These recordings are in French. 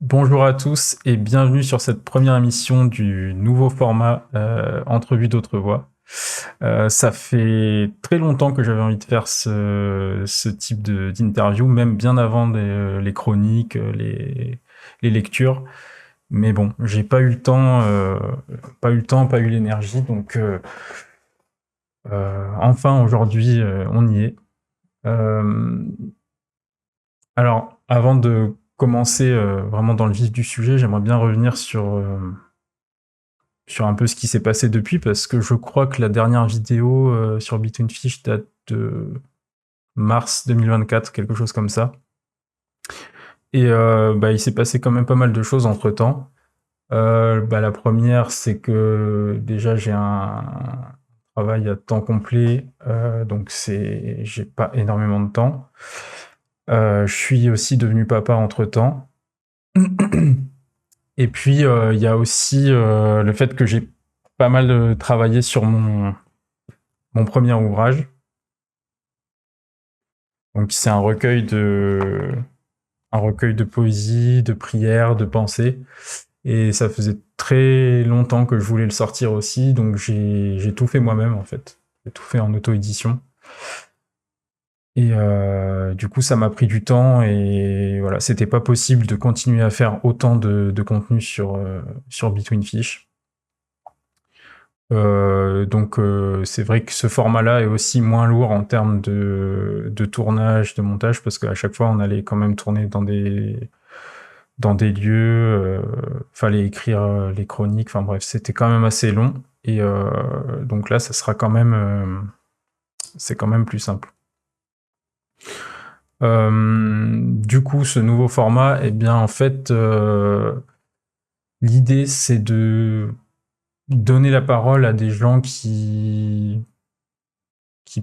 Bonjour à tous et bienvenue sur cette première émission du nouveau format Entrevue d'autres voix. Ça fait très longtemps que j'avais envie de faire ce type d'interview, même bien avant les chroniques, les lectures. Mais bon, j'ai pas eu le temps, pas eu l'énergie, donc enfin aujourd'hui on y est. Euh, alors, avant de commencer vraiment dans le vif du sujet, j'aimerais bien revenir sur un peu ce qui s'est passé depuis, parce que je crois que la dernière vidéo sur Between Fish date de mars 2024, quelque chose comme ça. Et il s'est passé quand même pas mal de choses entre-temps. La première, c'est que déjà j'ai un travail à temps complet, donc j'ai pas énormément de temps. Je suis aussi devenu papa entre-temps. Et puis, il y a aussi le fait que j'ai pas mal travaillé sur mon premier ouvrage. Donc, c'est un recueil de poésie, de prières, de pensées. Et ça faisait très longtemps que je voulais le sortir aussi, donc j'ai tout fait moi-même en fait. J'ai tout fait en auto-édition. Et du coup, ça m'a pris du temps et voilà, c'était pas possible de continuer à faire autant de contenu sur Between Fish. C'est vrai que ce format-là est aussi moins lourd en termes de tournage, de montage, parce qu'à chaque fois on allait quand même tourner dans des lieux, fallait écrire les chroniques, enfin bref, c'était quand même assez long. Et donc là, ça sera quand même, c'est quand même plus simple. Du coup, ce nouveau format, eh bien en fait, l'idée c'est de donner la parole à des gens qui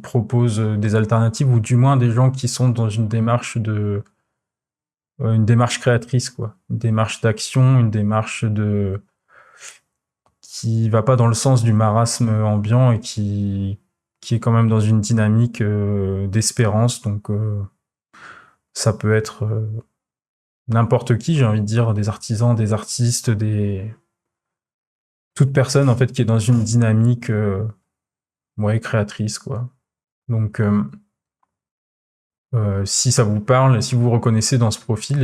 proposent des alternatives, ou du moins des gens qui sont dans une démarche créatrice, quoi, une démarche d'action, une démarche qui va pas dans le sens du marasme ambiant et qui est quand même dans une dynamique d'espérance. Donc ça peut être n'importe qui, j'ai envie de dire, des artisans, des artistes, toute personne en fait qui est dans une dynamique créatrice, quoi. Donc si ça vous parle, si vous vous reconnaissez dans ce profil,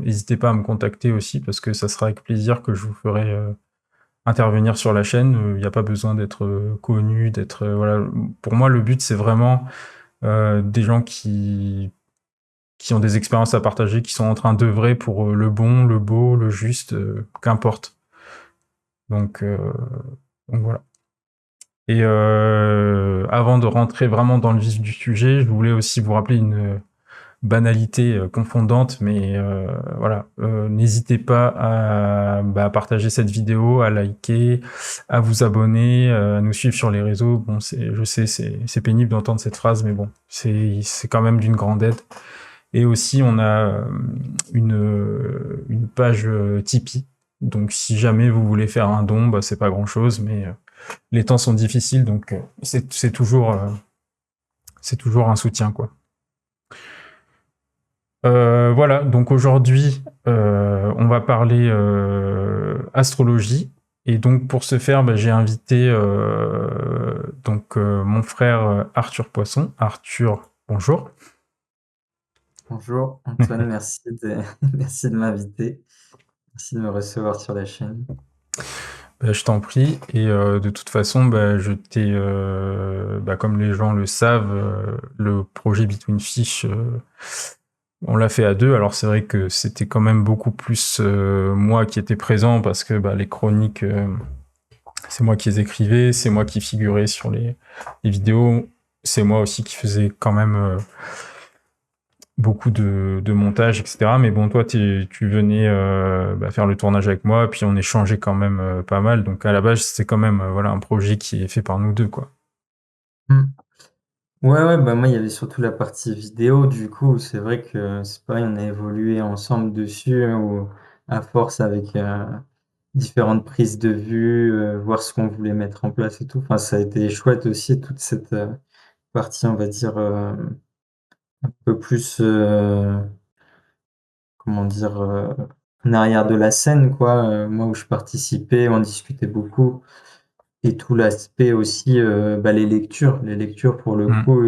n'hésitez pas à me contacter aussi, parce que ça sera avec plaisir que je vous ferai intervenir sur la chaîne. Il n'y a pas besoin d'être connu, d'être voilà. Pour moi, le but c'est vraiment des gens qui ont des expériences à partager, qui sont en train d'œuvrer pour le bon, le beau, le juste, qu'importe. Donc, euh, donc voilà. Et avant de rentrer vraiment dans le vif du sujet, je voulais aussi vous rappeler une banalité confondante, mais voilà, n'hésitez pas à partager cette vidéo, à liker, à vous abonner, à nous suivre sur les réseaux. Bon, je sais, c'est pénible d'entendre cette phrase, mais bon, c'est quand même d'une grande aide. Et aussi, on a une page Tipeee. Donc, si jamais vous voulez faire un don, bah, c'est pas grand-chose, mais les temps sont difficiles, donc c'est toujours un soutien, quoi. Voilà, donc aujourd'hui, on va parler astrologie. Et donc pour ce faire, j'ai invité mon frère Arthur Poisson. Arthur, bonjour. Bonjour Antoine, merci de, merci de m'inviter, merci de me recevoir sur la chaîne. Je t'en prie. Et de toute façon, comme les gens le savent, le projet Between Fish, on l'a fait à deux. Alors c'est vrai que c'était quand même beaucoup plus moi qui étais présent, parce que les chroniques, c'est moi qui les écrivais, c'est moi qui figurais sur les vidéos, c'est moi aussi qui faisais quand même beaucoup de montage, etc. Mais bon, toi, tu venais faire le tournage avec moi, puis on échangeait quand même pas mal. Donc à la base, c'est quand même voilà, un projet qui est fait par nous deux, quoi. Mm. Ouais, bah moi il y avait surtout la partie vidéo, du coup c'est vrai que c'est pareil, on a évolué ensemble dessus, hein, ou à force avec différentes prises de vue, voir ce qu'on voulait mettre en place et tout. Enfin, ça a été chouette aussi, toute cette partie, on va dire, un peu plus, comment dire, en arrière de la scène, quoi, moi où je participais, on discutait beaucoup. Et tout l'aspect aussi, bah, les lectures pour le Mm, coup,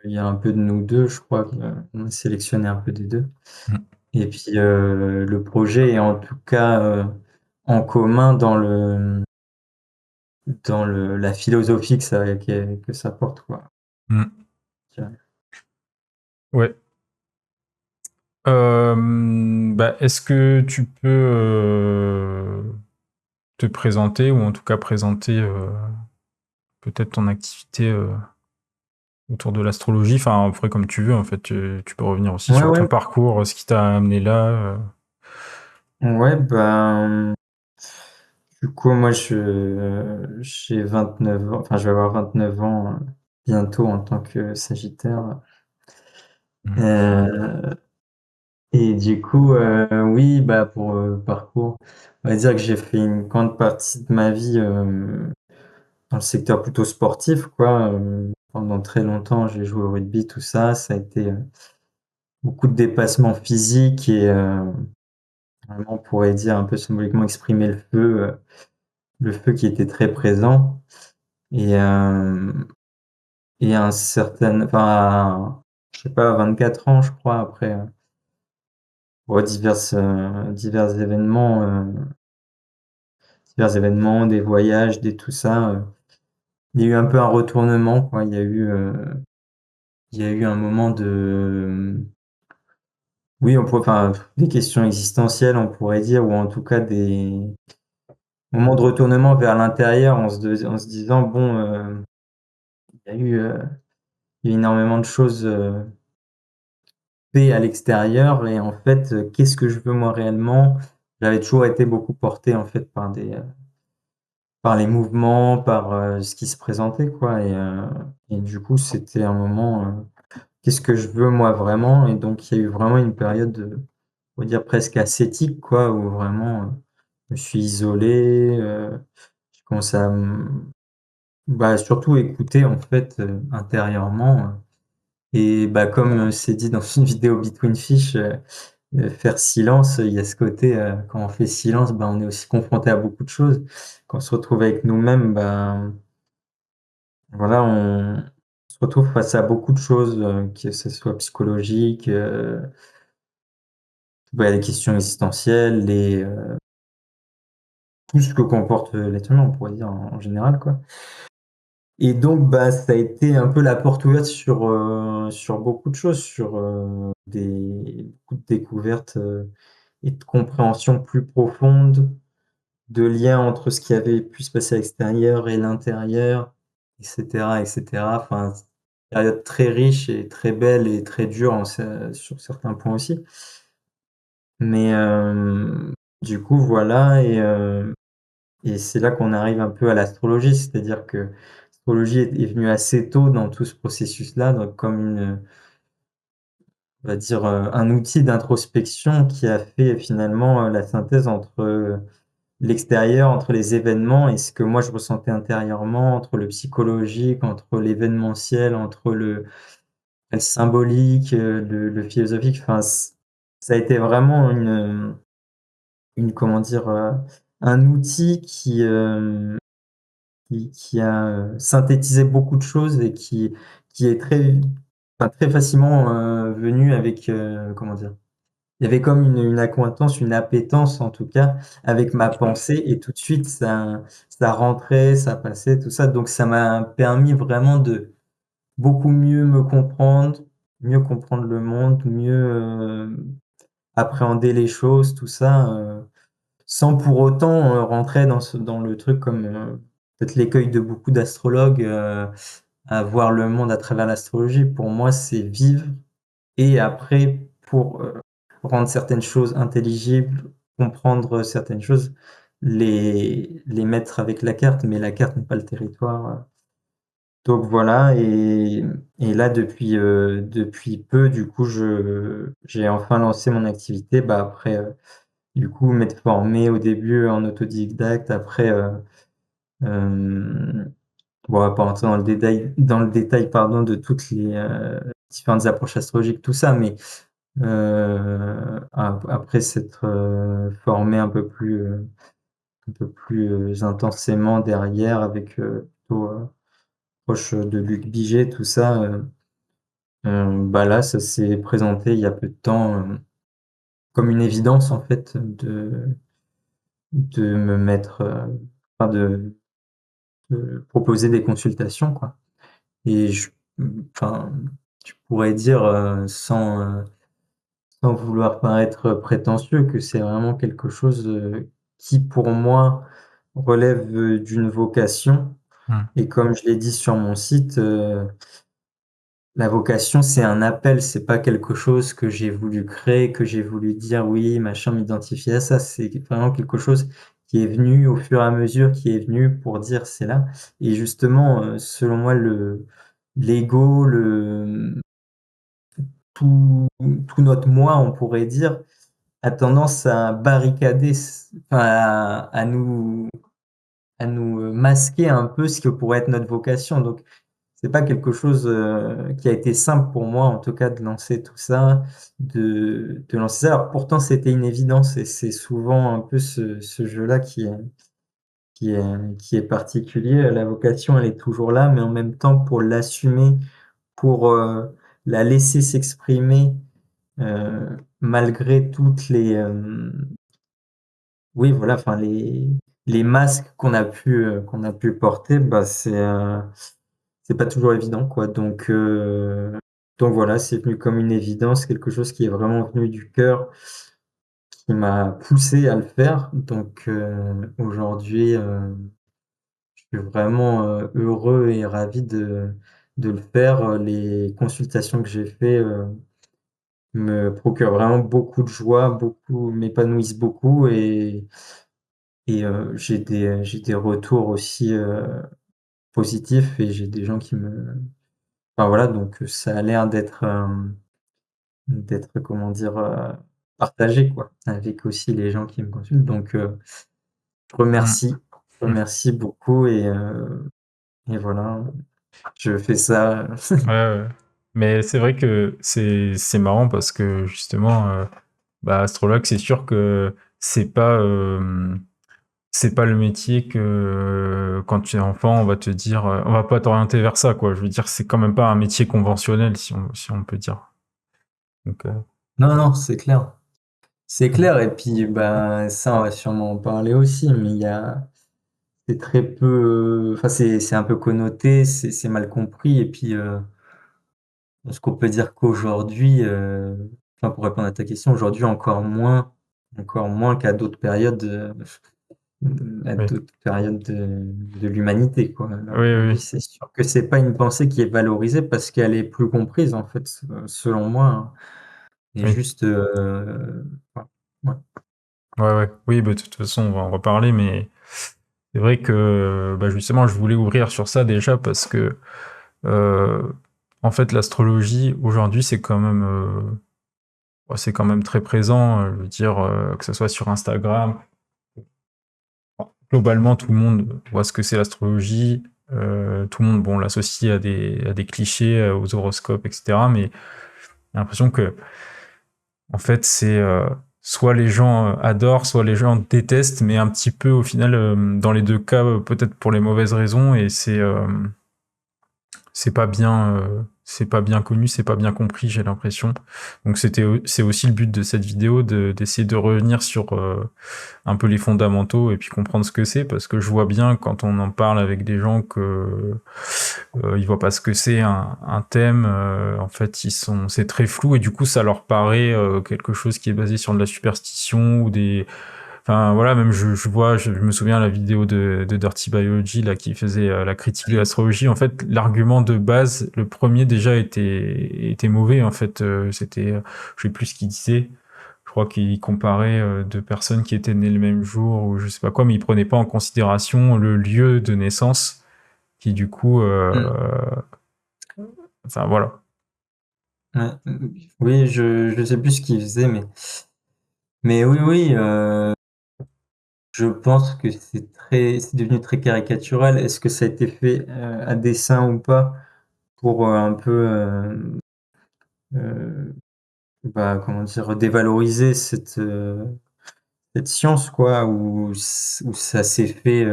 il y a un peu de nous deux, je crois, on a sélectionné un peu des deux. mm, Et puis le projet est en tout cas en commun dans la philosophie que ça porte, quoi. mm. Je dirais. Ouais. Bah, est-ce que tu peux te présenter ou en tout cas présenter peut-être ton activité autour de l'astrologie? Enfin, après, comme tu veux, en fait, tu peux revenir aussi Ouais, sur ton ouais, parcours, ce qui t'a amené là. ouais, ben, du coup, moi, j'ai 29 ans, enfin, je vais avoir 29 ans bientôt en tant que Sagittaire. Mm, Euh, Et du coup, oui, bah pour parcours, on va dire que j'ai fait une grande partie de ma vie dans le secteur plutôt sportif, quoi. Pendant très longtemps, j'ai joué au rugby, tout ça. Ça a été beaucoup de dépassements physiques et vraiment, on pourrait dire un peu symboliquement exprimer le feu qui était très présent. Et, euh, et un certain, enfin, je sais pas, 24 ans, je crois, après divers événements. Divers événements, des voyages, des tout ça. Il y a eu un peu un retournement, quoi. Il y a eu un moment oui, enfin, des questions existentielles, on pourrait dire, ou en tout cas des moments de retournement vers l'intérieur, en se disant, bon, il y a eu, il y a eu énormément de choses faites à l'extérieur, et en fait, qu'est-ce que je veux moi réellement? J'avais toujours été beaucoup porté en fait par les mouvements, par ce qui se présentait, quoi. Et du coup, c'était un moment, qu'est-ce que je veux moi vraiment? Et donc, il y a eu vraiment une période, on va dire presque ascétique, quoi, où vraiment je me suis isolé, j'ai commencé à bah, surtout écouter en fait intérieurement. Et bah, comme c'est dit dans une vidéo Between Fish, faire silence, il y a ce côté, quand on fait silence, bah, on est aussi confronté à beaucoup de choses. Quand on se retrouve avec nous-mêmes, ben voilà, on se retrouve face à beaucoup de choses, que ce soit psychologique, bah, les questions existentielles, tout ce que comporte l'être humain, on pourrait dire en général, quoi. Et donc, bah, ça a été un peu la porte ouverte sur beaucoup de choses, sur beaucoup de découvertes et de compréhension plus profonde, de liens entre ce qui avait pu se passer à l'extérieur et l'intérieur, etc., etc. Enfin, période très riche et très belle et très dure sur certains points aussi. Mais du coup, voilà, et c'est là qu'on arrive un peu à l'astrologie, c'est-à-dire que l'astrologie est venue assez tôt dans tout ce processus-là, donc comme on va dire, un outil d'introspection qui a fait finalement la synthèse entre l'extérieur, entre les événements et ce que moi je ressentais intérieurement, entre le psychologique, entre l'événementiel, entre le symbolique, le philosophique. Enfin, ça a été vraiment comment dire, un outil qui a synthétisé beaucoup de choses et qui est enfin, très facilement venu avec, comment dire, il y avait comme une accointance, une appétence en tout cas avec ma pensée et tout de suite ça rentrait, ça passait, tout ça. Donc ça m'a permis vraiment de beaucoup mieux comprendre le monde, mieux appréhender les choses, tout ça, sans pour autant rentrer dans le truc comme peut-être l'écueil de beaucoup d'astrologues à voir le monde à travers l'astrologie. Pour moi, c'est vivre et après, pour rendre certaines choses intelligibles, comprendre certaines choses, les mettre avec la carte, mais la carte n'est pas le territoire. Donc voilà, et là, depuis peu, du coup, j'ai enfin lancé mon activité. Bah, après, du coup, m'être formé au début en autodidacte, après, bon, on va pas rentrer dans le détail, pardon, de toutes les différentes approches astrologiques, tout ça, mais après s'être formé un peu plus intensément derrière avec plutôt proche de Luc Biget, tout ça. Bah là, ça s'est présenté il y a peu de temps comme une évidence en fait de me mettre, enfin de proposer des consultations quoi. Et enfin, je pourrais dire sans vouloir paraître prétentieux que c'est vraiment quelque chose qui pour moi relève d'une vocation. Mmh. Et comme je l'ai dit sur mon site, la vocation, c'est un appel, c'est pas quelque chose que j'ai voulu créer, que j'ai voulu dire oui, machin, m'identifier à ça. C'est vraiment quelque chose qui est venu au fur et à mesure, qui est venu pour dire c'est là. Et justement, selon moi, l'ego, tout notre moi, on pourrait dire, a tendance à barricader, enfin, à nous masquer un peu ce que pourrait être notre vocation. Donc, c'est pas quelque chose qui a été simple pour moi, en tout cas, de lancer tout ça, de lancer ça. Alors pourtant, c'était une évidence et c'est souvent un peu ce jeu-là qui est particulier. La vocation, elle est toujours là, mais en même temps, pour l'assumer, pour la laisser s'exprimer, malgré toutes oui, voilà, enfin les masques qu'on a pu porter, bah c'est pas toujours évident, quoi. Donc voilà, c'est venu comme une évidence, quelque chose qui est vraiment venu du cœur, qui m'a poussé à le faire. Donc aujourd'hui, je suis vraiment heureux et ravi de le faire. Les consultations que j'ai fait me procurent vraiment beaucoup de joie, beaucoup m'épanouissent beaucoup et j'ai des retours aussi positifs et j'ai des gens qui me enfin voilà, donc ça a l'air d'être comment dire? Partagé quoi, avec aussi les gens qui me consultent donc je Mmh. je Mmh. remercie beaucoup et voilà, je fais ça. Ouais, ouais. Mais c'est vrai que c'est marrant parce que justement, bah, astrologue, c'est sûr que c'est pas, c'est pas le métier que quand tu es enfant, on va te dire, on va pas t'orienter vers ça, quoi. Je veux dire, c'est quand même pas un métier conventionnel, si on peut dire. Donc, Non, non, c'est clair. C'est mmh, clair et puis, bah, ça on va sûrement en parler aussi, mais c'est très peu, enfin c'est un peu connoté, c'est mal compris et puis, est-ce qu'on peut dire qu'aujourd'hui, enfin, pour répondre à ta question, aujourd'hui encore moins qu'à d'autres périodes, à oui. d'autres périodes de l'humanité, quoi. Là, Oui, oui, aujourd'hui, c'est sûr que c'est pas une pensée qui est valorisée parce qu'elle est plus comprise, en fait, selon moi, hein et oui. juste, voilà. Ouais. Ouais, ouais. Oui, bah, de toute façon, on va en reparler, mais c'est vrai que, bah, justement, je voulais ouvrir sur ça déjà parce que, heu, en fait, l'astrologie, aujourd'hui, ouais, c'est quand même très présent, je veux dire, que ça soit sur Instagram. Globalement, tout le monde voit ce que c'est l'astrologie. Tout le monde, bon, l'associe à des clichés, aux horoscopes, etc. Mais j'ai l'impression que, en fait, c'est soit les gens adorent, soit les gens détestent, mais un petit peu au final, dans les deux cas, peut-être pour les mauvaises raisons, et c'est pas bien connu, c'est pas bien compris, j'ai l'impression. Donc c'est aussi le but de cette vidéo, d'essayer de revenir sur un peu les fondamentaux et puis comprendre ce que c'est, parce que je vois bien quand on en parle avec des gens que ils voient pas ce que c'est un thème. En fait, c'est très flou et du coup ça leur paraît quelque chose qui est basé sur de la superstition ou des enfin voilà, même je me souviens la vidéo de Dirty Biology là qui faisait la critique de l'astrologie. En fait, l'argument de base, le premier déjà était mauvais. En fait, c'était, je sais plus ce qu'il disait. Je crois qu'il comparait deux personnes qui étaient nées le même jour ou je sais pas quoi, mais il prenait pas en considération le lieu de naissance qui du coup, Mmh. enfin voilà. Ouais, oui, je sais plus ce qu'il faisait, mais oui, oui, je pense que c'est devenu très caricatural. Est-ce que ça a été fait, à dessein ou pas pour, un peu, heu bah, comment dire, dévaloriser cette science, quoi, où ça s'est fait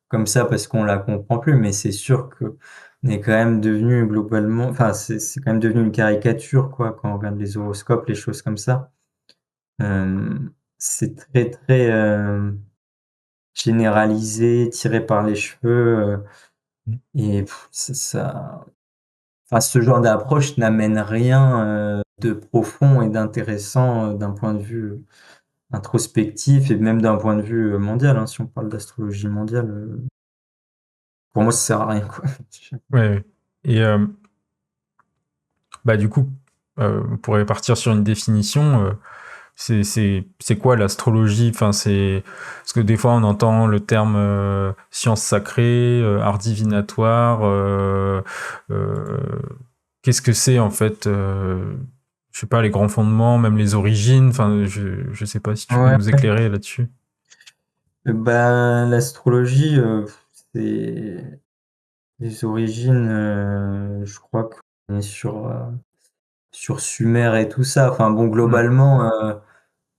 comme ça parce qu'on la comprend plus, mais c'est sûr que on est quand même devenu globalement, enfin, c'est quand même devenu une caricature, quoi, quand on regarde les horoscopes, les choses comme ça. Euh, c'est très, très généralisé, tiré par les cheveux, Mmh. et enfin, ce genre d'approche n'amène rien de profond et d'intéressant d'un point de vue introspectif et même d'un point de vue mondial, hein, si on parle d'astrologie mondiale, pour moi, ça sert à rien, quoi. Ouais, ouais. Et bah, du coup, on pourrait partir sur une définition. C'est quoi l'astrologie? Enfin, c'est parce que des fois on entend le terme science sacrée, art divinatoire. Euh, Qu'est-ce que c'est en fait? Je sais pas, les grands fondements, même les origines. Enfin, je sais pas si tu peux Ouais, nous éclairer là-dessus. bah, l'astrologie, c'est les origines, je crois qu'on est sur Sumer et tout ça. Enfin bon, Mm. globalement,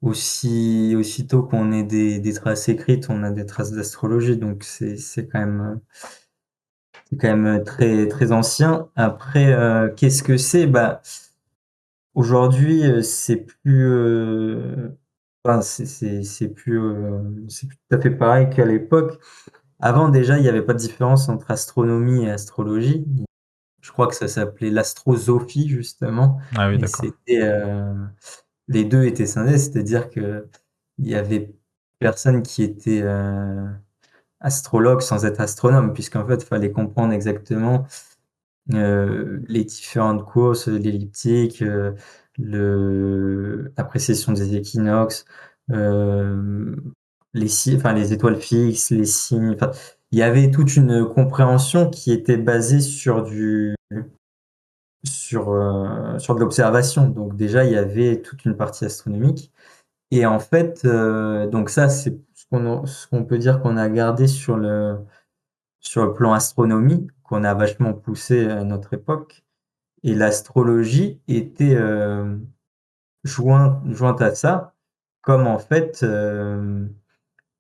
aussitôt qu'on ait des traces écrites, on a des traces d'astrologie, donc c'est quand même très très ancien. Après, qu'est-ce que c'est? Bah, aujourd'hui, c'est plus, enfin, c'est plus tout à fait pareil qu'à l'époque. Avant, déjà, il n'y avait pas de différence entre astronomie et astrologie. Je crois que ça s'appelait l'astrosophie, justement, Ah oui, et d'accord. les deux étaient scindés, c'est-à-dire que il y avait personne qui était astrologue sans être astronome, puisqu'en fait, il fallait comprendre exactement les différentes courses, l'elliptique, la précession des équinoxes, euh, enfin, les étoiles fixes, les signes. Enfin, il y avait toute une compréhension qui était basée sur de l'observation. Donc déjà, il y avait toute une partie astronomique. Et en fait, donc ça, c'est ce qu'on peut dire qu'on a gardé sur le plan astronomie, qu'on a vachement poussé à notre époque. Et l'astrologie était jointe à ça, comme en fait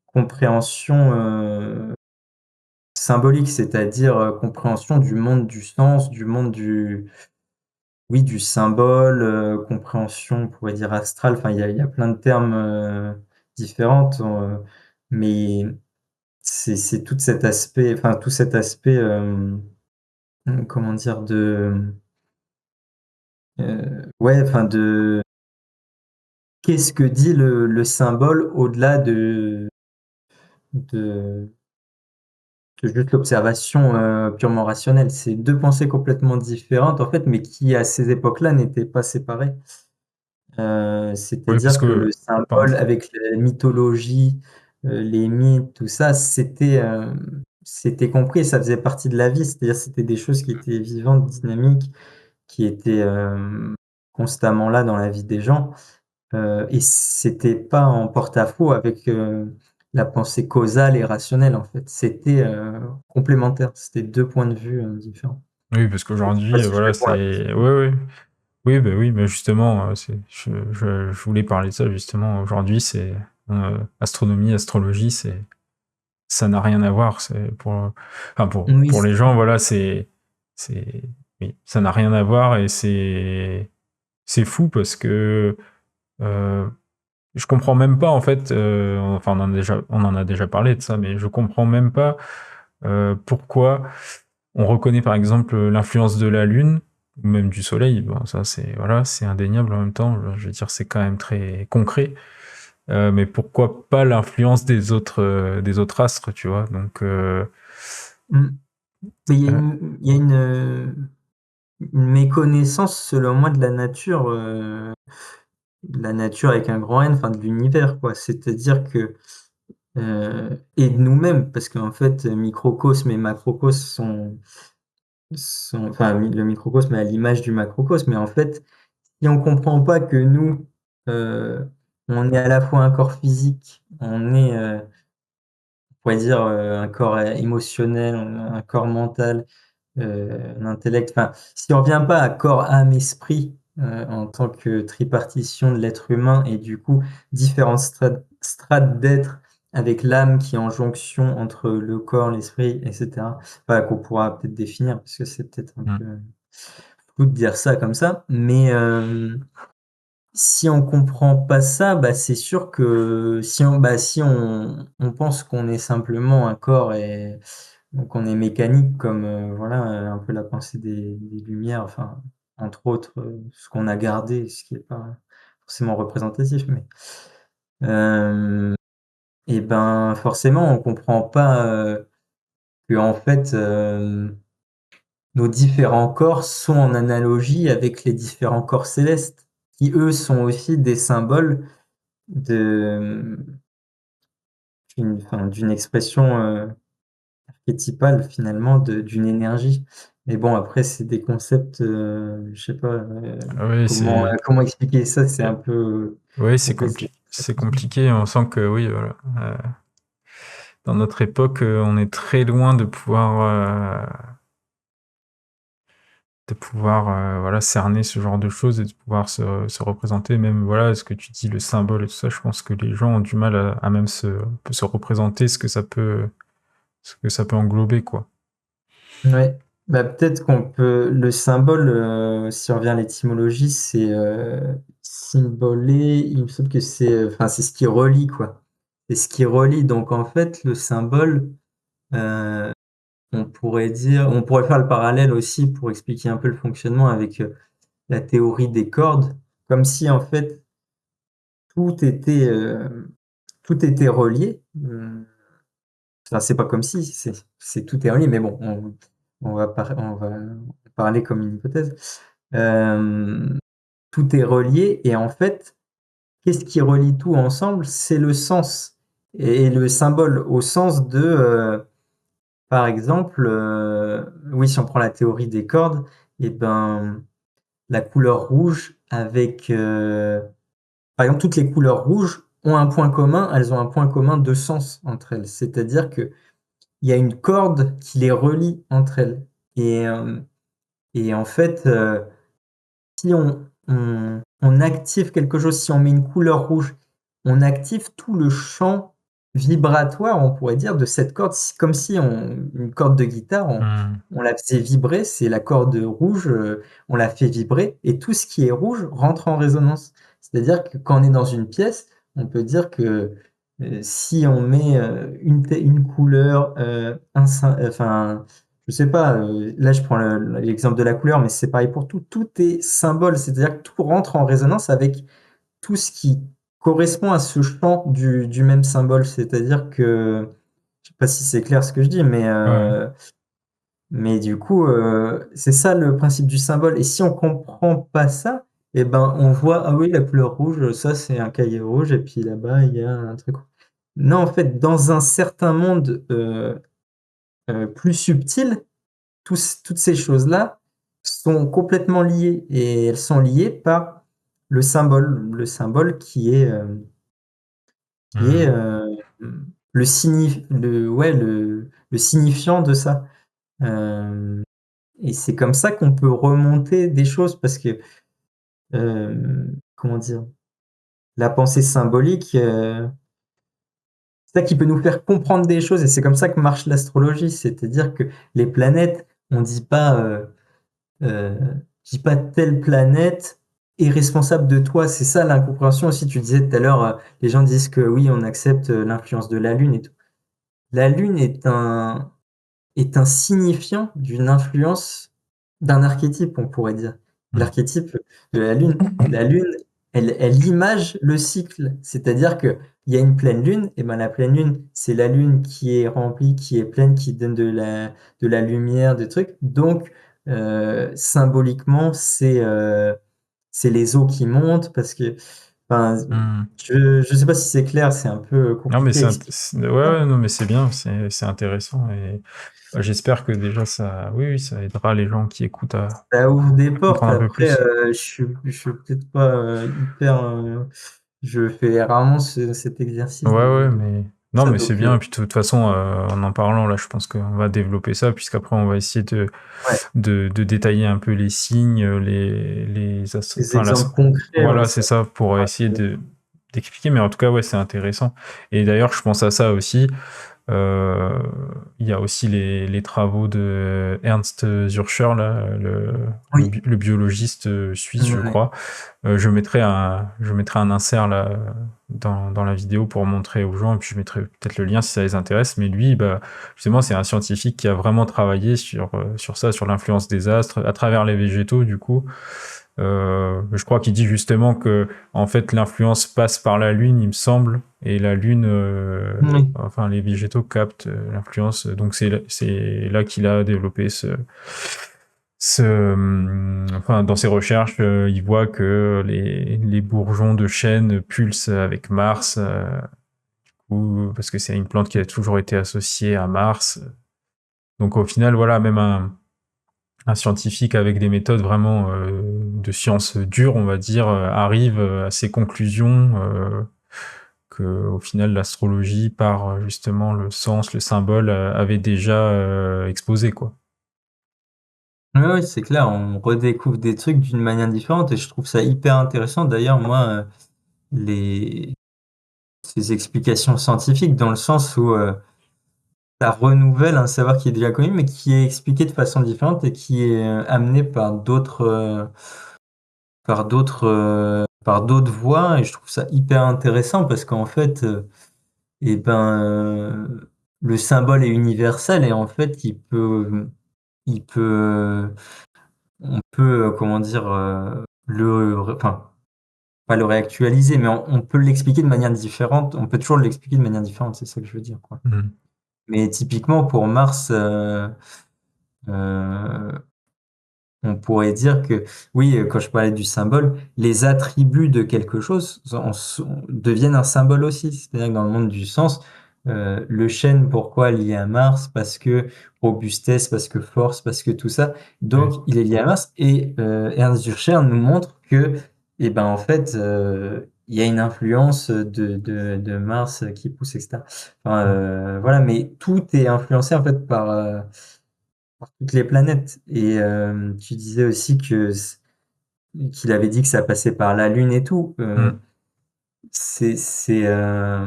compréhension symbolique, c'est-à-dire compréhension du monde du sens, du monde oui, du symbole, compréhension, on pourrait dire astrale. Enfin, il y a plein de termes différents, mais c'est tout cet aspect, comment dire, ouais, enfin qu'est-ce que dit le symbole au-delà de, de juste l'observation purement rationnelle? C'est deux pensées complètement différentes, en fait, mais qui, à ces époques-là, n'étaient pas séparées. Oui, parce C'est-à-dire que que le pardon. symbole, avec la mythologie, les mythes, tout ça, c'était compris, ça faisait partie de la vie. C'est-à-dire c'était des choses qui étaient vivantes, dynamiques, qui étaient constamment là dans la vie des gens. Et c'était pas en porte-à-faux avec la pensée causale et rationnelle, en fait. C'était complémentaire. C'était deux points de vue différents. Oui, parce Je sais pas qu'aujourd'hui, si je voilà, réponds à la c'est. question. Oui, oui. Oui, bah oui, mais justement, je voulais parler de ça, justement. Aujourd'hui, c'est astronomie, astrologie, ça n'a rien à voir. C'est enfin, Oui, pour les gens, voilà, c'est, oui, ça n'a rien à voir et c'est fou parce que euh, je comprends même pas, en fait, enfin, on en a déjà parlé de ça, mais je comprends même pas pourquoi on reconnaît par exemple l'influence de la Lune ou même du Soleil. Bon, ça c'est voilà, c'est indéniable en même temps. Je veux dire, c'est quand même très concret. Mais pourquoi pas l'influence des autres astres, tu vois? Donc mm. Mais euh, il y a une méconnaissance, selon moi, de la nature avec un grand N, enfin de l'univers, quoi. C'est-à-dire que et de nous-mêmes, parce qu'en fait, microcosme et macrocosme enfin, le microcosme est à l'image du macrocosme, mais en fait, si on comprend pas que nous, euh, on est à la fois un corps physique, on pourrait dire, un corps émotionnel, un corps mental, un intellect, enfin, si on revient pas à corps, âme, esprit, en tant que tripartition de l'être humain et du coup différentes strates d'être avec l'âme qui est en jonction entre le corps, l'esprit, etc. Enfin, qu'on pourra peut-être définir parce que c'est peut-être un Mm. peu flou de dire ça comme ça, mais si on comprend pas ça, bah, c'est sûr que si on pense qu'on est simplement un corps et donc on est mécanique comme voilà un peu la pensée des Lumières, enfin entre autres ce qu'on a gardé, ce qui est pas forcément représentatif, mais et ben forcément on comprend pas que en fait nos différents corps sont en analogie avec les différents corps célestes, qui eux sont aussi des symboles de d'une expression archétypale finalement d'une énergie. Mais bon, après, c'est des concepts, je sais pas Oui, comment expliquer ça, c'est un peu oui, complexe. c'est compliqué. On sent que oui, voilà. Dans notre époque, on est très loin de pouvoir voilà, cerner ce genre de choses et de pouvoir se représenter. Même voilà, ce que tu dis, le symbole et tout ça, je pense que les gens ont du mal à même se représenter ce que ça peut englober, quoi. Ouais. Bah, peut-être qu'on peut le symbole, si on revient à l'étymologie, c'est symbolé, il me semble que c'est enfin c'est ce qui relie quoi. C'est ce qui relie. Donc en fait, le symbole, euh, on pourrait faire le parallèle aussi pour expliquer un peu le fonctionnement avec la théorie des cordes, comme si en fait tout était, euh, tout était relié. Enfin, c'est pas comme si, c'est tout est relié, mais bon, on va parler comme une hypothèse. Euh, Tout est relié et en fait, qu'est-ce qui relie tout ensemble? C'est le sens et le symbole au sens de, par exemple, oui, si on prend la théorie des cordes, et ben la couleur rouge avec, par exemple, toutes les couleurs rouges ont un point commun, elles ont un point commun de sens entre elles. C'est-à-dire que il y a une corde qui les relie entre elles. Et en fait, si on active quelque chose, si on met une couleur rouge, on active tout le champ vibratoire, on pourrait dire, de cette corde, comme si une corde de guitare, Hmm. on la faisait vibrer, c'est la corde rouge, on la fait vibrer, et tout ce qui est rouge rentre en résonance. C'est-à-dire que quand on est dans une pièce, on peut dire que si on met une couleur, enfin, je sais pas, là je prends l'exemple de la couleur, mais c'est pareil pour tout. Tout est symbole, c'est-à-dire que tout rentre en résonance avec tout ce qui correspond à ce champ du même symbole. C'est-à-dire que, je sais pas si c'est clair ce que je dis, Ouais. mais du coup, c'est ça le principe du symbole. Et si on comprend pas ça, eh ben on voit, ah oui, la couleur rouge, ça c'est un cahier rouge, et puis là-bas il y a un truc. Non, en fait, dans un certain monde plus subtil, toutes ces choses-là sont complètement liées et elles sont liées par le symbole qui est Hmm. le signifiant de ça. Euh, et c'est comme ça qu'on peut remonter des choses parce que, comment dire, la pensée symbolique, c'est ça qui peut nous faire comprendre des choses et c'est comme ça que marche l'astrologie. C'est-à-dire que les planètes, on dit pas, Euh, je dis pas telle planète est responsable de toi. C'est ça l'incompréhension aussi. Tu disais tout à l'heure, les gens disent que oui, on accepte l'influence de la Lune et tout. La Lune est un signifiant d'une influence d'un archétype, on pourrait dire. Hmm. L'archétype de la Lune, elle image le cycle. C'est-à-dire que il y a une pleine Lune, et ben la pleine Lune, c'est la Lune qui est remplie, qui est pleine, qui donne de la lumière, des trucs. Donc, symboliquement, c'est les eaux qui montent parce que, enfin, Hmm. je sais pas si c'est clair, c'est un peu Non, mais compliqué à expliquer. ouais, ouais, non, mais c'est bien, c'est intéressant et bah, j'espère que déjà ça, oui, oui, ça aidera les gens qui écoutent Ça ouvre des à portes. comprendre un peu Après, plus. je suis peut-être pas hyper. Je fais rarement cet Ouais, exercice ouais, de. Non, ça. mais c'est Donc, bien. Et puis de toute façon, en parlant là, je pense qu'on va développer ça, puisqu'après on va essayer ouais, de détailler un peu les signes, des enfin, exemples concrets, ouais, voilà, ça c'est ça, pour pourra essayer être- d'expliquer. Mais en tout cas, ouais, c'est intéressant. Et d'ailleurs, je pense à ça aussi. Euh, il y a aussi les travaux de Ernst Zürcher, là, Oui, le biologiste suisse, je ouais, crois. Je mettrai un insert là dans la vidéo pour montrer aux gens, et puis je mettrai peut-être le lien si ça les intéresse. Mais lui, bah, justement, c'est un scientifique qui a vraiment travaillé sur ça, sur l'influence des astres à travers les végétaux, du coup. Je crois qu'il dit justement que en fait l'influence passe par la Lune, il me semble, et la Lune, oui. enfin les végétaux captent l'influence. Donc c'est là qu'il a développé enfin dans ses recherches, il voit que les bourgeons de chêne pulsent avec Mars, ou parce que c'est une plante qui a toujours été associée à Mars. Donc au final, voilà, même un scientifique avec des méthodes vraiment de science dure, on va dire, arrive à ces conclusions que au final l'astrologie, par justement le sens, le symbole, avait déjà exposé, quoi. Ouais, ouais, c'est clair, on redécouvre des trucs d'une manière différente et je trouve ça hyper intéressant. D'ailleurs, moi, les ces explications scientifiques dans le sens où ça renouvelle un savoir qui est déjà connu, mais qui est expliqué de façon différente et qui est amené par d'autres voies. Et je trouve ça hyper intéressant parce qu'en fait, eh ben, le symbole est universel et en fait, il peut, on peut, comment dire, enfin, pas le réactualiser, mais on peut l'expliquer de manière différente. On peut toujours l'expliquer de manière différente, c'est ça que je veux dire, quoi. Mhm. Mais typiquement pour Mars, euh, on pourrait dire que, oui, quand je parlais du symbole, les attributs de quelque chose deviennent un symbole aussi. C'est-à-dire que dans le monde du sens, le chêne, pourquoi lié à Mars? Parce que robustesse, parce que force, parce que tout ça. Oui. Donc, il est lié à Mars. Et Ernst Zürcher nous montre que, eh ben, en fait, il y a une influence de Mars qui pousse, etc. Enfin, voilà, mais tout est influencé en fait par toutes les planètes. Et tu disais aussi qu'il avait dit que ça passait par la Lune et tout. Mhm. C'est c'est euh,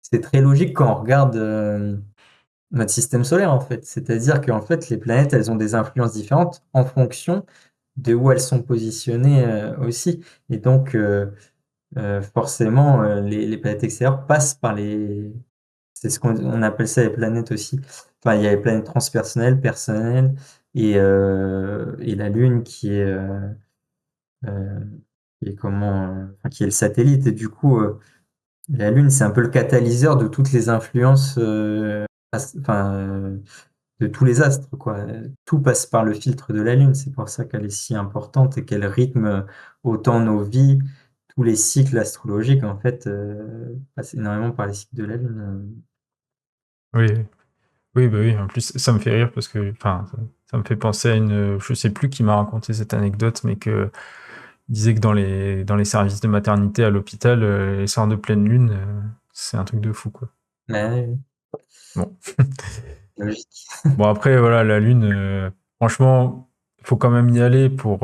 c'est très logique quand on regarde notre système solaire en fait. C'est-à-dire qu'en fait les planètes elles ont des influences différentes en fonction de où elles sont positionnées aussi. Et donc forcément les planètes extérieures passent par les c'est ce qu'on appelle ça les planètes aussi. Enfin, il y a les planètes transpersonnelles, personnelles, et la Lune euh, qui est enfin, qui est le satellite. Et du coup, la Lune, c'est un peu le catalyseur de toutes les influences, enfin, de tous les astres, quoi. Tout passe par le filtre de la Lune. C'est pour ça qu'elle est si importante et qu'elle rythme autant nos vies. Tous les cycles astrologiques, en fait, passent énormément par les cycles de la Lune. Oui, oui, bah oui. En plus, ça me fait rire parce que, enfin, ça me fait penser à je sais plus qui m'a raconté cette anecdote, mais que il disait que dans les services de maternité à l'hôpital, les soirs de pleine lune, c'est un truc de fou, quoi. Ouais, Bon. logique. Bon, après, voilà, la lune, franchement, il faut quand même y aller pour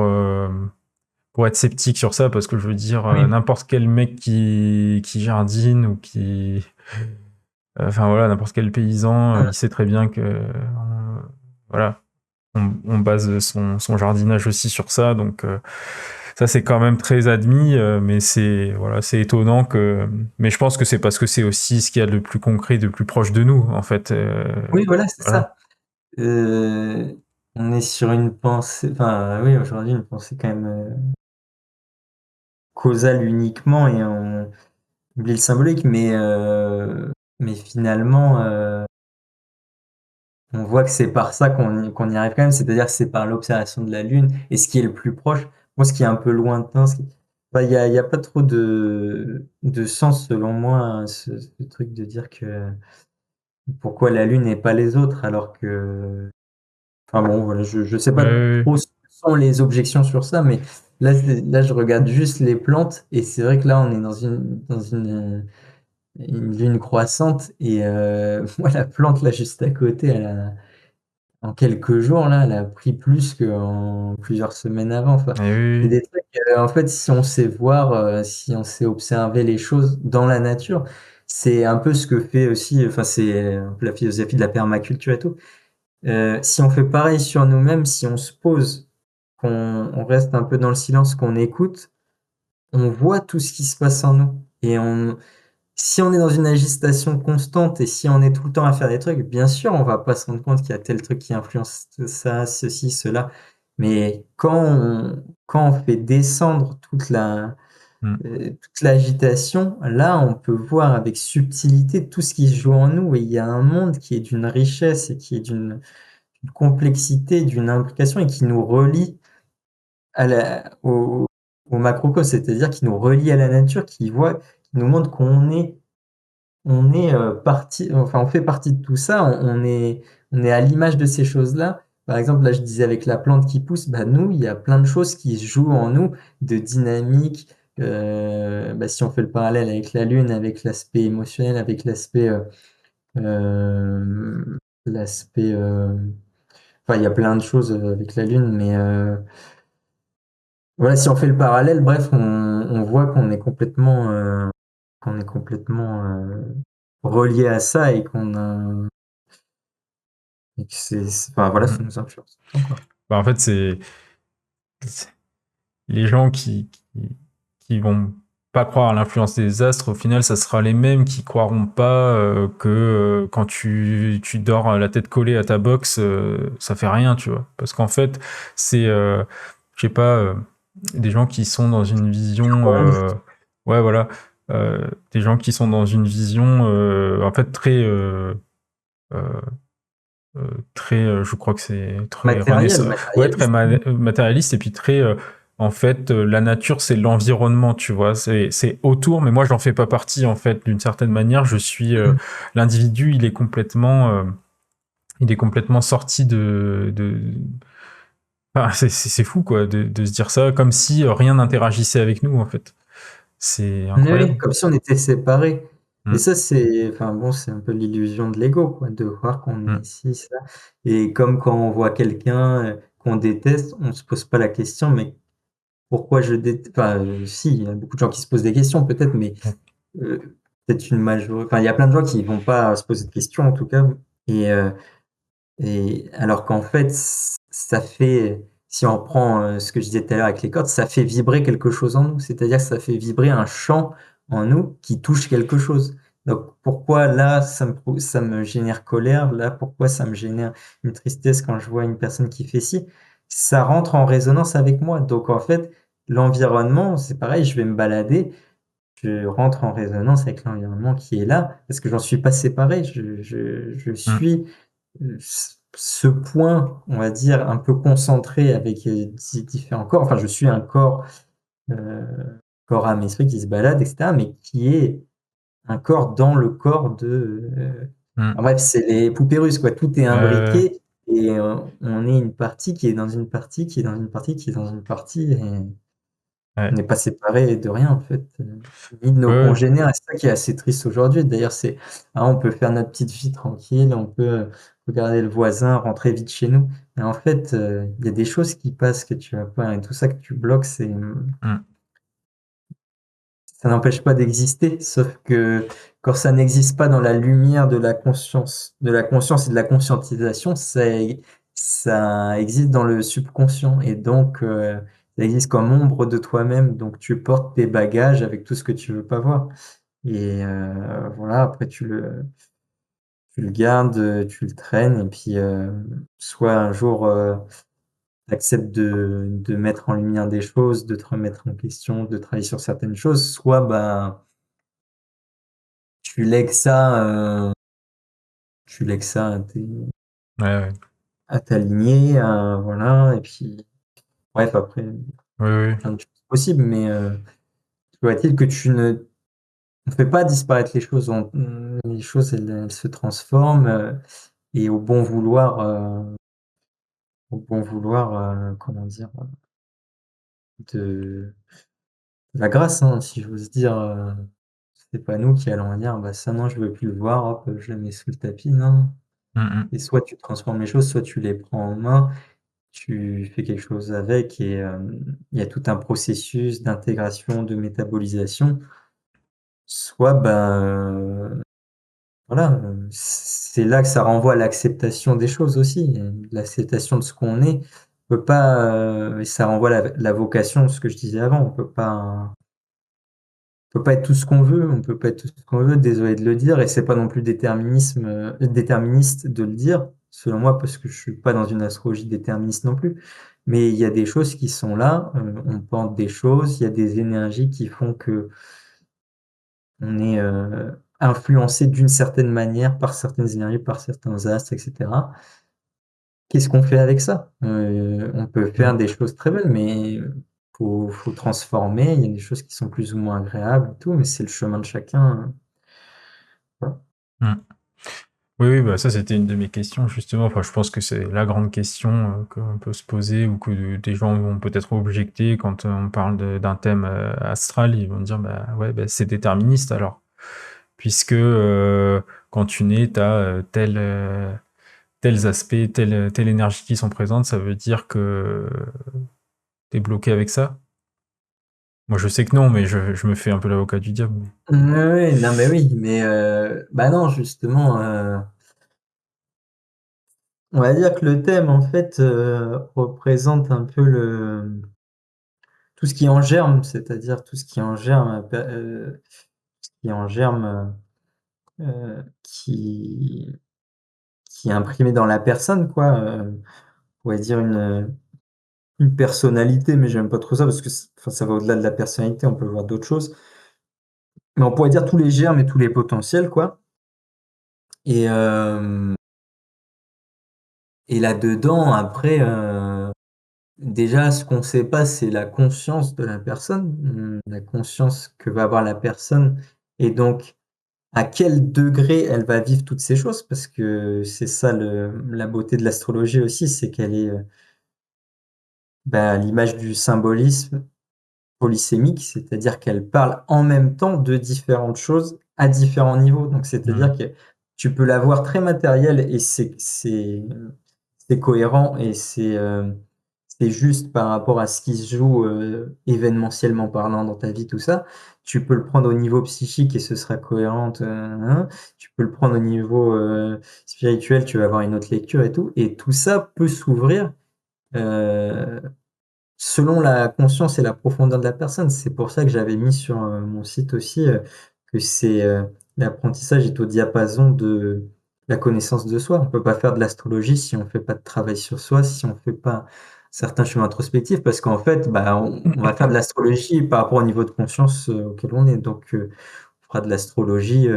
être sceptique sur ça, parce que je veux dire, Oui, n'importe quel mec qui jardine ou enfin voilà, n'importe quel paysan, il sait très bien que, voilà, on base son jardinage aussi sur ça, donc ça c'est quand même très admis, mais voilà, c'est étonnant mais je pense que c'est parce que c'est aussi ce qu'il y a de plus concret, de plus proche de nous, en fait. oui, voilà, c'est Voilà. ça. Euh, on est sur une pensée, enfin, oui, aujourd'hui, une pensée quand même causale uniquement et on oublie le symbolique, mais finalement, on voit que c'est par ça qu'on y arrive quand même, c'est-à-dire que c'est par l'observation de la Lune et ce qui est le plus proche. Moi, ce qui est un peu lointain, enfin, il y a pas trop de sens selon moi, à ce truc de dire que pourquoi la Lune et pas les autres, alors que enfin bon, voilà, je sais Ouais, pas ouais, trop ce que sont les objections sur ça, mais là, je regarde juste les plantes et c'est vrai que là, on est dans une une lune croissante et moi la plante là juste à côté, en quelques jours là, elle a pris plus qu'en plusieurs semaines avant. Enfin, Et oui, c'est oui. des trucs, en fait, si on sait voir, si on sait observer les choses dans la nature, c'est un peu ce que fait aussi, enfin, c'est un peu la philosophie de la permaculture et tout. Si on fait pareil sur nous-mêmes, si on se pose, qu'on reste un peu dans le silence, qu'on écoute, on voit tout ce qui se passe en nous. Et si on est dans une agitation constante et si on est tout le temps à faire des trucs, bien sûr, on va pas se rendre compte qu'il y a tel truc qui influence ça, ceci, cela. Mais quand on fait descendre Mm. toute l'agitation, là, on peut voir avec subtilité tout ce qui se joue en nous. Et il y a un monde qui est d'une richesse et qui est d'une complexité, d'une imbrication et qui nous relie au macrocosme, c'est-à-dire qui nous relie à la nature, qui nous montre on est partie, enfin, on fait partie de tout ça, on est à l'image de ces choses-là. Par exemple, là, je disais avec la plante qui pousse, bah, nous, il y a plein de choses qui se jouent en nous, de dynamique. Bah, si on fait le parallèle avec la Lune, avec l'aspect émotionnel, avec euh, l'aspect, enfin, il y a plein de choses avec la Lune, mais voilà, si on fait le parallèle, bref, on voit qu'on est complètement relié à ça et et que enfin, voilà, ça Mm. nous influence tout le temps, quoi. Bah, en fait, c'est les gens qui vont pas croire à l'influence des astres, au final, ça sera les mêmes qui croiront pas que quand tu dors la tête collée à ta box, ça fait rien, tu vois. Parce qu'en fait, c'est, je sais pas, des gens qui sont dans une vision, ouais, voilà, des gens qui sont dans une vision, en fait, euh, très, je crois que c'est très Matériel, renaissance, ouais, très matérialiste. matérialiste et puis très, en fait, la nature c'est l'environnement, tu vois, c'est autour, mais moi j'en fais pas partie en fait. D'une certaine manière, je suis Mhm. l'individu, il est complètement sorti enfin, c'est fou quoi de se dire ça, comme si rien n'interagissait avec nous en fait. C'est Oui, oui, incroyable. comme si on était séparés. Et Mm, ça, enfin bon, c'est un peu l'illusion de l'ego, quoi, de croire qu'on est mm, ici, ça. Et comme quand on voit quelqu'un qu'on déteste, on se pose pas la question, mais pourquoi je déteste, enfin, si, il y a beaucoup de gens qui se posent des questions, peut-être, mais mm, euh, peut-être une majorité, enfin, il y a plein de gens qui vont pas se poser de questions, en tout cas. Et, euh, Et alors qu'en fait, ça fait, si on prend ce que je disais tout à l'heure avec les cordes, ça fait vibrer quelque chose en nous. C'est-à-dire que ça fait vibrer un champ en nous qui touche quelque chose. Donc pourquoi là, ça me génère colère, là, pourquoi ça me génère une tristesse quand je vois une personne qui fait ci? Ça rentre en résonance avec moi. Donc en fait, l'environnement, c'est pareil, je vais me balader, je rentre en résonance avec l'environnement qui est là, parce que j'en suis pas séparé, je mm. suis ce point, on va dire, un peu concentré avec différents corps. Enfin, je suis un corps, euh, corps, âme, esprit qui se balade, etc., mais qui est un corps dans le corps de. Mm. En bref, c'est les poupées russes, quoi. Tout est Euh, imbriqué et on est une partie qui est dans une partie, qui est dans une partie, qui est dans une partie. Et on ouais, n'est pas séparés de rien, en fait, ni de nos ouais, ouais. congénères. Et c'est ça qui est assez triste aujourd'hui. D'ailleurs, on peut faire notre petite vie tranquille, on peut regarder le voisin, rentrer vite chez nous. Mais en fait, il y a des choses qui passent que tu vas pas, et tout ça que tu bloques, Mm. ça n'empêche pas d'exister. Sauf que quand ça n'existe pas dans la lumière de la conscience et de la conscientisation, ça existe dans le subconscient. Et donc, ça existe comme ombre de toi-même. Donc, tu portes tes bagages avec tout ce que tu veux pas voir. Et voilà, après, tu le gardes, tu le traînes. Et puis, soit un jour, tu acceptes de mettre en lumière des choses, de te remettre en question, de travailler sur certaines choses, soit, ben, tu lègues ça, Ouais, ouais. à ta lignée, voilà, et puis, bref, après, Ouais, ouais. plein de choses possibles, mais toujours est-il que on ne fait pas disparaître les choses, les choses, elles se transforment, et au bon vouloir, comment dire, de la grâce, hein, si j'ose dire, C'est pas nous qui allons dire, bah ça non, je veux plus le voir, hop, je le mets sous le tapis, non. Mm, Et soit tu transformes les choses, soit tu les prends en main, tu fais quelque chose avec et il y a tout un processus d'intégration, de métabolisation. Soit, ben, voilà, c'est là que ça renvoie à l'acceptation des choses aussi, l'acceptation de ce qu'on est. On peut pas, et ça renvoie à la vocation, ce que je disais avant, on peut pas être tout ce qu'on veut, on peut pas être tout ce qu'on veut, désolé de le dire, et c'est pas non plus déterministe de le dire, selon moi, parce que je suis pas dans une astrologie déterministe non plus. Mais il y a des choses qui sont là, on pense des choses, il y a des énergies qui font que on est influencé d'une certaine manière par certaines énergies, par certains astres, etc. Qu'est-ce qu'on fait avec ça? On peut faire mm, des choses très belles, mais faut transformer. Il y a des choses qui sont plus ou moins agréables et tout, mais c'est le chemin de chacun. Voilà. mm. Oui, oui, bah ça c'était une de mes questions justement. Enfin, je pense que c'est la grande question qu'on peut se poser ou que des gens vont peut-être objecter quand on parle d'un thème astral. Ils vont dire, bah ouais, bah, c'est déterministe alors. Puisque quand tu nais, tu as tels aspects, telle énergie qui sont présentes, ça veut dire que tu es bloqué avec ça. Moi, je sais que non, mais je me fais un peu l'avocat du diable. Ouais, ouais, non, mais oui, mais bah non, justement, on va dire que le thème, en fait, représente un peu tout ce qui est en germe, c'est-à-dire tout ce qui est en germe, qui est en germe, qui est imprimé dans la personne, quoi. On pourrait dire une personnalité, mais j'aime pas trop ça parce que enfin, ça va au-delà de la personnalité, on peut voir d'autres choses. Mais on pourrait dire tous les germes et tous les potentiels, quoi. Et, et là-dedans, après, déjà, ce qu'on sait pas, c'est la conscience de la personne, la conscience que va avoir la personne, et donc à quel degré elle va vivre toutes ces choses, parce que c'est ça la beauté de l'astrologie aussi, c'est qu'elle est bah, à l'image du symbolisme polysémique, c'est-à-dire qu'elle parle en même temps de différentes choses à différents niveaux. Donc, c'est-à-dire Mm. que tu peux l'avoir très matériel et c'est cohérent et c'est juste par rapport à ce qui se joue événementiellement parlant dans ta vie, tout ça. Tu peux le prendre au niveau psychique et ce sera cohérent. Hein. Tu peux le prendre au niveau spirituel, tu vas avoir une autre lecture et tout. Et tout ça peut s'ouvrir. Euh, Selon la conscience et la profondeur de la personne. C'est pour ça que j'avais mis sur mon site aussi que l'apprentissage est au diapason de la connaissance de soi. On peut pas faire de l'astrologie si on fait pas de travail sur soi, si on fait pas certains chemins introspectifs, parce qu'en fait, bah, on va faire de l'astrologie par rapport au niveau de conscience auquel on est. Donc, on fera de l'astrologie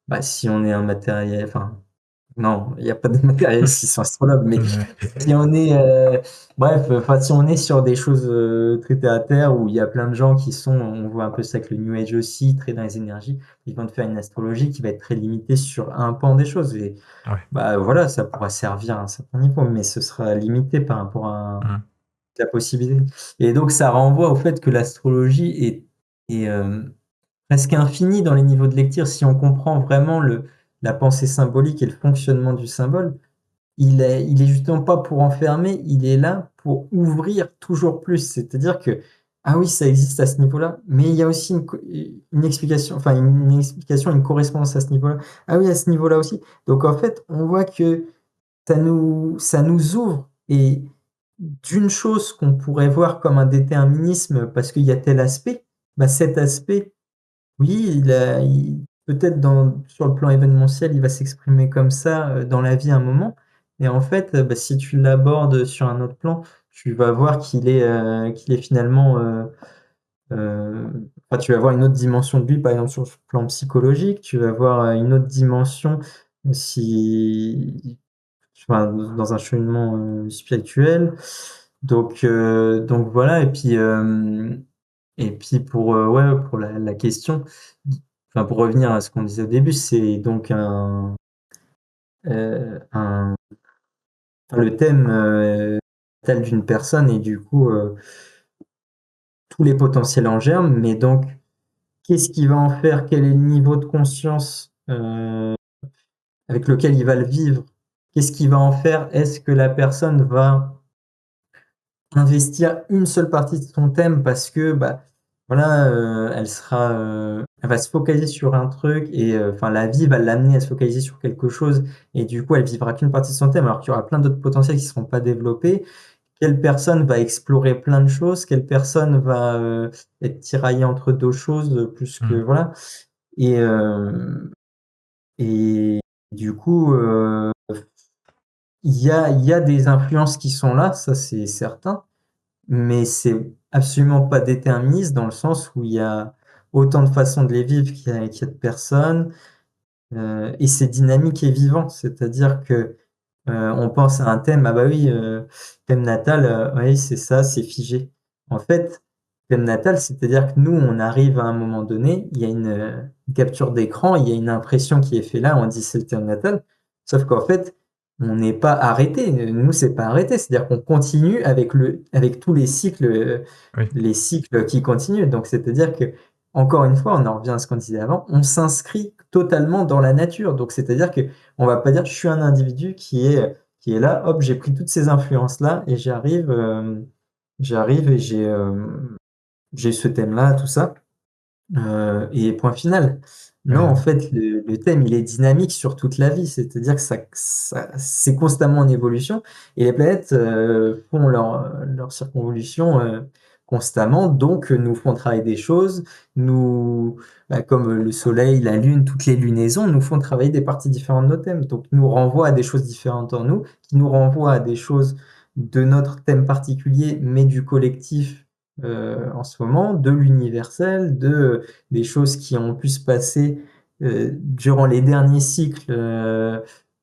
bah, si on est un matériel, enfin, non, il n'y a pas de matérialistes qui sont astrologues, mais Ouais. si on est, bref, enfin, si on est sur des choses très terre à terre où il y a plein de gens qui sont, on voit un peu ça avec le New Age aussi, très dans les énergies, ils vont te faire une astrologie qui va être très limitée sur un pan des choses. Et Ouais. bah voilà, ça pourra servir à un certain niveau, mais ce sera limité par rapport à Mm. la possibilité. Et donc ça renvoie au fait que l'astrologie est presque infini dans les niveaux de lecture. Si on comprend vraiment la pensée symbolique et le fonctionnement du symbole, il est justement pas pour enfermer, il est là pour ouvrir toujours plus. C'est-à-dire que, ah oui, ça existe à ce niveau-là, mais il y a aussi une explication, enfin une explication, une correspondance à ce niveau-là. Ah oui, à ce niveau-là aussi. Donc en fait, on voit que ça nous ouvre et d'une chose qu'on pourrait voir comme un déterminisme parce qu'il y a tel aspect, bah cet aspect, oui, peut-être sur le plan événementiel, il va s'exprimer comme ça dans la vie à un moment. Et en fait, bah, si tu l'abordes sur un autre plan, tu vas voir qu'il est finalement, euh, enfin, tu vas voir une autre dimension de lui, par exemple sur le plan psychologique. Tu vas voir une autre dimension si, enfin, dans un cheminement spirituel. Donc voilà. Et puis pour ouais, pour la question. Enfin, pour revenir à ce qu'on disait au début, c'est donc un enfin, le thème tel d'une personne et du coup tous les potentiels en germe, mais donc qu'est-ce qu'il va en faire, quel est le niveau de conscience avec lequel il va le vivre, qu'est-ce qu'il va en faire, est-ce que la personne va investir une seule partie de son thème parce que bah voilà, elle va se focaliser sur un truc et enfin la vie va l'amener à se focaliser sur quelque chose et du coup elle vivra qu'une partie de son thème alors qu'il y aura plein d'autres potentiels qui seront pas développés. Quelle personne va explorer plein de choses, quelle personne va être tiraillée entre deux choses plus que Mmh. voilà et du coup il y a des influences qui sont là, ça c'est certain. Mais c'est absolument pas déterministe dans le sens où il y a autant de façons de les vivre qu'il y a de personnes, et c'est dynamique et vivant. C'est-à-dire que, on pense à un thème, ah bah oui, thème natal, oui, c'est ça, c'est figé. En fait, thème natal, c'est-à-dire que nous, on arrive à un moment donné, il y a une capture d'écran, il y a une impression qui est faite là, on dit: «C'est le thème natal», sauf qu'en fait, on n'est pas arrêté. Nous, c'est pas arrêté, c'est-à-dire qu'on continue avec tous Oui. les cycles qui continuent. Donc c'est-à-dire que encore une fois, on en revient à ce qu'on disait avant, on s'inscrit totalement dans la nature. Donc, c'est-à-dire que on va pas dire je suis un individu qui est là, hop, j'ai pris toutes ces influences-là et j'arrive et j'ai ce thème-là, tout ça. Et point final. Non, en Ouais. fait, le thème, il est dynamique sur toute la vie, c'est-à-dire que ça c'est constamment en évolution et les planètes, font leur circonvolution, constamment, donc nous font travailler des choses, nous bah, comme le soleil, la lune, toutes les lunaisons nous font travailler des parties différentes de nos thèmes, donc nous renvoient à des choses différentes en nous, qui nous renvoient à des choses de notre thème particulier, mais du collectif, en ce moment, de l'universel, des choses qui ont pu se passer durant les derniers cycles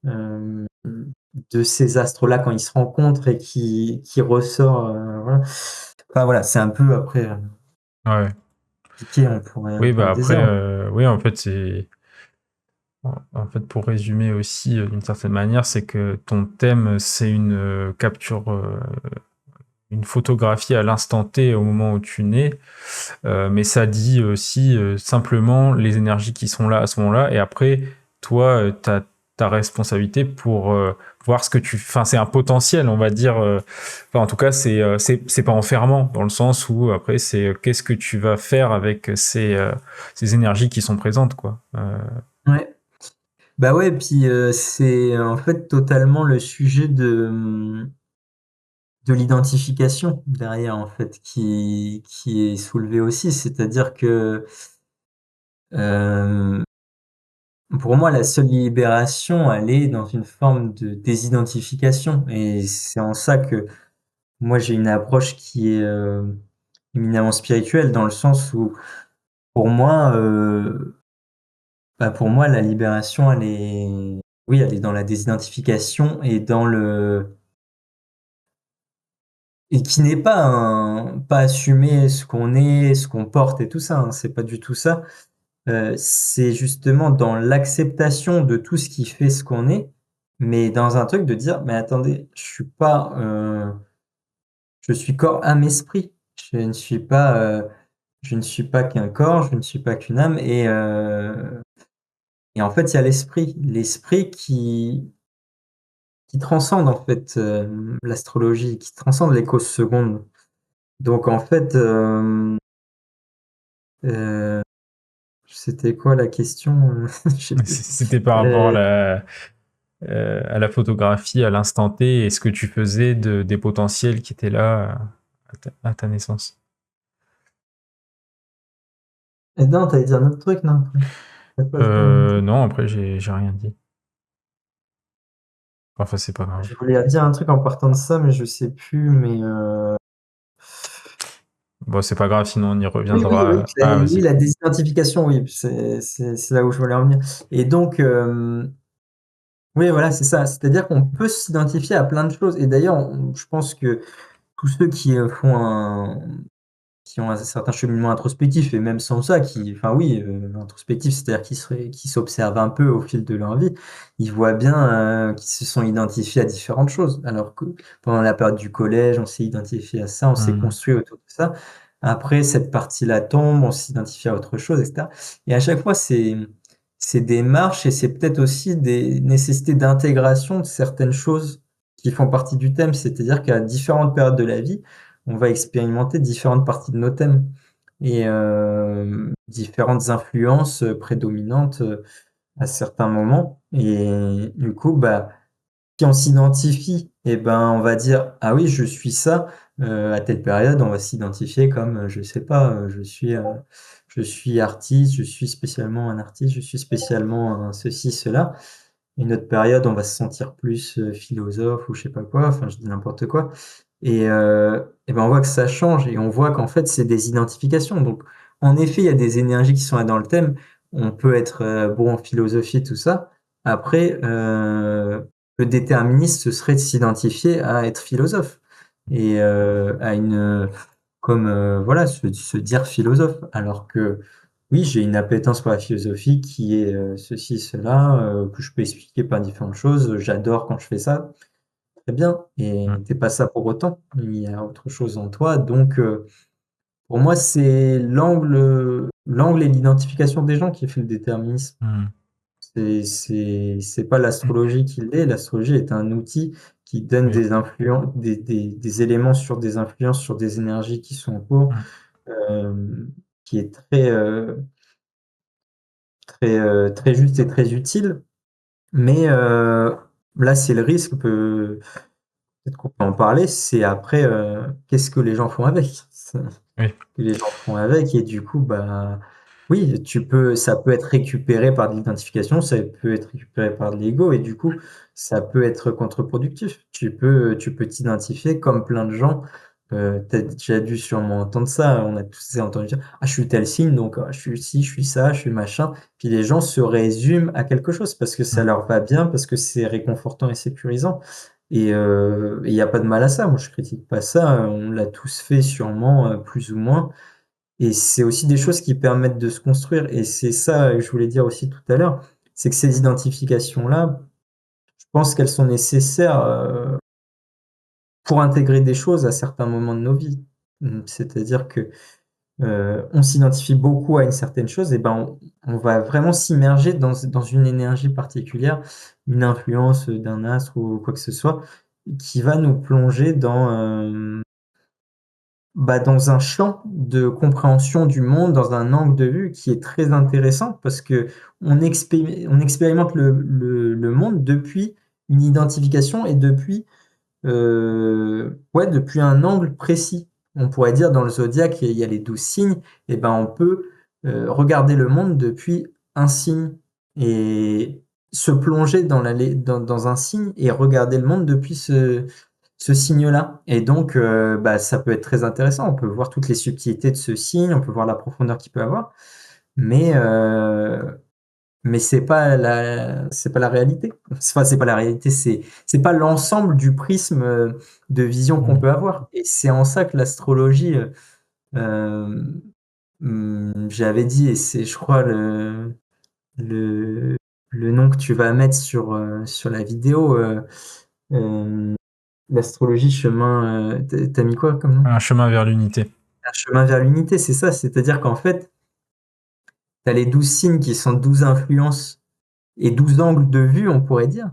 de ces astres-là quand ils se rencontrent et qui ressort. Voilà. Enfin voilà, c'est un peu après Ouais. compliqué, on pourrait en Oui, bah, parler des après, heures. oui, en fait, en fait, pour résumer aussi, d'une certaine manière, c'est que ton thème, c'est capture, une photographie à l'instant T, au moment où tu nais, mais ça dit aussi, simplement les énergies qui sont là à ce moment-là et après, toi, tu ta responsabilité pour, voir ce que tu enfin, c'est un potentiel, on va dire, enfin, en tout cas, c'est pas enfermant dans le sens où après, c'est, qu'est-ce que tu vas faire avec ces énergies qui sont présentes, quoi? Ouais. Bah ouais, puis c'est en fait totalement le sujet de l'identification derrière en fait qui est soulevé aussi, c'est-à-dire que euh, pour moi, la seule libération, elle est dans une forme de désidentification. Et c'est en ça que moi, j'ai une approche qui est éminemment spirituelle, dans le sens où, pour moi, pour moi, la libération, oui, elle est dans la désidentification et et qui n'est pas pas assumer ce qu'on est, ce qu'on porte et tout ça, hein, c'est pas du tout ça. C'est justement dans l'acceptation de tout ce qui fait ce qu'on est, mais dans un truc de dire: «Mais attendez, je suis corps, âme, esprit. Je ne suis pas qu'un corps, je ne suis pas qu'une âme» et en fait, il y a l'esprit qui transcende en fait, l'astrologie, qui transcende les causes secondes. Donc en fait, heu, c'était quoi la question? Je sais plus. C'était par rapport Heu à la photographie à l'instant T et ce que tu faisais des potentiels qui étaient là à ta naissance. Et non, tu dire un autre truc, non? Tu pas dit un autre truc? Non, après, j'ai rien dit. Enfin, c'est pas Je grave. voulais dire un truc en partant de ça, mais je sais plus, mais Bon, c'est pas grave, sinon on y oui, oui, oui, reviendra. Ah, oui, vas-y. la désidentification, oui, c'est là où je voulais en venir et donc oui, voilà, c'est ça. C'est-à-dire qu'on peut s'identifier à plein de choses et d'ailleurs, je pense que tous ceux qui ont un certain cheminement introspectif et même sans ça, enfin oui, introspectif, c'est-à-dire qui s'observent un peu au fil de leur vie, ils voient bien qu'ils se sont identifiés à différentes choses. Alors que pendant la période du collège, on s'est identifié à ça, on s'est Mmh. construit autour de ça. Après, cette partie-là tombe, on s'identifie à autre chose, etc. Et à chaque fois, c'est des marches et c'est peut-être aussi des nécessités d'intégration de certaines choses qui font partie du thème. C'est-à-dire qu'à différentes périodes de la vie, on va expérimenter différentes parties de nos thèmes et différentes influences prédominantes à certains moments. Et du coup, bah, si on s'identifie, et ben, on va dire, ah oui, je suis ça. À telle période, on va s'identifier comme, je sais pas, je suis artiste, je suis spécialement un artiste, je suis spécialement un ceci, cela. Une autre période, on va se sentir plus philosophe ou je sais pas quoi. Enfin, je dis n'importe quoi. Et ben, on voit que ça change et on voit qu'en fait, c'est des identifications. Donc, en effet, il y a des énergies qui sont là dans le thème. On peut être bon en philosophie, tout ça. Après, le déterministe, ce serait de s'identifier à être philosophe et à une, comme voilà, se dire philosophe. Alors que oui, j'ai une appétence pour la philosophie qui est ceci, cela, que je peux expliquer par différentes choses. J'adore quand je fais ça. Très bien. Et Mm. t'es pas ça pour autant. Il y a autre chose en toi. Donc, pour moi, c'est l'angle et l'identification des gens qui fait le déterminisme. Mm. C'est pas l'astrologie qui l'est. L'astrologie est un outil qui donne Oui. des influences, des éléments sur des influences, sur des énergies qui sont en cours, Mm. qui est très juste et très utile. Mais là, c'est le risque. Peut-être qu'on peut en parler. C'est après, qu'est-ce que les gens font avec? Oui. Que les gens font avec et du coup, bah oui, ça peut être récupéré par de l'identification, ça peut être récupéré par de l'ego et du coup, ça peut être contre-productif. Tu peux t'identifier comme plein de gens. Tu déjà dû sûrement entendre ça. On a tous entendu dire, ah, je suis tel signe, donc je suis ci, je suis ça, je suis machin. Puis les gens se résument à quelque chose parce que ça Mm. leur va bien, parce que c'est réconfortant et sécurisant. Et il n'y a pas de mal à ça. Moi, je critique pas ça. On l'a tous fait sûrement, plus ou moins. Et c'est aussi des choses qui permettent de se construire. Et c'est ça que je voulais dire aussi tout à l'heure, c'est que ces identifications-là, je pense qu'elles sont nécessaires pour intégrer des choses à certains moments de nos vies. C'est-à-dire que on s'identifie beaucoup à une certaine chose, et ben on va vraiment s'immerger dans une énergie particulière, une influence d'un astre ou quoi que ce soit, qui va nous plonger dans un champ de compréhension du monde, dans un angle de vue qui est très intéressant parce que on expérimente le monde depuis une identification et depuis un angle précis. On pourrait dire dans le zodiaque, il y a les 12 signes, et ben on peut regarder le monde depuis un signe et se plonger dans un signe et regarder le monde depuis ce signe-là. Et donc, bah, ça peut être très intéressant. On peut voir toutes les subtilités de ce signe, on peut voir la profondeur qu'il peut avoir, mais, mais c'est pas la réalité. Enfin, c'est pas la réalité, c'est pas l'ensemble du prisme de vision qu'on Mm. peut avoir. Et c'est en ça que l'astrologie, j'avais dit, et c'est, je crois, le, le nom que tu vas mettre sur la vidéo, euh, l'astrologie chemin, t'as mis quoi comme nom? Un chemin vers l'unité. Un chemin vers l'unité, c'est ça. C'est-à-dire qu'en fait, tu as les 12 signes qui sont 12 influences et 12 angles de vue, on pourrait dire,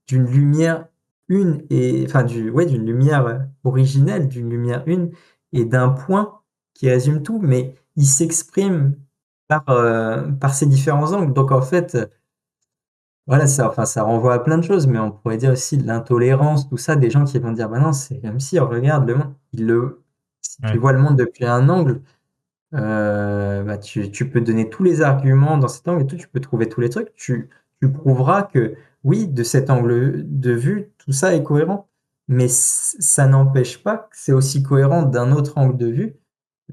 d'une lumière une et enfin d'une lumière originelle, d'une lumière une et d'un point qui résume tout, mais il s'exprime par ces différents angles. Donc en fait, voilà, ça renvoie à plein de choses, mais on pourrait dire aussi de l'intolérance, tout ça, des gens qui vont dire, bah non, c'est comme si, regarde le monde, si tu Ouais. vois le monde depuis un angle, bah, tu peux donner tous les arguments dans cet angle et tout, tu peux trouver tous les trucs, tu prouveras que oui, de cet angle de vue, tout ça est cohérent. Mais ça n'empêche pas que c'est aussi cohérent d'un autre angle de vue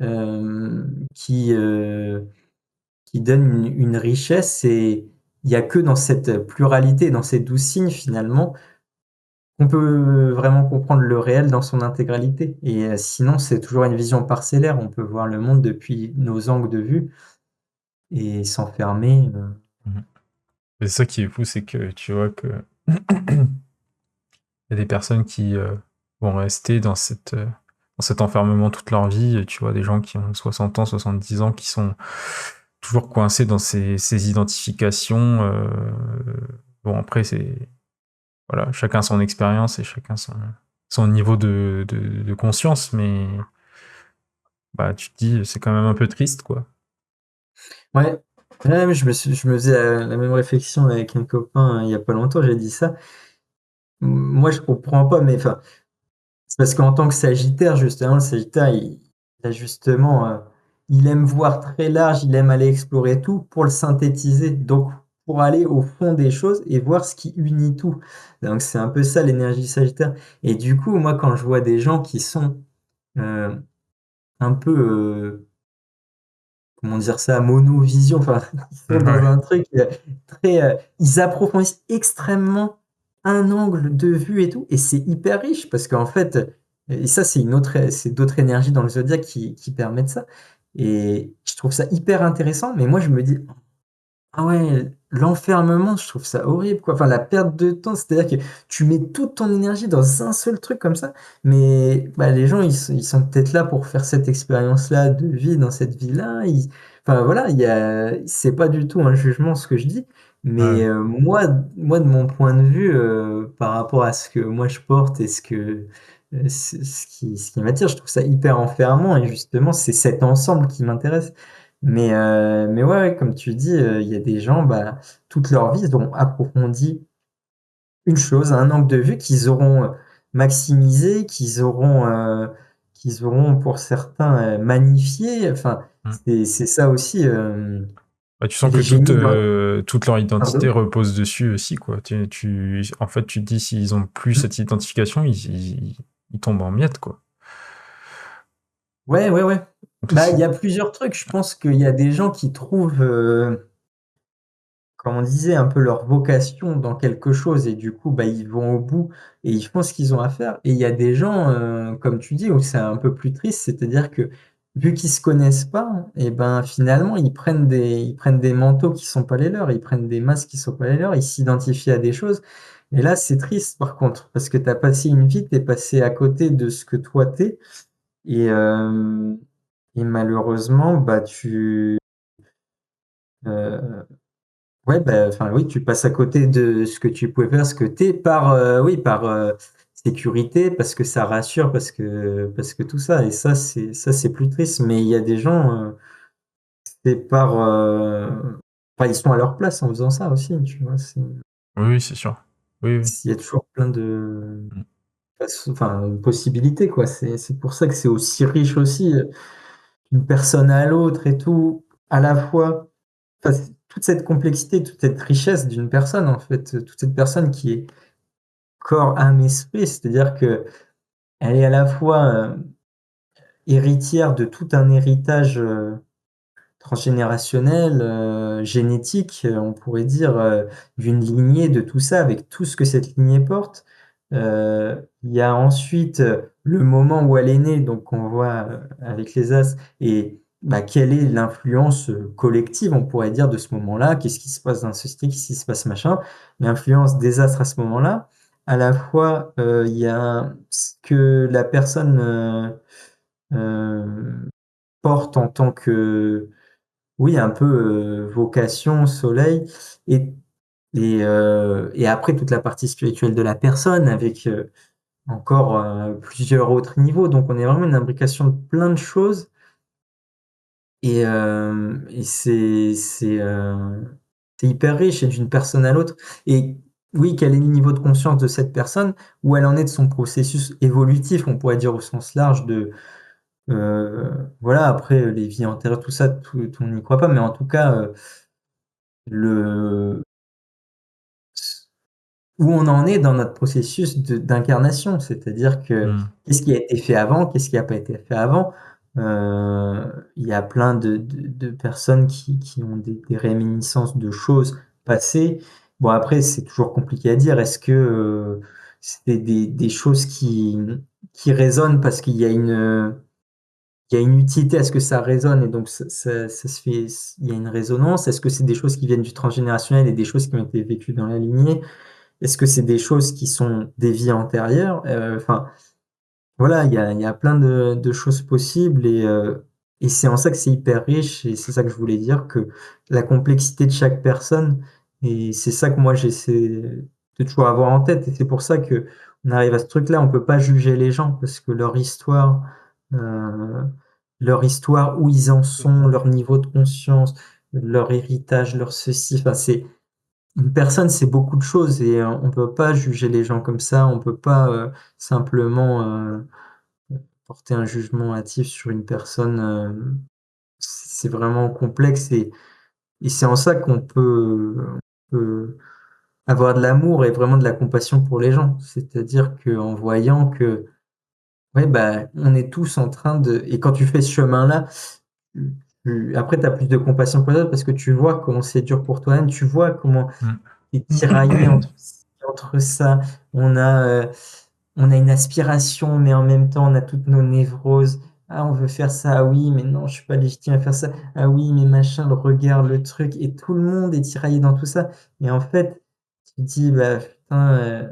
euh, qui, euh, qui donne une richesse et il n'y a que dans cette pluralité, dans ces 12 signes finalement, qu'on peut vraiment comprendre le réel dans son intégralité. Et sinon, c'est toujours une vision parcellaire. On peut voir le monde depuis nos angles de vue et s'enfermer. Mhm. Et c'est ça qui est fou, c'est que tu vois que il y a des personnes qui vont rester dans dans cet enfermement toute leur vie. Tu vois des gens qui ont 60 ans, 70 ans, qui sont toujours coincés dans ces identifications. Bon, après, voilà, chacun son expérience et chacun son niveau de conscience, mais bah, tu te dis, c'est quand même un peu triste, quoi. Ouais. Ouais, mais je me faisais la même réflexion avec un copain il y a pas longtemps, j'ai dit ça. Moi, je comprends pas, mais enfin, c'est parce qu'en tant que Sagittaire, justement, le Sagittaire, il a justement, il aime voir très large, il aime aller explorer tout pour le synthétiser. Donc, pour aller au fond des choses et voir ce qui unit tout. Donc, c'est un peu ça l'énergie Sagittaire. Et du coup, moi, quand je vois des gens qui sont euh, un peu, comment dire ça, monovision, enfin, ils sont dans Ouais. un truc très, ils approfondissent extrêmement un angle de vue et tout, et c'est hyper riche parce qu'en fait, et ça, c'est d'autres énergies dans le zodiaque qui permettent ça. Et je trouve ça hyper intéressant, mais moi, je me dis, ah ouais, l'enfermement, je trouve ça horrible, quoi. Enfin, la perte de temps, c'est-à-dire que tu mets toute ton énergie dans un seul truc comme ça, mais bah, les gens, ils sont peut-être là pour faire cette expérience-là de vie dans cette vie-là. Enfin, voilà, c'est pas du tout un jugement ce que je dis, mais Ouais. moi, de mon point de vue, par rapport à ce que moi je porte et ce qui m'attire, je trouve ça hyper enfermant et justement, c'est cet ensemble qui m'intéresse. Mais ouais, ouais, comme tu dis, il y a des gens, bah, toute leur vie, ils auront approfondi une chose, un angle de vue qu'ils auront maximisé, qu'ils auront pour certains magnifié. Enfin, Mm. c'est ça aussi. Bah, tu sens que Les génies dans... toute leur identité Pardon? repose dessus aussi, quoi. En fait, tu te dis, s'ils ont plus cette identification, ils tombent en miettes, quoi. Ouais, ouais, ouais. Donc, Bah, il y a plusieurs trucs. Je pense qu'il y a des gens qui trouvent, comme on disait, un peu leur vocation dans quelque chose et du coup, bah, ils vont au bout et ils font ce qu'ils ont à faire. Et il y a des gens, comme tu dis, où c'est un peu plus triste, c'est-à-dire que vu qu'ils se connaissent pas, et ben finalement, ils prennent des manteaux qui sont pas les leurs, ils prennent des masques qui sont pas les leurs, ils s'identifient à des choses. Et là, c'est triste par contre, parce que tu as passé une vie, tu es passé à côté de ce que toi t'es. Et, euh, et malheureusement, bah, euh, ouais, bah, enfin, oui, tu passes à côté de ce que tu pouvais faire, ce que t'es par, oui, par sécurité, parce que ça rassure, parce que tout ça, et ça, c'est plus triste. Mais il y a des gens, c'est par, enfin, ils sont à leur place en faisant ça aussi, tu vois. oui, oui, c'est sûr. Oui, oui. Il y a toujours plein de, Mm. enfin, de possibilités, quoi. C'est pour ça que c'est aussi riche aussi, d'une personne à l'autre et tout, à la fois. Enfin, toute cette complexité, toute cette richesse d'une personne, en fait, toute cette personne qui est corps, âme, esprit, c'est-à-dire que elle est à la fois héritière de tout un héritage transgénérationnel, génétique, on pourrait dire, d'une lignée, de tout ça, avec tout ce que cette lignée porte. Il y a ensuite le moment où elle est née, donc on voit avec les As, et bah, quelle est l'influence collective, on pourrait dire, de ce moment-là, qu'est-ce qui se passe dans la société, qu'est-ce qui se passe, machin, l'influence des astres à ce moment-là. À la fois, il y a ce que la personne euh, porte en tant que, oui, un peu vocation, soleil, et, et après toute la partie spirituelle de la personne avec encore plusieurs autres niveaux. Donc on est vraiment une imbrication de plein de choses et c'est hyper riche et d'une personne à l'autre. Et oui, quel est le niveau de conscience de cette personne, où elle en est de son processus évolutif, on pourrait dire au sens large de voilà, après les vies antérieures, tout ça, tout on n'y croit pas, mais en tout cas, le où on en est dans notre processus d'incarnation, c'est-à-dire que Mm. qu'est-ce qui a été fait avant, qu'est-ce qui n'a pas été fait avant. Il y a plein de personnes qui ont des réminiscences de choses passées. Bon, après, c'est toujours compliqué à dire. Est-ce que c'est des choses qui résonnent parce qu'il y a il y a une utilité à ce que ça résonne et donc ça se fait, il y a une résonance. Est-ce que c'est des choses qui viennent du transgénérationnel et des choses qui ont été vécues dans la lignée? Est-ce que c'est des choses qui sont des vies antérieures? Enfin, voilà, il y a plein de choses possibles et c'est en ça que c'est hyper riche et c'est ça que je voulais dire que la complexité de chaque personne et c'est ça que moi j'essaie de toujours avoir en tête et c'est pour ça que on arrive à ce truc-là. On peut pas juger les gens parce que euh, leur histoire, où ils en sont, leur niveau de conscience, leur héritage, leur ceci, enfin c'est une personne, c'est beaucoup de choses et on peut pas juger les gens comme ça. On peut pas simplement porter un jugement hâtif sur une personne, c'est vraiment complexe et c'est en ça on peut avoir de l'amour et vraiment de la compassion pour les gens. C'est-à-dire qu'en voyant que, ouais, bah, on est tous en train de, et quand tu fais ce chemin-là, après, tu as plus de compassion pour les autres parce que tu vois comment c'est dur pour toi-même, tu vois comment Mm. tu es tiraillé entre ça. On a, euh, on a une aspiration, mais en même temps, on a toutes nos névroses. Ah, on veut faire ça. Ah oui, mais non, je suis pas légitime à faire ça. Ah oui, mais machin, le regard, le truc. Et tout le monde est tiraillé dans tout ça. Et en fait, tu te dis, bah, putain,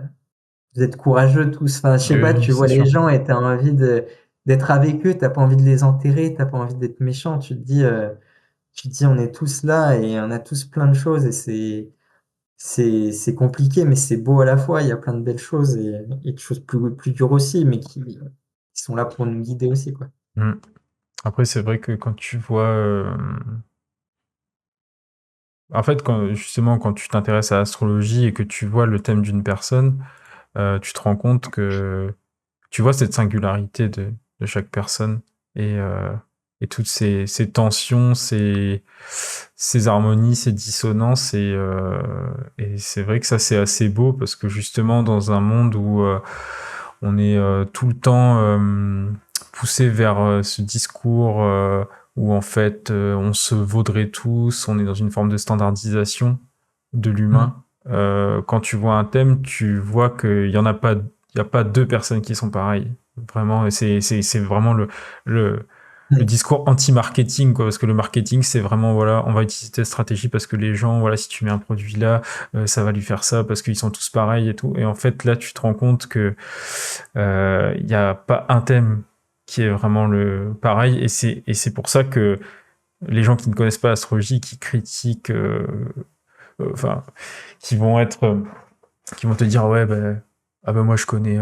vous êtes courageux tous. Enfin, je sais pas, Oui, tu c'est vois les sûr. gens et t'as envie d'être avec eux. T'as pas envie de les enterrer. T'as pas envie d'être méchant. Tu te dis, on est tous là et on a tous plein de choses et c'est compliqué, mais c'est beau à la fois. Il y a plein de belles choses et de choses plus dures aussi, mais qui sont là pour nous guider aussi, quoi. Mm. Après, c'est vrai que quand tu vois, en fait, justement, quand tu t'intéresses à l'astrologie et que tu vois le thème d'une personne, tu te rends compte que tu vois cette singularité de chaque personne et, euh, et toutes ces tensions, ces harmonies, ces dissonances. Et c'est vrai que ça, c'est assez beau parce que justement, dans un monde où on est tout le temps poussé vers ce discours où en fait on se vaudrait tous, on est dans une forme de standardisation de l'humain. Mm. Quand tu vois un thème, tu vois qu'il y en a pas, il y a pas deux personnes qui sont pareilles. Vraiment, et c'est vraiment le, le Mm. discours anti-marketing, quoi, parce que le marketing, c'est vraiment, voilà, on va utiliser telle stratégie parce que les gens, voilà, si tu mets un produit là, ça va lui faire ça parce qu'ils sont tous pareils et tout. Et en fait, là, tu te rends compte que il n'y a pas un thème qui est vraiment le pareil, et c'est pour ça que les gens qui ne connaissent pas l'astrologie, qui critiquent, enfin, qui vont être, qui vont te dire ouais, bah, ah bah moi je connais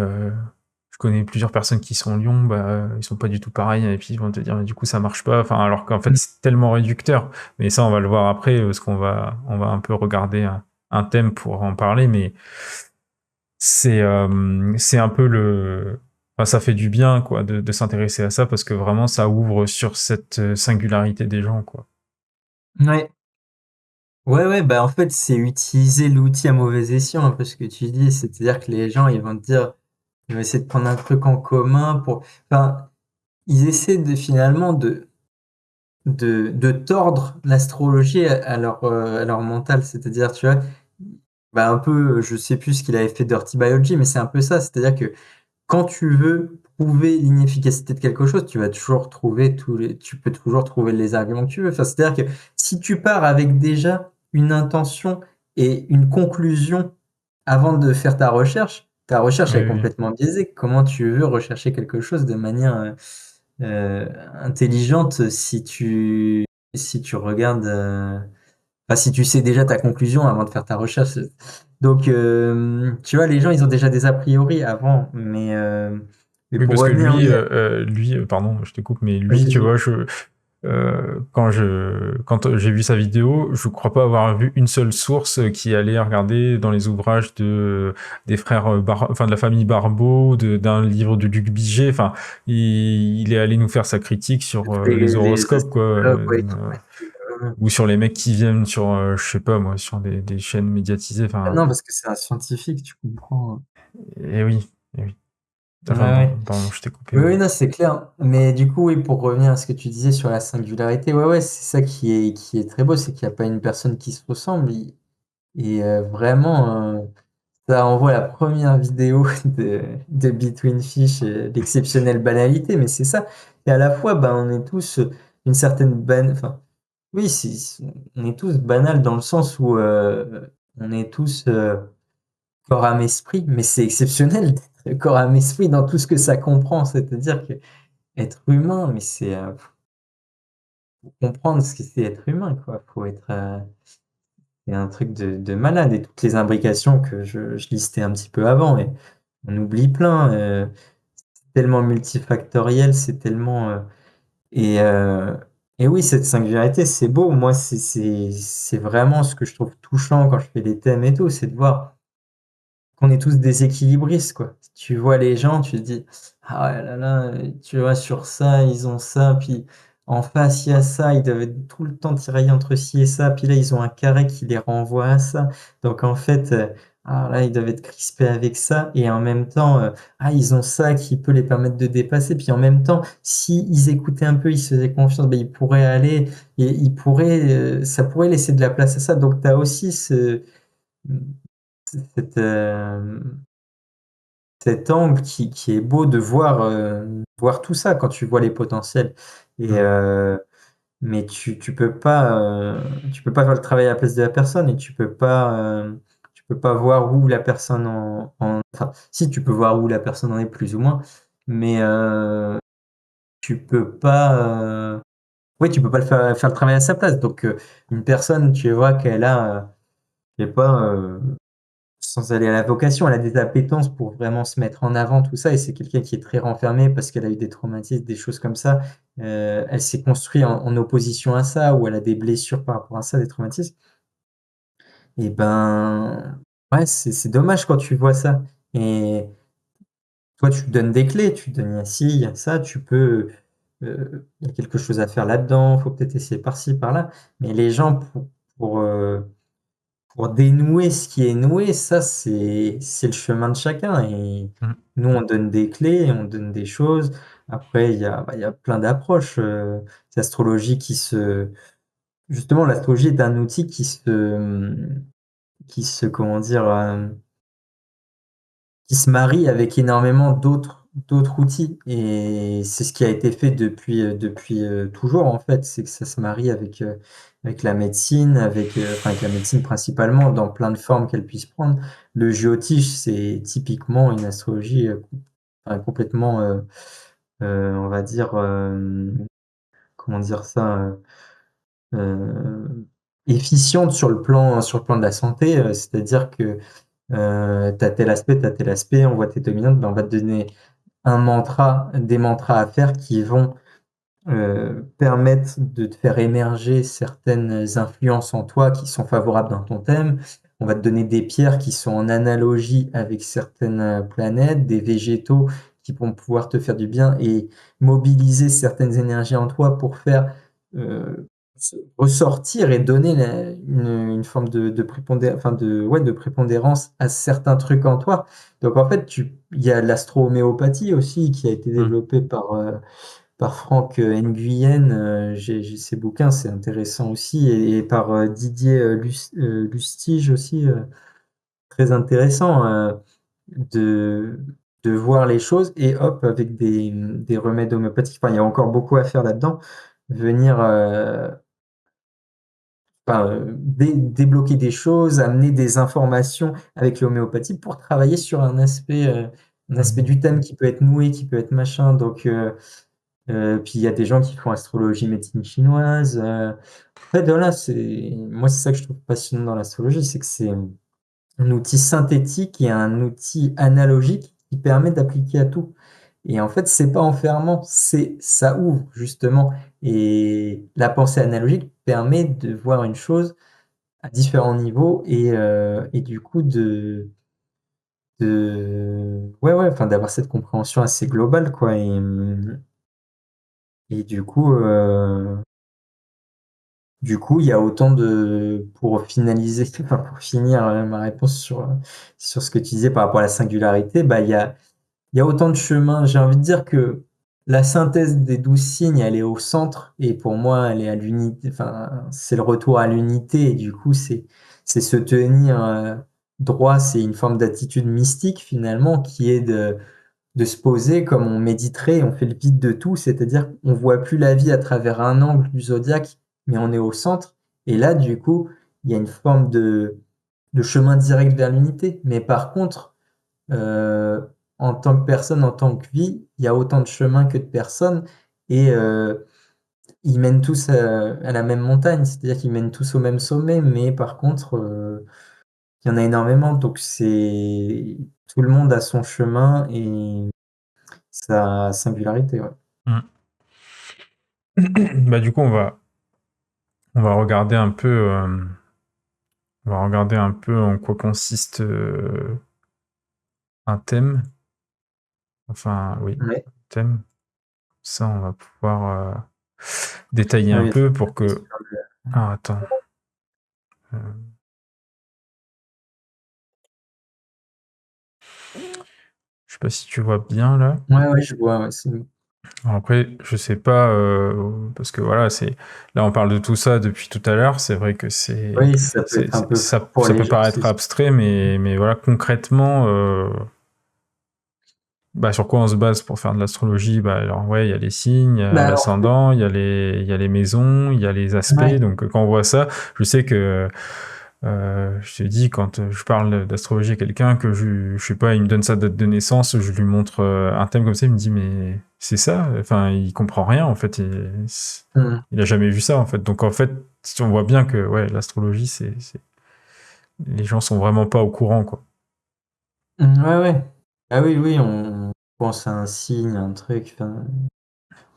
plusieurs personnes qui sont Lyon, bah ils sont pas du tout pareils, et puis ils vont te dire mais du coup ça marche pas, enfin alors qu'en fait Mm. c'est tellement réducteur. Mais ça on va le voir après parce on va un peu regarder un thème pour en parler, mais c'est un peu le, enfin, ça fait du bien quoi de s'intéresser à ça parce que vraiment ça ouvre sur cette singularité des gens quoi. Ouais. Ouais, ouais, bah en fait, c'est utiliser l'outil à mauvais escient, un peu ce que tu dis. C'est-à-dire que les gens, ils vont te dire, ils vont essayer de prendre un truc en commun pour. Enfin, ils essaient de finalement de tordre l'astrologie à leur mental. C'est-à-dire, tu vois, bah un peu, je sais plus ce qu'il avait fait Dirty Biology, mais c'est un peu ça. C'est-à-dire que quand tu veux prouver l'inefficacité de quelque chose, tu vas toujours trouver tu peux toujours trouver les arguments que tu veux. Enfin, c'est-à-dire que si tu pars avec déjà une intention et une conclusion avant de faire ta recherche Oui, est oui. complètement biaisée. Comment tu veux rechercher quelque chose de manière intelligente si tu regardes, enfin, si tu sais déjà ta conclusion avant de faire ta recherche. Donc, tu vois, les gens, ils ont déjà des a priori avant, mais Oui, pour parce que revenir, oui, lui, pardon, je te coupe, mais lui, vas-y, tu vas-y. vois, quand j'ai vu sa vidéo, je crois pas avoir vu une seule source qui allait regarder dans les ouvrages des frères, enfin de la famille Barbeau, d'un livre de Luc Biget. Enfin, il est allé nous faire sa critique sur les Les horoscopes, quoi, astrologues, ouais, ils trouvent ou sur les mecs qui viennent sur, je sais pas moi, sur des chaînes médiatisées. Enfin, non, parce que c'est un scientifique, tu comprends. et oui, et oui. Ouais, Enfin, ouais. pardon, je t'ai coupé, Oui, mais. oui, non, c'est clair. Mais du coup, oui, pour revenir à ce que tu disais sur la singularité, ouais, ouais, c'est ça qui est très beau, c'est qu'il n'y a pas une personne qui se ressemble. Et vraiment, ça envoie la première vidéo de Between Fish, l'exceptionnelle banalité, mais c'est ça. Et à la fois, ben, on est tous une certaine enfin, oui, on est tous banals dans le sens où on est tous corps, âme, esprit, mais c'est exceptionnel corps, âme, esprit dans tout ce que ça comprend. C'est-à-dire que être humain, mais faut comprendre ce que c'est être humain, quoi. C'est un truc de malade et toutes les imbrications que je listais un petit peu avant, et on oublie plein. C'est tellement multifactoriel, c'est tellement et euh, et oui, cette singularité, c'est beau. Moi, c'est vraiment ce que je trouve touchant quand je fais des thèmes et tout, c'est de voir qu'on est tous des équilibristes, quoi. Tu vois les gens, tu te dis, ah ouais, là là, tu vois, sur ça, ils ont ça, puis en face, il y a ça, ils doivent être tout le temps tiraillés entre ci et ça, puis là, ils ont un carré qui les renvoie à ça. Donc en fait, ah là, ils doivent être crispés avec ça, et en même temps, ah, ils ont ça qui peut les permettre de dépasser, puis en même temps, si ils écoutaient un peu, ils se faisaient confiance, ben, ils pourraient aller, et ça pourrait laisser de la place à ça. Donc tu as aussi cette, cet angle qui est beau de voir tout ça quand tu vois les potentiels. Et, Mmh. mais tu peux pas faire le travail à la place de la personne, et tu peux pas voir où la personne enfin, si tu peux voir où la personne en est plus ou moins, mais tu peux pas, oui, tu peux pas faire le travail à sa place. Donc, une personne, tu vois qu'elle a, je sais pas, sans aller à la vocation, elle a des appétences pour vraiment se mettre en avant, tout ça, et c'est quelqu'un qui est très renfermé parce qu'elle a eu des traumatismes, des choses comme ça. Elle s'est construite en opposition à ça, ou elle a des blessures par rapport à ça, des traumatismes. Et ben, ouais, c'est dommage quand tu vois ça. Et toi, tu te donnes des clés, tu te donnes, il y a ci, il y a ça, il y a quelque chose à faire là-dedans, faut peut-être essayer par-ci, par-là. Mais les gens, pour, euh, pour dénouer ce qui est noué, ça, c'est le chemin de chacun. Et Mmh. nous, on donne des clés, on donne des choses. Après, il y a plein d'approches. L'astrologie justement, l'astrologie est un outil comment dire, qui se marie avec énormément d'autres outils, et c'est ce qui a été fait depuis toujours, en fait. C'est que ça se marie avec la médecine, enfin avec la médecine principalement, dans plein de formes qu'elle puisse prendre. Le géotiche, c'est typiquement une astrologie enfin, complètement, on va dire, comment dire ça, euh, efficiente sur le plan de la santé. C'est-à-dire que tu as tel aspect, on voit tes dominantes, ben on va te donner des mantras à faire qui vont permettre de te faire émerger certaines influences en toi qui sont favorables dans ton thème. On va te donner des pierres qui sont en analogie avec certaines planètes, des végétaux qui vont pouvoir te faire du bien et mobiliser certaines énergies en toi pour faire ressortir et donner une forme de prépondérance à certains trucs en toi. Donc en fait, il y a l'astro-homéopathie aussi qui a été Mmh. développée par Franck Nguyen. J'ai ses bouquins, c'est intéressant aussi, et par Didier Lustige aussi, très intéressant, de, de voir les choses, et hop, avec des remèdes homéopathiques. Enfin, il y a encore beaucoup à faire là-dedans. Venir débloquer des choses, amener des informations avec l'homéopathie pour travailler sur un aspect Mmh. du thème qui peut être noué, qui peut être machin. Donc, puis il y a des gens qui font astrologie, médecine chinoise. En fait, voilà, moi, c'est ça que je trouve passionnant dans l'astrologie, c'est que c'est un outil synthétique et un outil analogique qui permet d'appliquer à tout. Et en fait, c'est pas enfermant, ça ouvre justement. Et la pensée analogique permet de voir une chose à différents niveaux, et du coup ouais, enfin d'avoir cette compréhension assez globale, quoi. Et du coup, il y a autant pour finaliser, enfin, pour finir ma réponse sur ce que tu disais par rapport à la singularité, bah, il y a autant de chemins. J'ai envie de dire que la synthèse des 12 signes, elle est au centre, et pour moi, elle est à l'unité. Enfin, c'est le retour à l'unité, et du coup, c'est se tenir droit. C'est une forme d'attitude mystique finalement, qui est de se poser comme on méditerait, on fait le vide de tout, c'est-à-dire qu'on voit plus la vie à travers un angle du zodiaque, mais on est au centre. Et là, du coup, il y a une forme de chemin direct vers l'unité. Mais par contre, euh, en tant que personne, en tant que vie, il y a autant de chemins que de personnes et ils mènent tous à la même montagne, c'est-à-dire qu'ils mènent tous au même sommet, mais par contre, il y en a énormément, donc c'est tout le monde a son chemin et sa singularité, ouais. Mm. Bah, du coup, on va regarder un peu, on va regarder un peu en quoi consiste un thème. Enfin, oui, Ouais. thème. Ça, on va pouvoir détailler Ouais, un il y a peu toute la pour que. question de Ah, attends. Euh, je sais pas si tu vois bien là. ouais, je vois, ouais, c'est Alors après, je sais pas, parce que voilà, c'est là on parle de tout ça depuis tout à l'heure. C'est vrai que oui, ça peut être un peu flou pour ça les peut gens, paraître c'est sûr. abstrait, mais voilà, concrètement, bah, sur quoi on se base pour faire de l'astrologie? Bah, alors ouais, il y a les signes, il y a Bah, en fait, l'ascendant, il y a les maisons, il y a les aspects. ouais. Donc quand on voit ça, je sais que je te dis, quand je parle d'astrologie à quelqu'un, que je sais pas, il me donne sa date de naissance, je lui montre un thème comme ça, il me dit, mais c'est ça? Enfin, il comprend rien, en fait. Mmh. Il a jamais vu ça, en fait. Donc, en fait, on voit bien que, ouais, l'astrologie, les gens sont vraiment pas au courant, quoi. Ouais, ouais. Ah oui, oui, on pense à un signe, un truc, enfin,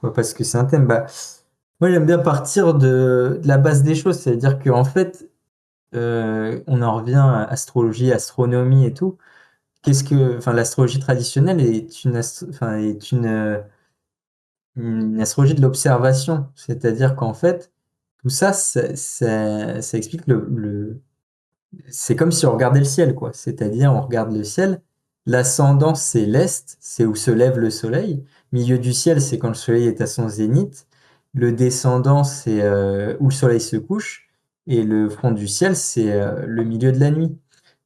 ouais, parce que c'est un thème. Bah, moi, j'aime bien partir de la base des choses, c'est-à-dire qu'en fait, on en revient à astrologie, astronomie et tout. Enfin, l'astrologie traditionnelle est une astrologie de l'observation, c'est-à-dire qu'en fait, tout ça, ça explique c'est comme si on regardait le ciel, quoi. C'est-à-dire, on regarde le ciel. L'ascendant, c'est l'est, c'est où se lève le soleil. Milieu du ciel, c'est quand le soleil est à son zénith. Le descendant, c'est où le soleil se couche. Et le front du ciel, c'est le milieu de la nuit.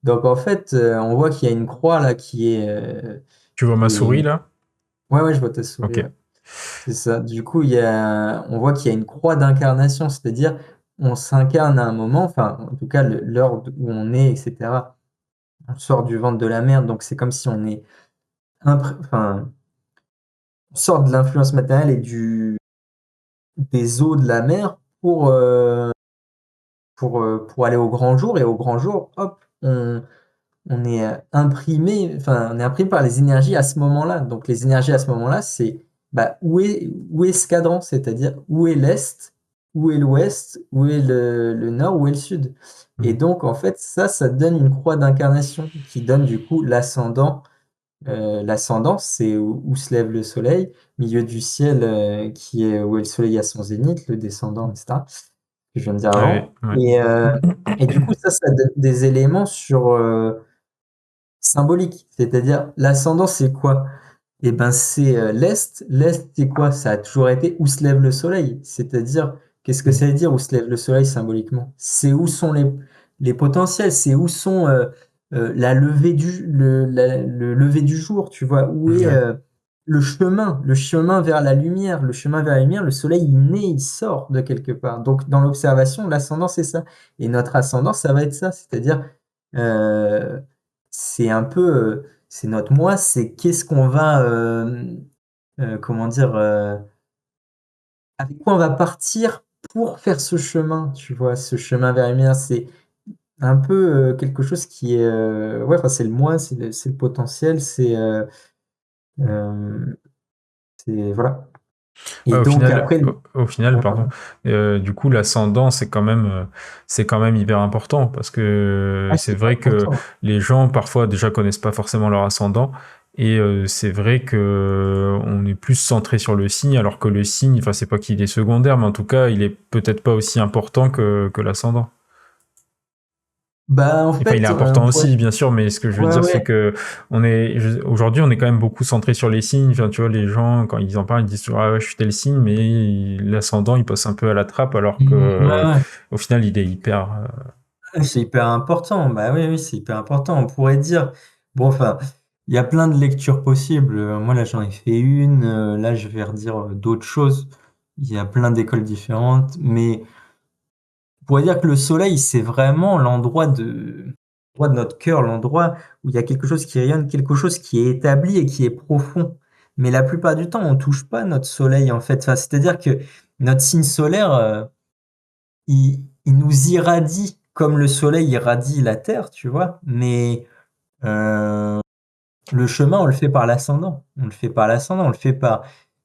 Donc, en fait, on voit qu'il y a une croix là Tu vois ma qui souris, est... là? Ouais, ouais, je vois ta souris, Ok. ouais. C'est ça. Du coup, on voit qu'il y a une croix d'incarnation, c'est-à-dire on s'incarne à un moment, enfin, en tout cas, l'heure où on est, etc. On sort du ventre de la mer, donc c'est comme si on est enfin, on sort de l'influence matérielle et des eaux de la mer pour aller au grand jour. Et au grand jour, hop, on est imprimé, enfin, on est imprimé par les énergies à ce moment-là. Donc les énergies à ce moment-là, c'est bah, où est ce cadran, c'est-à-dire où est l'Est, où est l'Ouest, où est le Nord, où est le Sud. Et Mhm. donc, en fait, ça donne une croix d'incarnation qui donne du coup l'ascendant. L'ascendant, c'est où se lève le soleil, milieu du ciel qui est où est le soleil à son zénith, le descendant, etc., que je viens de dire Ouais, avant. ouais. Et du coup, ça donne des éléments symboliques. C'est-à-dire, l'ascendant, c'est quoi? Eh ben, c'est l'Est. L'Est, c'est quoi? Ça a toujours été où se lève le soleil. C'est-à-dire, qu'est-ce que ça veut dire où se lève le soleil symboliquement? C'est où sont les potentiels, c'est où sont le lever du jour, tu vois, où est Ouais. le chemin vers la lumière, le chemin vers la lumière, le soleil, il naît, il sort de quelque part. Donc, dans l'observation, l'ascendant, c'est ça. Et notre ascendant, ça va être ça. C'est-à-dire, euh, c'est un peu, c'est notre moi, c'est qu'est-ce qu'on va, comment dire, avec quoi on va partir pour faire ce chemin, tu vois, ce chemin vers la lumière. C'est un peu quelque chose qui est, ouais, enfin, c'est le moi, c'est le potentiel, euh, voilà. Et Ouais, donc après, au final, ouais, pardon. pardon. Du coup, l'ascendant, c'est quand même hyper important parce que Ah, c'est c'est pas vrai que important. les gens parfois déjà connaissent pas forcément leur ascendant et c'est vrai que on est plus centré sur le signe alors que le signe, enfin, c'est pas qu'il est secondaire, mais en tout cas, il est peut-être pas aussi important que l'ascendant. Bah, en Enfin, il est fait, important ouais, aussi, bien sûr, mais ce que je veux ouais, dire, c'est ouais. que aujourd'hui, on est quand même beaucoup centré sur les signes. Enfin, tu vois, les gens, quand ils en parlent, ils disent, ah ouais, je suis tel signe, mais l'ascendant, il passe un peu à la trappe, alors que, Ouais, ouais. au final, il est hyper, C'est hyper important. Bah oui, oui, c'est hyper important. On pourrait dire, bon, enfin, il y a plein de lectures possibles. Moi, là, j'en ai fait une. Là, je vais redire d'autres choses. Il y a plein d'écoles différentes. Mais on pourrait dire que le soleil, c'est vraiment l'endroit l'endroit de notre cœur, l'endroit où il y a quelque chose qui rayonne, quelque chose qui est établi et qui est profond. Mais la plupart du temps, on touche pas notre soleil, en fait. Enfin, c'est-à-dire que notre signe solaire, il nous irradie comme le soleil irradie la terre, tu vois. Mais le chemin, on le fait par l'ascendant. On le fait par l'ascendant, on le fait par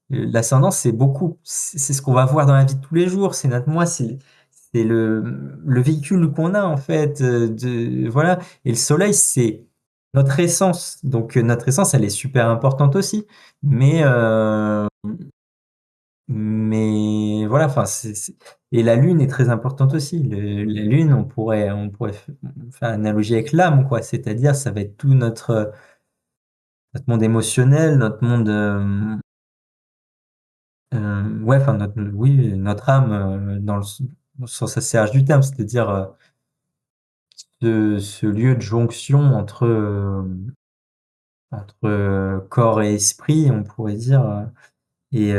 l'ascendant, c'est beaucoup. C'est ce qu'on va voir dans la vie de tous les jours. C'est notre moi, c'est le véhicule qu'on a en fait. Voilà. Et le soleil, c'est notre essence. Donc notre essence, elle est super importante aussi. Mais mais voilà. Enfin, et la lune est très importante aussi. La lune, on pourrait faire une analogie avec l'âme, quoi. C'est-à-dire, ça va être tout notre monde émotionnel, notre monde ouais, enfin oui, notre âme dans le sens assez large du terme, c'est-à-dire ce lieu de jonction entre corps et esprit, on pourrait dire, et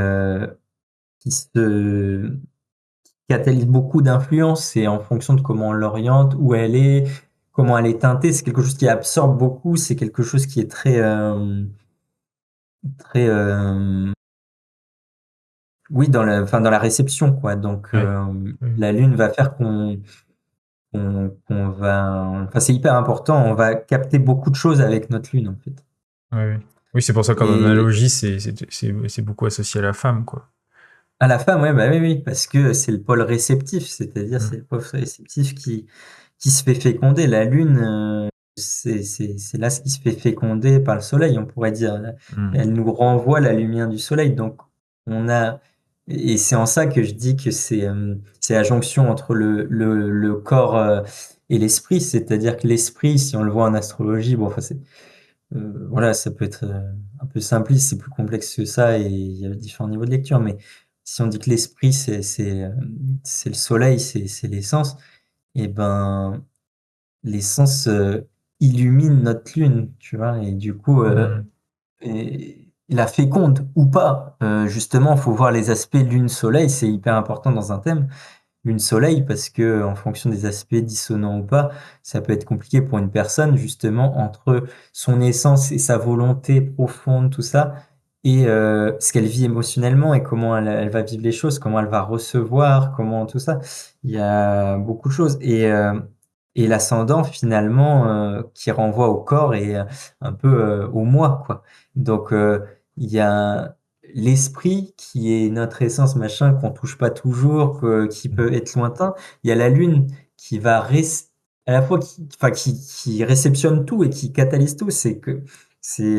qui se catalyse beaucoup d'influences et en fonction de comment on l'oriente, où elle est, comment elle est teintée, c'est quelque chose qui absorbe beaucoup, c'est quelque chose qui est très très oui enfin dans la réception quoi. Donc Ouais. Oui, la lune va faire qu'on va, enfin c'est hyper important, on va capter beaucoup de choses avec notre lune en fait. oui, oui. Oui, c'est pour ça qu'en Et analogie, c'est beaucoup associé à la femme, quoi. à la femme, ouais, bah oui, oui, parce que c'est le pôle réceptif, c'est-à-dire c'est Mm. le pôle réceptif qui se fait féconder. La lune, c'est là ce qui se fait féconder par le soleil, on pourrait dire. Mm. Elle nous renvoie la lumière du soleil, donc on a, et c'est en ça que je dis que c'est la jonction entre le corps et l'esprit, c'est-à-dire que l'esprit, si on le voit en astrologie, bon, enfin voilà, ça peut être un peu simpliste, c'est plus complexe que ça et il y a différents niveaux de lecture. Mais si on dit que l'esprit, c'est le soleil, c'est l'essence, et ben, l'essence illumine notre lune, tu vois, et du coup, Mm. et la féconde ou pas. Justement, faut voir les aspects lune-soleil, c'est hyper important dans un thème. Lune-soleil parce que en fonction des aspects dissonants ou pas, ça peut être compliqué pour une personne justement entre son essence et sa volonté profonde, tout ça, et ce qu'elle vit émotionnellement et comment elle va vivre les choses, comment elle va recevoir, comment tout ça. Il y a beaucoup de choses et l'ascendant finalement qui renvoie au corps et un peu au moi quoi. Donc il y a l'esprit qui est notre essence, machin, qu'on touche pas toujours, qui peut être lointain. Il y a la lune qui va à la fois enfin, qui réceptionne tout et qui catalyse tout. C'est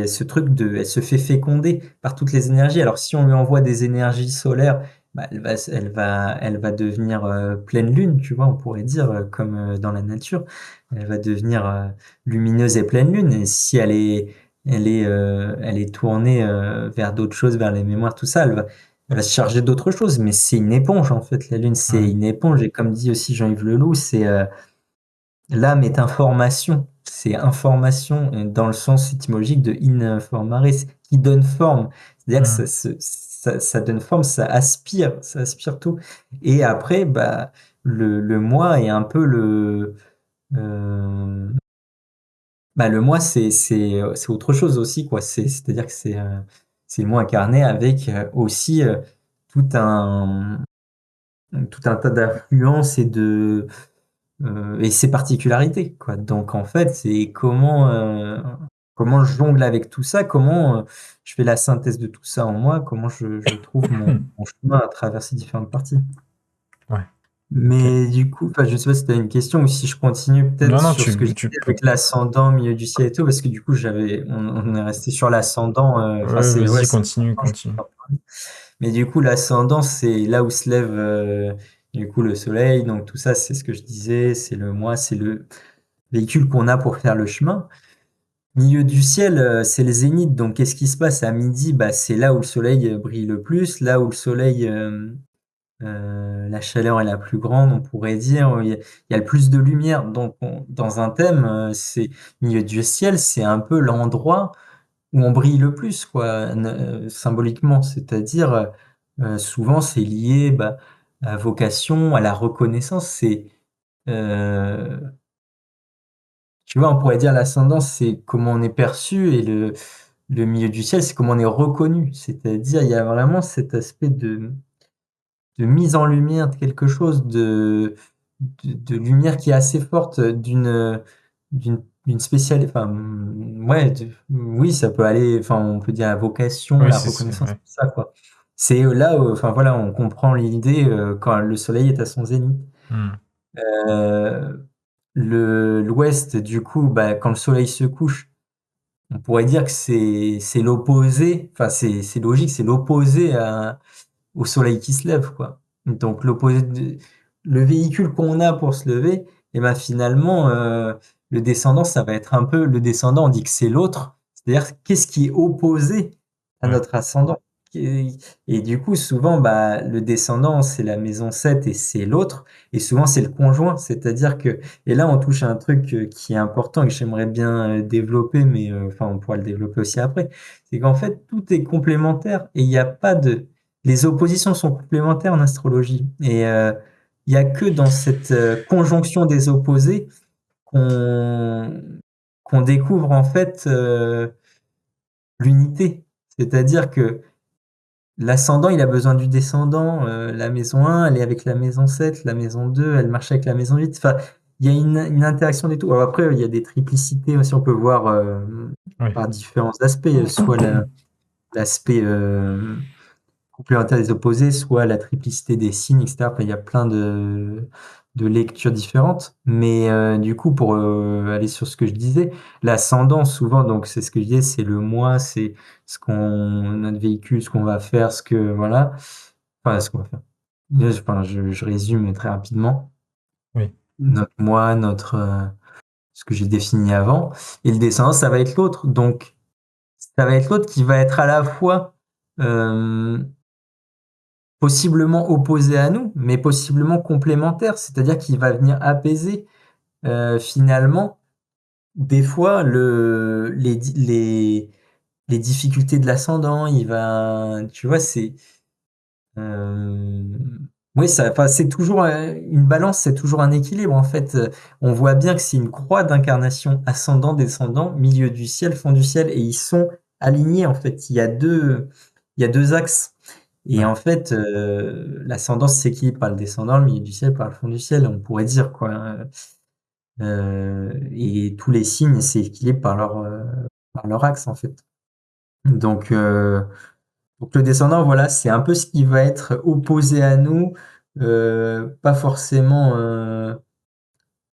ce truc elle se fait féconder par toutes les énergies. Alors si on lui envoie des énergies solaires, bah, elle va devenir pleine lune, tu vois, on pourrait dire, comme dans la nature. Elle va devenir lumineuse et pleine lune. Et si elle est tournée vers d'autres choses, vers les mémoires, tout ça. Elle va se charger d'autres choses, mais c'est une éponge en fait. La Lune, c'est Ouais. une éponge. Et comme dit aussi Jean-Yves Leloup, c'est l'âme est information. C'est information dans le sens étymologique de informare, qui donne forme. C'est-à-dire que Mm. ça donne forme, ça aspire tout. Et après, bah, le moi est un peu euh, bah, le moi, c'est autre chose aussi, quoi. C'est-à-dire que c'est le moi incarné avec aussi tout un, tout un tas d'influences et ses particularités, quoi. Donc, en fait, c'est comment je jongle avec tout ça, comment je fais la synthèse de tout ça en moi, comment je trouve mon chemin à travers ces différentes parties. Ouais. Ok. Mais du coup, enfin, je sais pas si tu as une question ou si je continue peut-être Non, non, sur ce que je tu disais peux. avec l'ascendant, milieu du ciel et tout, parce que du coup, on est resté sur l'ascendant, enfin, Ouais, ouais, vas-y, c'est continue, important, je continue. peux en parler. Mais du coup, l'ascendant, c'est là où se lève, du coup, le soleil, donc tout ça, c'est ce que je disais, c'est le moi, c'est le véhicule qu'on a pour faire le chemin. Milieu du ciel, c'est le zénith, donc qu'est-ce qui se passe à midi? Bah, c'est là où le soleil brille le plus, là où le soleil, la chaleur est la plus grande, on pourrait dire. Il y a le plus de lumière. Donc, dans un thème, c'est milieu du ciel, c'est un peu l'endroit où on brille le plus, quoi, symboliquement. C'est-à-dire, souvent, c'est lié bah, à la vocation, à la reconnaissance. Euh, tu vois, on pourrait dire l'ascendant, c'est comment on est perçu et le milieu du ciel, c'est comment on est reconnu. C'est-à-dire, il y a vraiment cet aspect de mise en lumière de quelque chose, de lumière qui est assez forte, d'une spéciale, enfin, ouais, oui, ça peut aller, enfin, on peut dire la vocation, Oui, la c'est ça, reconnaissance, ouais. tout ça, quoi. C'est là, enfin, voilà, on comprend l'idée quand le soleil est à son zénith. Hmm. Euh, l'ouest, du coup, bah, quand le soleil se couche, on pourrait dire que c'est l'opposé, enfin, c'est logique, c'est l'opposé au soleil qui se lève, quoi. Donc le véhicule qu'on a pour se lever, et ben finalement, le descendant, ça va être un peu le descendant, on dit que c'est l'autre, c'est-à-dire qu'est-ce qui est opposé à Ouais, notre ascendant. Et du coup, souvent, bah, le descendant, c'est la maison 7 et c'est l'autre, et souvent c'est le conjoint, c'est-à-dire que, et là on touche à un truc qui est important et que j'aimerais bien développer, mais enfin on pourra le développer aussi après, c'est qu'en fait tout est complémentaire et il n'y a pas de, les oppositions sont complémentaires en astrologie. Et il n'y a que dans cette conjonction des opposés qu'on qu'on découvre en fait l'unité. C'est-à-dire que l'ascendant, il a besoin du descendant. La maison 1, elle est avec la maison 7. La maison 2, elle marche avec la maison 8. Enfin, il y a une interaction des tout. Alors après, il y a des triplicités aussi, on peut voir oui, par différents aspects, soit l'aspect complémentaire des opposés, soit la triplicité des signes, etc. Après, il y a plein de lectures différentes. Mais du coup, pour aller sur ce que je disais, l'ascendant, souvent, donc c'est ce que je disais, c'est le moi, c'est ce qu'on, notre véhicule, ce qu'on va faire, ce que, voilà, enfin, ce qu'on va faire. Enfin, je résume très rapidement. oui. Notre moi, ce que j'ai défini avant. Et le descendant, ça va être l'autre. Donc, ça va être l'autre qui va être à la fois, euh, possiblement opposé à nous, mais possiblement complémentaire, c'est-à-dire qu'il va venir apaiser finalement des fois les difficultés de l'ascendant. Il va, tu vois, euh, oui, ça, enfin, c'est toujours une balance, c'est toujours un équilibre en fait. On voit bien que c'est une croix d'incarnation ascendant, descendant, milieu du ciel, fond du ciel, et ils sont alignés en fait. Il y a deux axes. Et Ouais, en fait, l'ascendance s'équilibre par le descendant, le milieu du ciel par le fond du ciel, on pourrait dire quoi. Et tous les signes s'équilibrent par leur axe en fait. Donc, donc le descendant, voilà, c'est un peu ce qui va être opposé à nous, pas forcément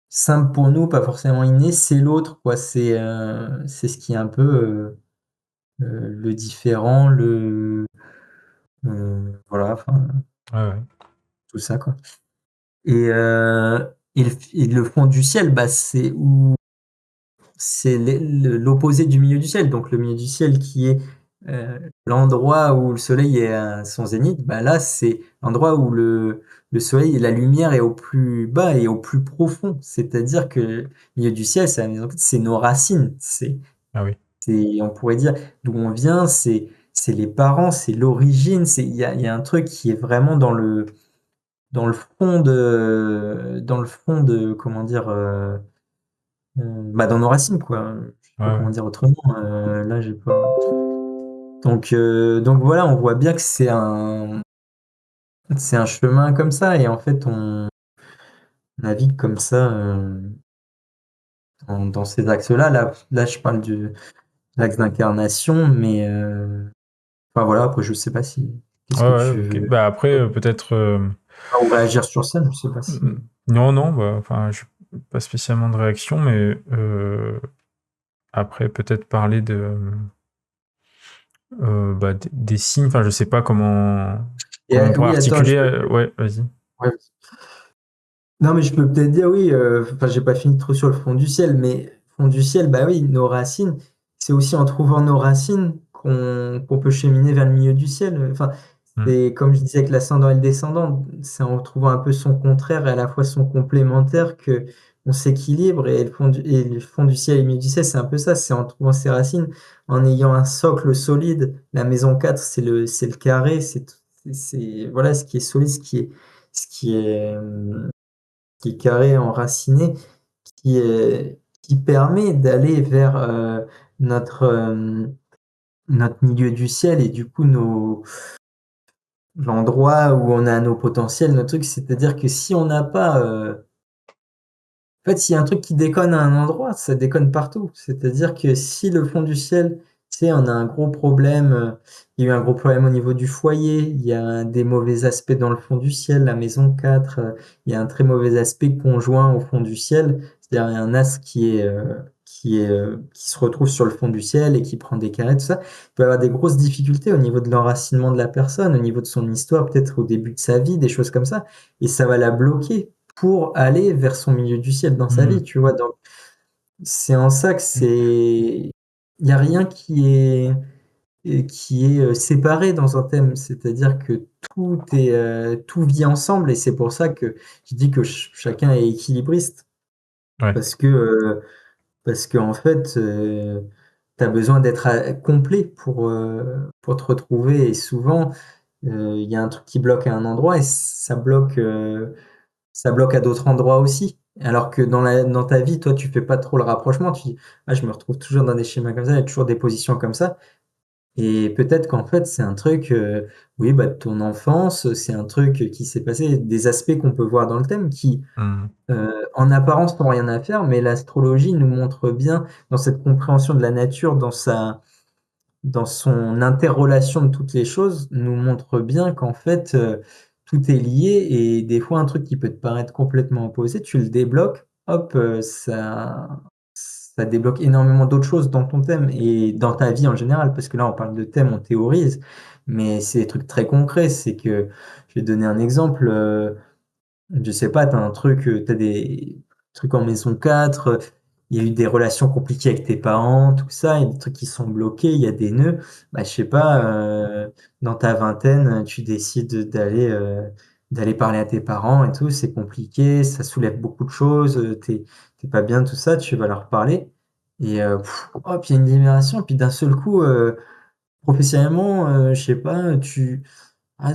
simple pour nous, pas forcément inné, c'est l'autre, quoi. C'est ce qui est un peu le différent, voilà, enfin, ouais, ouais. tout ça, quoi. Et, et le fond du ciel, bah, c'est l'opposé du milieu du ciel. Donc le milieu du ciel qui est l'endroit où le soleil est à son zénith, bah là c'est l'endroit où le soleil et la lumière est au plus bas et au plus profond. C'est-à-dire que le milieu du ciel, c'est la maison, c'est nos racines. Ah oui, On pourrait dire d'où on vient, c'est les parents, c'est l'origine. Il y a un truc qui est vraiment dans le fond de, comment dire, bah, dans nos racines, quoi. Je sais ouais, pas ouais. comment dire autrement. Là, j'ai pas. Donc voilà, on voit bien que c'est un chemin comme ça, et en fait, on navigue comme ça dans ces axes-là. Là, je parle de l'axe d'incarnation, mais enfin voilà. Après, je sais pas si. Qu'est-ce Ouais, que ouais, tu ok. veux Bah après, peut-être. ou réagir sur ça? Je sais pas si. Non, non, bah, enfin, pas spécialement de réaction, mais après, peut-être parler bah, des signes. Enfin, je sais pas comment on pourrait Oui, attends, articuler. Ouais, vas-y. ouais. Non, mais je peux peut-être dire oui, enfin, j'ai pas fini trop sur le fond du ciel, mais fond du ciel, bah oui, nos racines, c'est aussi en trouvant nos racines qu'on peut cheminer vers le milieu du ciel. Enfin, Hmm. c'est comme je disais avec l'ascendant et le descendant, c'est en trouvant un peu son contraire et à la fois son complémentaire que on s'équilibre, et et le fond du ciel et le milieu du ciel, c'est un peu ça, c'est en trouvant ses racines, en ayant un socle solide. La maison 4, c'est le carré, voilà ce qui est solide, ce qui est carré, enraciné, qui est, qui permet d'aller vers notre, notre milieu du ciel et du coup l'endroit où on a nos potentiels, nos trucs. C'est-à-dire que si on n'a pas en fait, s'il y a un truc qui déconne à un endroit, ça déconne partout. C'est-à-dire que si le fond du ciel, tu sais, on a un gros problème, il y a eu un gros problème au niveau du foyer, il y a des mauvais aspects dans le fond du ciel, la maison 4, il y a un très mauvais aspect conjoint au fond du ciel. C'est-à-dire, il y a un astre qui se retrouve sur le fond du ciel et qui prend des carrés, tout ça. Il peut y avoir des grosses difficultés au niveau de l'enracinement de la personne, au niveau de son histoire, peut-être au début de sa vie, des choses comme ça. Et ça va la bloquer pour aller vers son milieu du ciel dans sa Mmh. vie, tu vois? Donc, c'est en ça que il y a rien qui est séparé dans un thème. C'est-à-dire que tout vit ensemble et c'est pour ça que je dis que chacun est équilibriste. Ouais. Parce que, parce qu'en fait, tu as besoin d'être complet pour te retrouver et souvent, il y a un truc qui bloque à un endroit et ça bloque à d'autres endroits aussi. Alors que dans ta vie, toi, tu fais pas trop le rapprochement. Tu dis, ah, je me retrouve toujours dans des schémas comme ça, il y a toujours des positions comme ça. Et peut-être qu'en fait, c'est un truc, oui, bah, de ton enfance, c'est un truc qui s'est passé, des aspects qu'on peut voir dans le thème qui, Mmh. en apparence, n'ont rien à faire, mais l'astrologie nous montre bien dans cette compréhension de la nature, dans son interrelation de toutes les choses, nous montre bien qu'en fait, tout est lié et des fois, un truc qui peut te paraître complètement opposé, tu le débloques, hop, ça débloque énormément d'autres choses dans ton thème et dans ta vie en général. Parce que là, on parle de thème, on théorise, mais c'est des trucs très concrets. C'est que, je vais te donner un exemple. Je sais pas, t'as un truc, tu des trucs en maison 4, il y a eu des relations compliquées avec tes parents, tout ça, il y a des trucs qui sont bloqués, il y a des nœuds. Bah, je sais pas, dans ta vingtaine, tu décides d'aller parler à tes parents et tout, c'est compliqué, ça soulève beaucoup de choses, t'es pas bien, tout ça, tu vas leur parler et hop, il y a une libération, puis d'un seul coup, professionnellement, je sais pas, tu as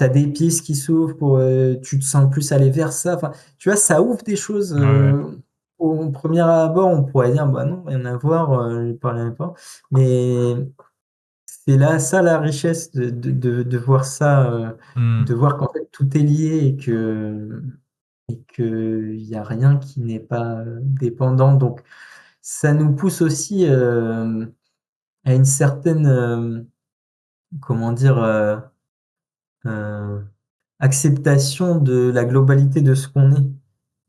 des pistes qui s'ouvrent pour, tu te sens plus aller vers ça. Enfin, tu vois, ça ouvre des choses, Ouais, ouais. au premier abord, on pourrait dire: «Bah non, rien à voir, lui parler même pas». Mais c'est là ça la richesse de voir ça, Mmh. de voir qu'en fait tout est lié et qu'il y a rien qui n'est pas, dépendant. Donc ça nous pousse aussi, à une certaine, comment dire? Heu acceptation de la globalité de ce qu'on est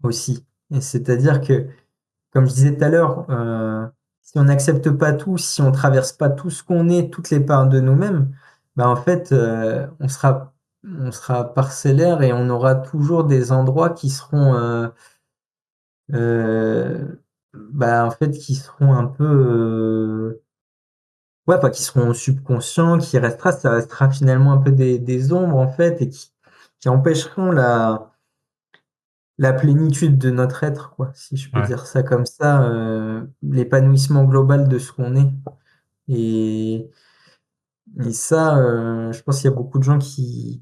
aussi. Et c'est-à-dire que, comme je disais tout à l'heure, si on n'accepte pas tout, si on traverse pas tout ce qu'on est, toutes les parts de nous-mêmes, bah, en fait, on sera parcellaire et on aura toujours des endroits qui seront, bah, en fait, qui seront un peu, ouais, enfin, qui seront subconscients, ça restera finalement un peu des ombres, en fait, et qui empêcheront la plénitude de notre être, quoi, si je peux Ouais. dire ça comme ça, l'épanouissement global de ce qu'on est. Et, et ça, je pense qu'il y a beaucoup de gens qui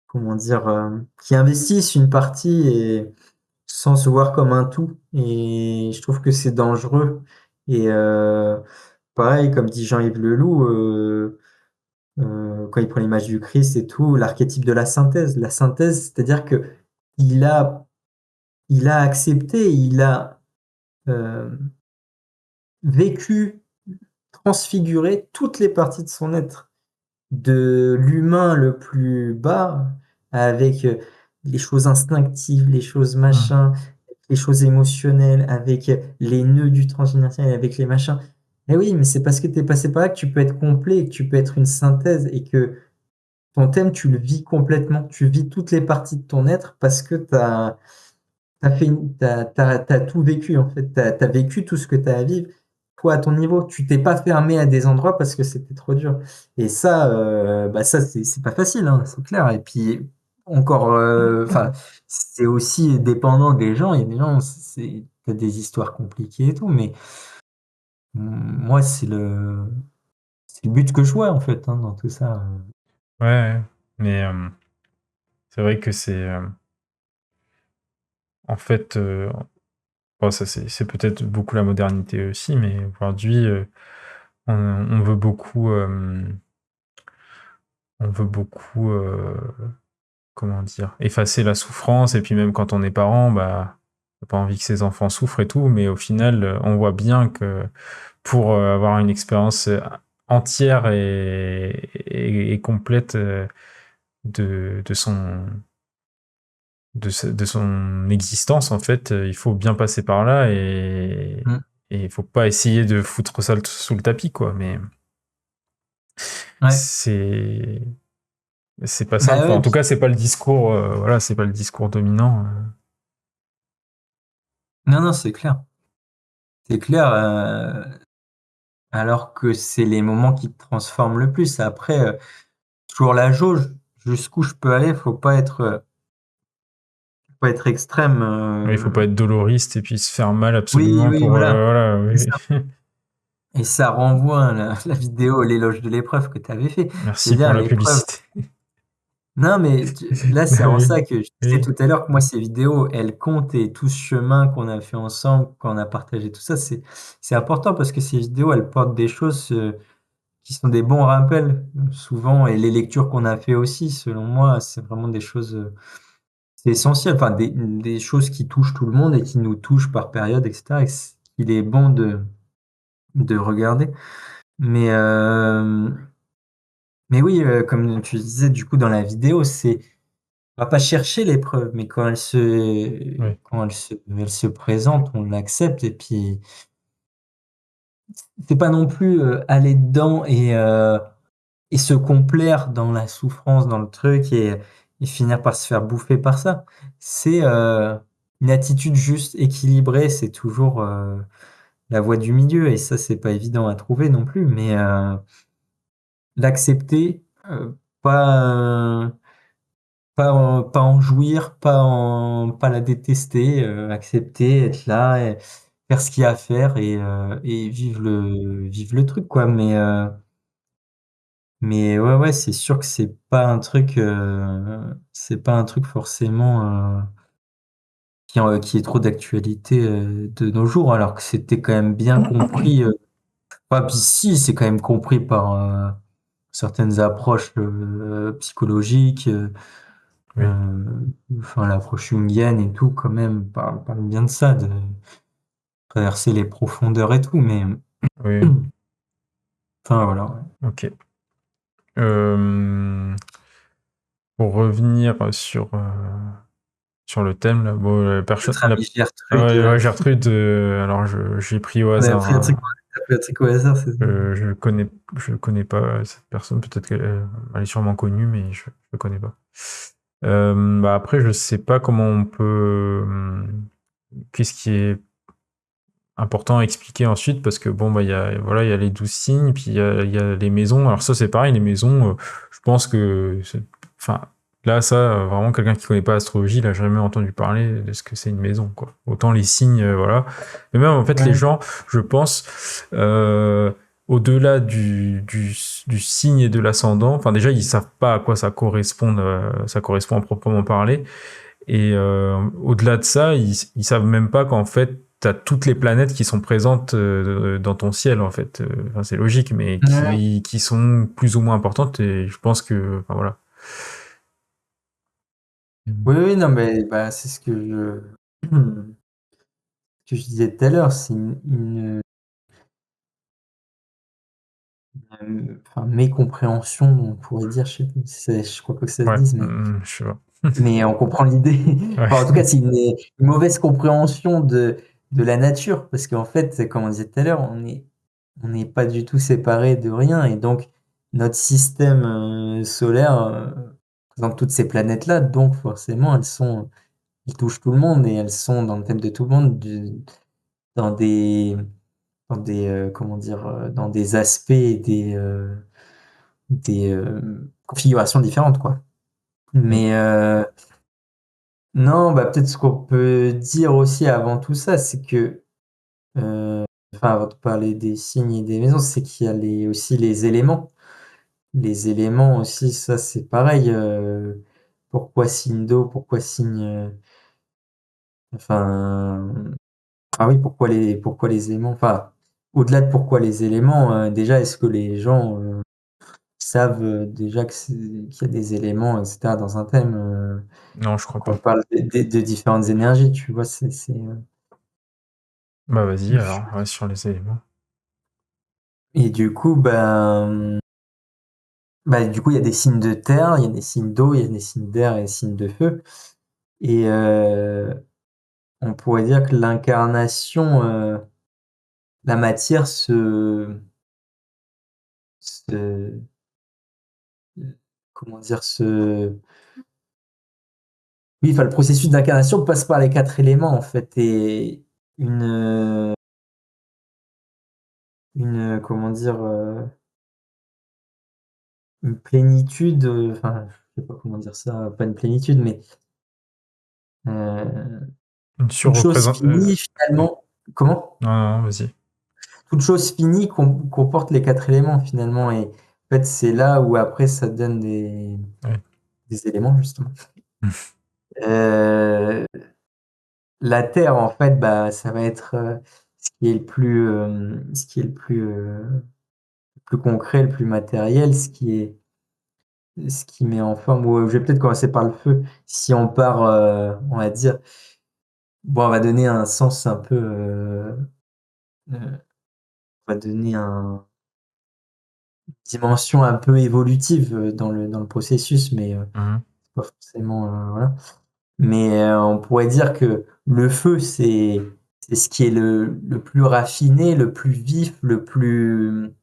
comment dire, qui investissent une partie et sans se voir comme un tout. Et je trouve que c'est dangereux. Et pareil, comme dit Jean-Yves Leloup, quand il prend l'image du Christ et tout, l'archétype de la synthèse. La synthèse, c'est-à-dire que il a il a accepté, il a, hem, vécu, transfiguré toutes les parties de son être. De l'humain le plus bas avec, les choses instinctives, les choses Mmh. machin, les choses émotionnelles, avec, les nœuds du transgénérationnel, avec les machins. Et oui, mais c'est parce que tu es passé par là que tu peux être complet, que tu peux être une synthèse et que ton thème, tu le vis complètement. Tu vis toutes les parties de ton être parce que tu as fait une tu tout vécu, en fait. Tu as vécu tout ce que tu as à vivre, toi, à ton niveau. Tu t'es pas fermé à des endroits parce que c'était trop dur et ça, bah, ça, c'est pas facile, hein, c'est clair et puis encore, enfin, c'est aussi dépendant des gens. Il y a des gens, tu des histoires compliquées et tout, mais moi, c'est le but que je vois, en fait, hein, dans tout ça, Ouais, ouais. Mais, c'est vrai que en fait, bon, ça c'est peut-être beaucoup la modernité aussi, mais aujourd'hui, on veut beaucoup, on veut beaucoup, comment dire, effacer la souffrance. Et puis même quand on est parent, bah, on n'a pas envie que ses enfants souffrent et tout, mais au final, on voit bien que pour avoir une expérience entière et complète de son de son existence, en fait, il faut bien passer par là Mm. et il faut pas essayer de foutre ça sous le tapis, quoi. Mais Ouais. c'est c'est pas simple. Bah Enfin, ouais, en tout cas, c'est pas le discours, voilà, c'est pas le discours dominant. non, non, c'est clair. C'est clair, alors que c'est les moments qui te transforment le plus. Après, toujours la jauge, jusqu'où je peux aller, faut pas être extrême. Oui, il faut pas être doloriste et puis se faire mal Oui, absolument oui, pour, voilà. voilà, C'est oui. ça. Et ça renvoie à la vidéo L'éloge de l'épreuve que tu avais fait. Je veux Merci pour dire, la l'épreuve. publicité. Non, mais là, c'est en Oui, ça que je disais oui, tout à l'heure que moi, ces vidéos, elles comptent et tout ce chemin qu'on a fait ensemble, qu'on a partagé, tout ça, c'est important parce que ces vidéos, elles portent des choses qui sont des bons rappels, souvent, et les lectures qu'on a fait aussi, selon moi, c'est vraiment des choses, c'est essentiel, enfin, des choses qui touchent tout le monde et qui nous touchent par période, etc. Il est bon de regarder. Mais, euh, mais oui, comme tu disais, du coup, dans la vidéo, on va pas chercher l'épreuve, mais oui, elle se présente, on l'accepte, et puis, c'est pas non plus aller dedans et se complaire dans la souffrance, dans le truc, et finir par se faire bouffer par ça. C'est une attitude juste, équilibrée, c'est toujours la voie du milieu, et ça, c'est pas évident à trouver non plus, mais l'accepter, pas, pas en jouir, pas la détester, accepter, être là, et faire ce qu'il y a à faire et vivre le truc, quoi. Mais ouais, ouais, c'est sûr que c'est pas un truc forcément qui est trop d'actualité de nos jours, alors que c'était quand même bien compris. Puis si, c'est quand même compris par certaines approches psychologiques, oui, euh, enfin l'approche jungienne et tout, quand même, parle bien de ça, de traverser les profondeurs et tout, mais oui, enfin voilà. Ouais. ok. Euh, pour revenir sur le thème, là, bon, Notre amie Gertrude, ouais, ouais, Gertrude, alors j'ai pris au on a hasard, pris un truc, hein. t'as pris un truc au hasard, c'est ça? Je connais pas cette personne, peut-être qu'elle elle est sûrement connue, mais je ne connais pas. Bah après, je sais pas comment on peut. Qu'est-ce qui est important à expliquer ensuite, parce que bon, bah, voilà, il y a les 12 signes, puis il y a les maisons. Alors, ça, c'est pareil, les maisons, je pense que. Enfin, là, ça, vraiment, quelqu'un qui connaît pas l'astrologie, il a jamais entendu parler de ce que c'est une maison, quoi. Autant les signes, voilà. Mais même, en fait, les Ouais. gens, je pense, au-delà du signe et de l'ascendant, enfin, déjà, ils savent pas à quoi ça correspond à proprement parler. Et au-delà de ça, ils savent même pas qu'en fait, tu as toutes les planètes qui sont présentes dans ton ciel, en fait. Enfin, c'est logique, mais Ouais. qui sont plus ou moins importantes. Et je pense que, enfin, voilà. Oui, oui, non, mais bah, c'est ce que je disais tout à l'heure, c'est enfin, mécompréhension, on pourrait dire, je crois pas que ça se Ouais, dise, mais je sais pas. on comprend l'idée. Ouais, Enfin, en tout cas, c'est une mauvaise compréhension de la nature, parce qu'en fait, comme on disait tout à l'heure, on n'est pas du tout séparés de rien, et donc notre système solaire présente toutes ces planètes-là, donc forcément, elles touchent tout le monde, et elles sont dans le thème de tout le monde, dans des, comment dire, dans des aspects et des configurations différentes, quoi. oui, Mais non, bah peut-être ce qu'on peut dire aussi avant tout ça, c'est que, enfin, avant de parler des signes et des maisons, c'est qu'il y a aussi les éléments. Les éléments aussi, ça c'est pareil. Pourquoi signe d'eau, pourquoi signe Enfin, ah oui, pourquoi les éléments, enfin, au-delà de pourquoi les éléments, déjà, est-ce que les gens savent déjà qu'il y a des éléments, etc., dans un thème, Non, je crois qu'on pas. parle de différentes énergies, tu vois, Bah vas-y alors, ouais, sur les éléments. et du coup, du coup, il y a des signes de terre, il y a des signes d'eau, il y a des signes d'air et des signes de feu. Et on pourrait dire que l'incarnation, la matière se comment dire? Oui, enfin, le processus d'incarnation passe par les 4 éléments, en fait, et une, heu, comment dire? Une plénitude, enfin, je sais pas comment dire ça, pas une plénitude, mais heu, Une toute chose surreprésent finie ouais. finalement, comment? Non, non, vas-y. Toute chose finie comporte les 4 éléments finalement, et en fait, c'est là où après ça donne Ouais. des éléments justement. Heu, la terre en fait, ça va être, ce qui est le plus, ce qui est le plus concret, le plus matériel, ce qui met en forme, ou je vais peut-être commencer par le feu. Si on part, on va dire, bon, on va donner un sens un peu, on va donner dimension un peu évolutive, dans le processus, mais Mmh. pas forcément, voilà. Mais on pourrait dire que le feu, c'est ce qui est le plus raffiné, le plus vif, le plus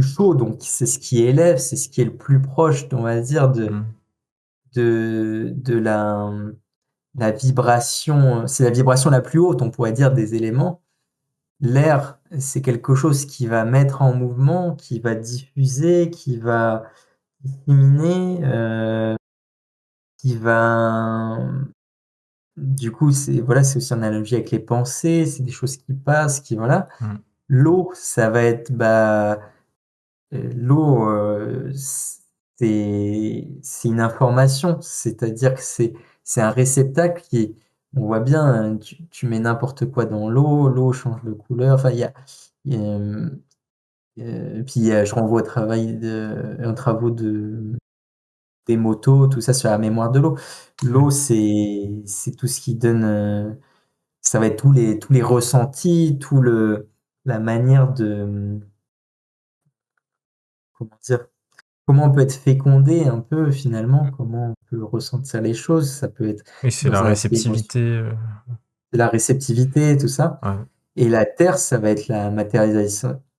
chaud, donc c'est ce qui élève, c'est ce qui est le plus proche, on va dire, Mmh. de la vibration, c'est la vibration la plus haute, on pourrait dire, des éléments. L'air, c'est quelque chose qui va mettre en mouvement, qui va diffuser, qui va disséminer, qui va, du coup, c'est voilà, c'est aussi en analogie avec les pensées, c'est des choses qui passent, qui voilà. Mmh. L'eau, ça va être, l'eau, c'est une information, c'est-à-dire que c'est un réceptacle qui est, on voit bien, tu mets n'importe quoi dans l'eau, l'eau change de couleur, enfin il y a, puis, je renvoie au travail aux travaux des motos, tout ça sur la mémoire de l'eau. Ouais. L'eau, c'est tout ce qui donne, ça va être tous les ressentis, la manière de, comment dire? Comment on peut être fécondé un peu finalement, comment on peut ressentir les choses, ça peut être Oui, c'est la dans un aspect émotion, réceptivité, la réceptivité, tout ça, ouais. et la terre, ça va être la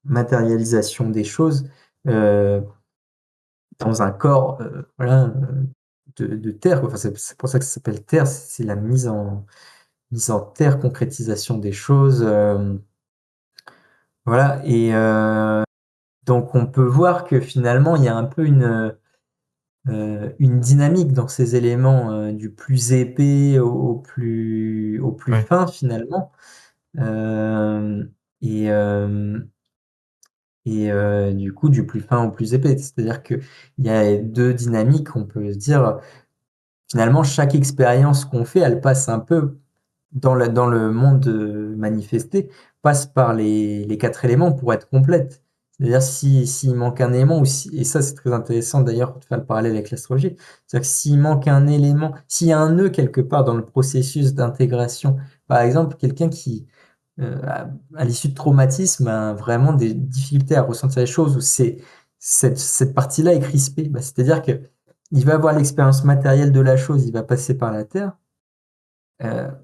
matérialisation des choses, heu, dans un corps, voilà, de terre, quoi. Enfin, c'est pour ça que ça s'appelle terre, c'est la mise en terre, concrétisation des choses, voilà, et donc on peut voir que finalement il y a un peu une dynamique dans ces éléments, du plus épais au plus Ouais. fin finalement, hem et hem du coup du plus fin au plus épais. C'est-à-dire qu'il y a 2 dynamiques, on peut se dire, finalement chaque expérience qu'on fait, elle passe un peu dans le monde, manifesté, passe par les 4 éléments pour être complète. C'est-à-dire s'il manque un élément, ou si, et ça c'est très intéressant d'ailleurs de faire le parallèle avec l'astrologie, c'est-à-dire que s'il manque un élément, s'il y a un nœud quelque part dans le processus d'intégration, par exemple quelqu'un qui, à l'issue de traumatisme a vraiment des difficultés à ressentir les choses, où c'est cette partie-là est crispée, c'est-à-dire qu'il va avoir l'expérience matérielle de la chose, il va passer par la terre.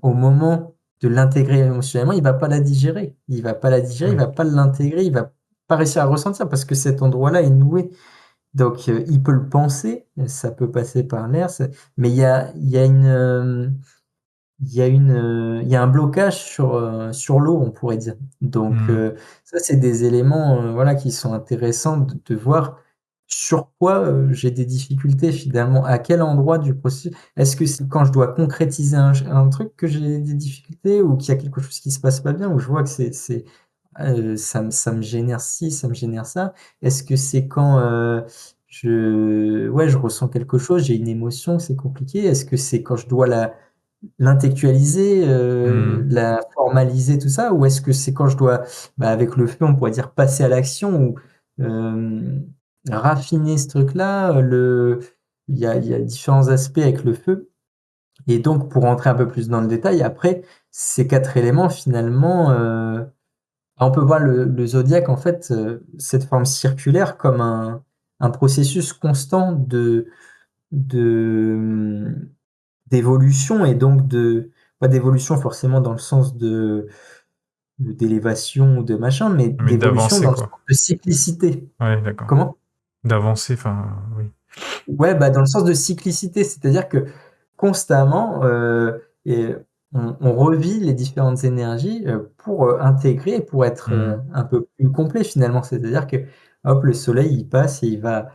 Au moment de l'intégrer émotionnellement, il va pas la digérer. Il va pas la digérer, il Ouais. va pas l'intégrer, il va pas réussir à ressentir parce que cet endroit-là est noué. Donc, il peut le penser, ça peut passer par l'air, mais il y a un blocage sur l'eau, on pourrait dire. Donc, Mmh. ça, c'est des éléments, voilà, qui sont intéressants de voir sur quoi, j'ai des difficultés finalement. À quel endroit du processus? Est-ce que c'est quand je dois concrétiser un truc que j'ai des difficultés, ou qu'il y a quelque chose qui se passe pas bien, où je vois que ça me génère ci, ça me génère ça? Est-ce que c'est quand, je ressens quelque chose, j'ai une émotion, c'est compliqué? Est-ce que c'est quand je dois l'intellectualiser, Mmh. la formaliser, tout ça? Ou est-ce que c'est quand je dois, bah, avec le feu, on pourrait dire passer à l'action ou raffiner ce truc-là, il y a différents aspects avec le feu et donc pour rentrer un peu plus dans le détail, après, ces 4 éléments finalement, on peut voir le zodiaque en fait, cette forme circulaire comme un processus constant de, d'évolution et donc pas d'évolution forcément dans le sens d'élévation ou de machin, mais Mais d'évolution d'avancer, dans le quoi. sens de cyclicité. Ouais, d'accord. Comment? D'avancer, enfin, oui. Ouais, bah, dans le sens de cyclicité, c'est-à-dire que constamment, et on revit les différentes énergies, pour, intégrer, pour être, Mmh. un peu plus complet finalement. C'est-à-dire que, hop, le soleil il passe et il va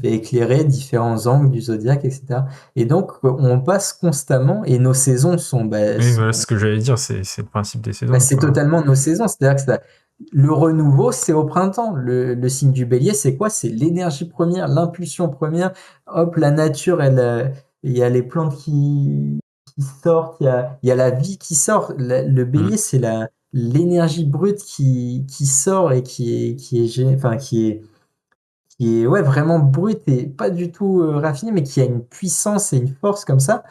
éclairer différents angles du zodiaque et cetera et donc, on passe constamment et nos saisons sont, Oui, voilà ce que j'allais dire, c'est le principe des saisons, c'est quoi. totalement nos saisons. C'est-à-dire que ça le renouveau, c'est au printemps. Le signe du Bélier, c'est quoi? C'est l'énergie première, l'impulsion première. Hop, la nature, elle, il y a les plantes qui sortent, il y a la vie qui sort. Le Mmh. Bélier, c'est l'énergie brute qui sort et enfin, qui est ouais, vraiment brute et pas du tout, raffinée, mais qui a une puissance et une force comme ça.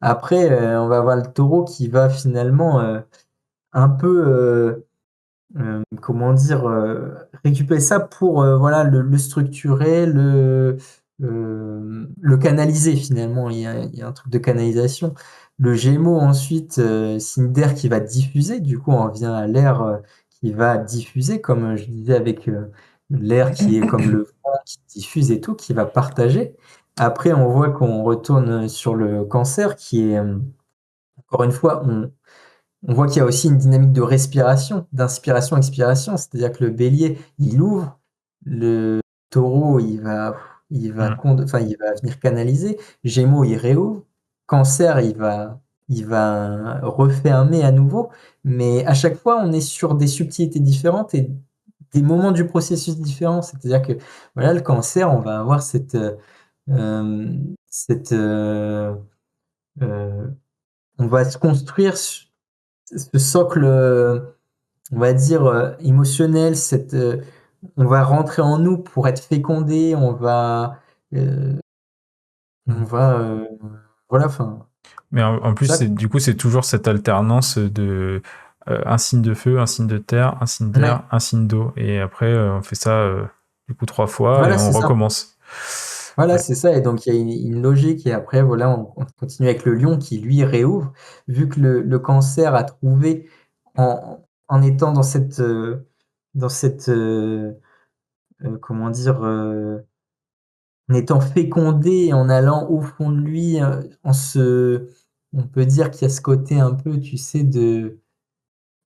Après, on va avoir le Taureau qui va finalement, un peu, comment dire? Récupérer ça pour, voilà, le structurer, le canaliser finalement. Il y a un truc de canalisation. Le Gémeaux ensuite, signe d'air qui va diffuser. Du coup, on revient à l'air, qui va diffuser comme, je disais avec, l'air qui est comme le vent qui diffuse et tout, qui va partager. Après, on voit qu'on retourne, sur le Cancer qui est, encore une fois, on voit qu'il y a aussi une dynamique de respiration, d'inspiration, expiration. C'est-à-dire que le Bélier, il ouvre, le Taureau, Mmh. il va venir canaliser, Gémeaux, il réouvre, Cancer, il va refermer à nouveau. Mais à chaque fois, on est sur des subtilités différentes et des moments du processus différents. C'est-à-dire que, voilà, le Cancer, on va avoir cette, on va se construire ce socle, on va dire, émotionnel, on va rentrer en nous pour être fécondé, heu, on Mmh. va, voilà, enfin, Mais en plus, ça c'est quoi. du coup, c'est toujours cette alternance de, un signe de feu, un signe de terre, un signe d'air, Ouais, un signe d'eau et après, on fait ça, du coup 3 fois et voilà, on c'est ça. recommence. Voilà, Ouais. c'est ça et donc il y a une logique et après voilà, on continue avec le lion qui lui réouvre. Vu que le cancer a trouvé en étant dans cette, comment dire? En étant fécondé, en allant au fond de lui, on peut dire qu'il y a ce côté un peu, tu sais, de,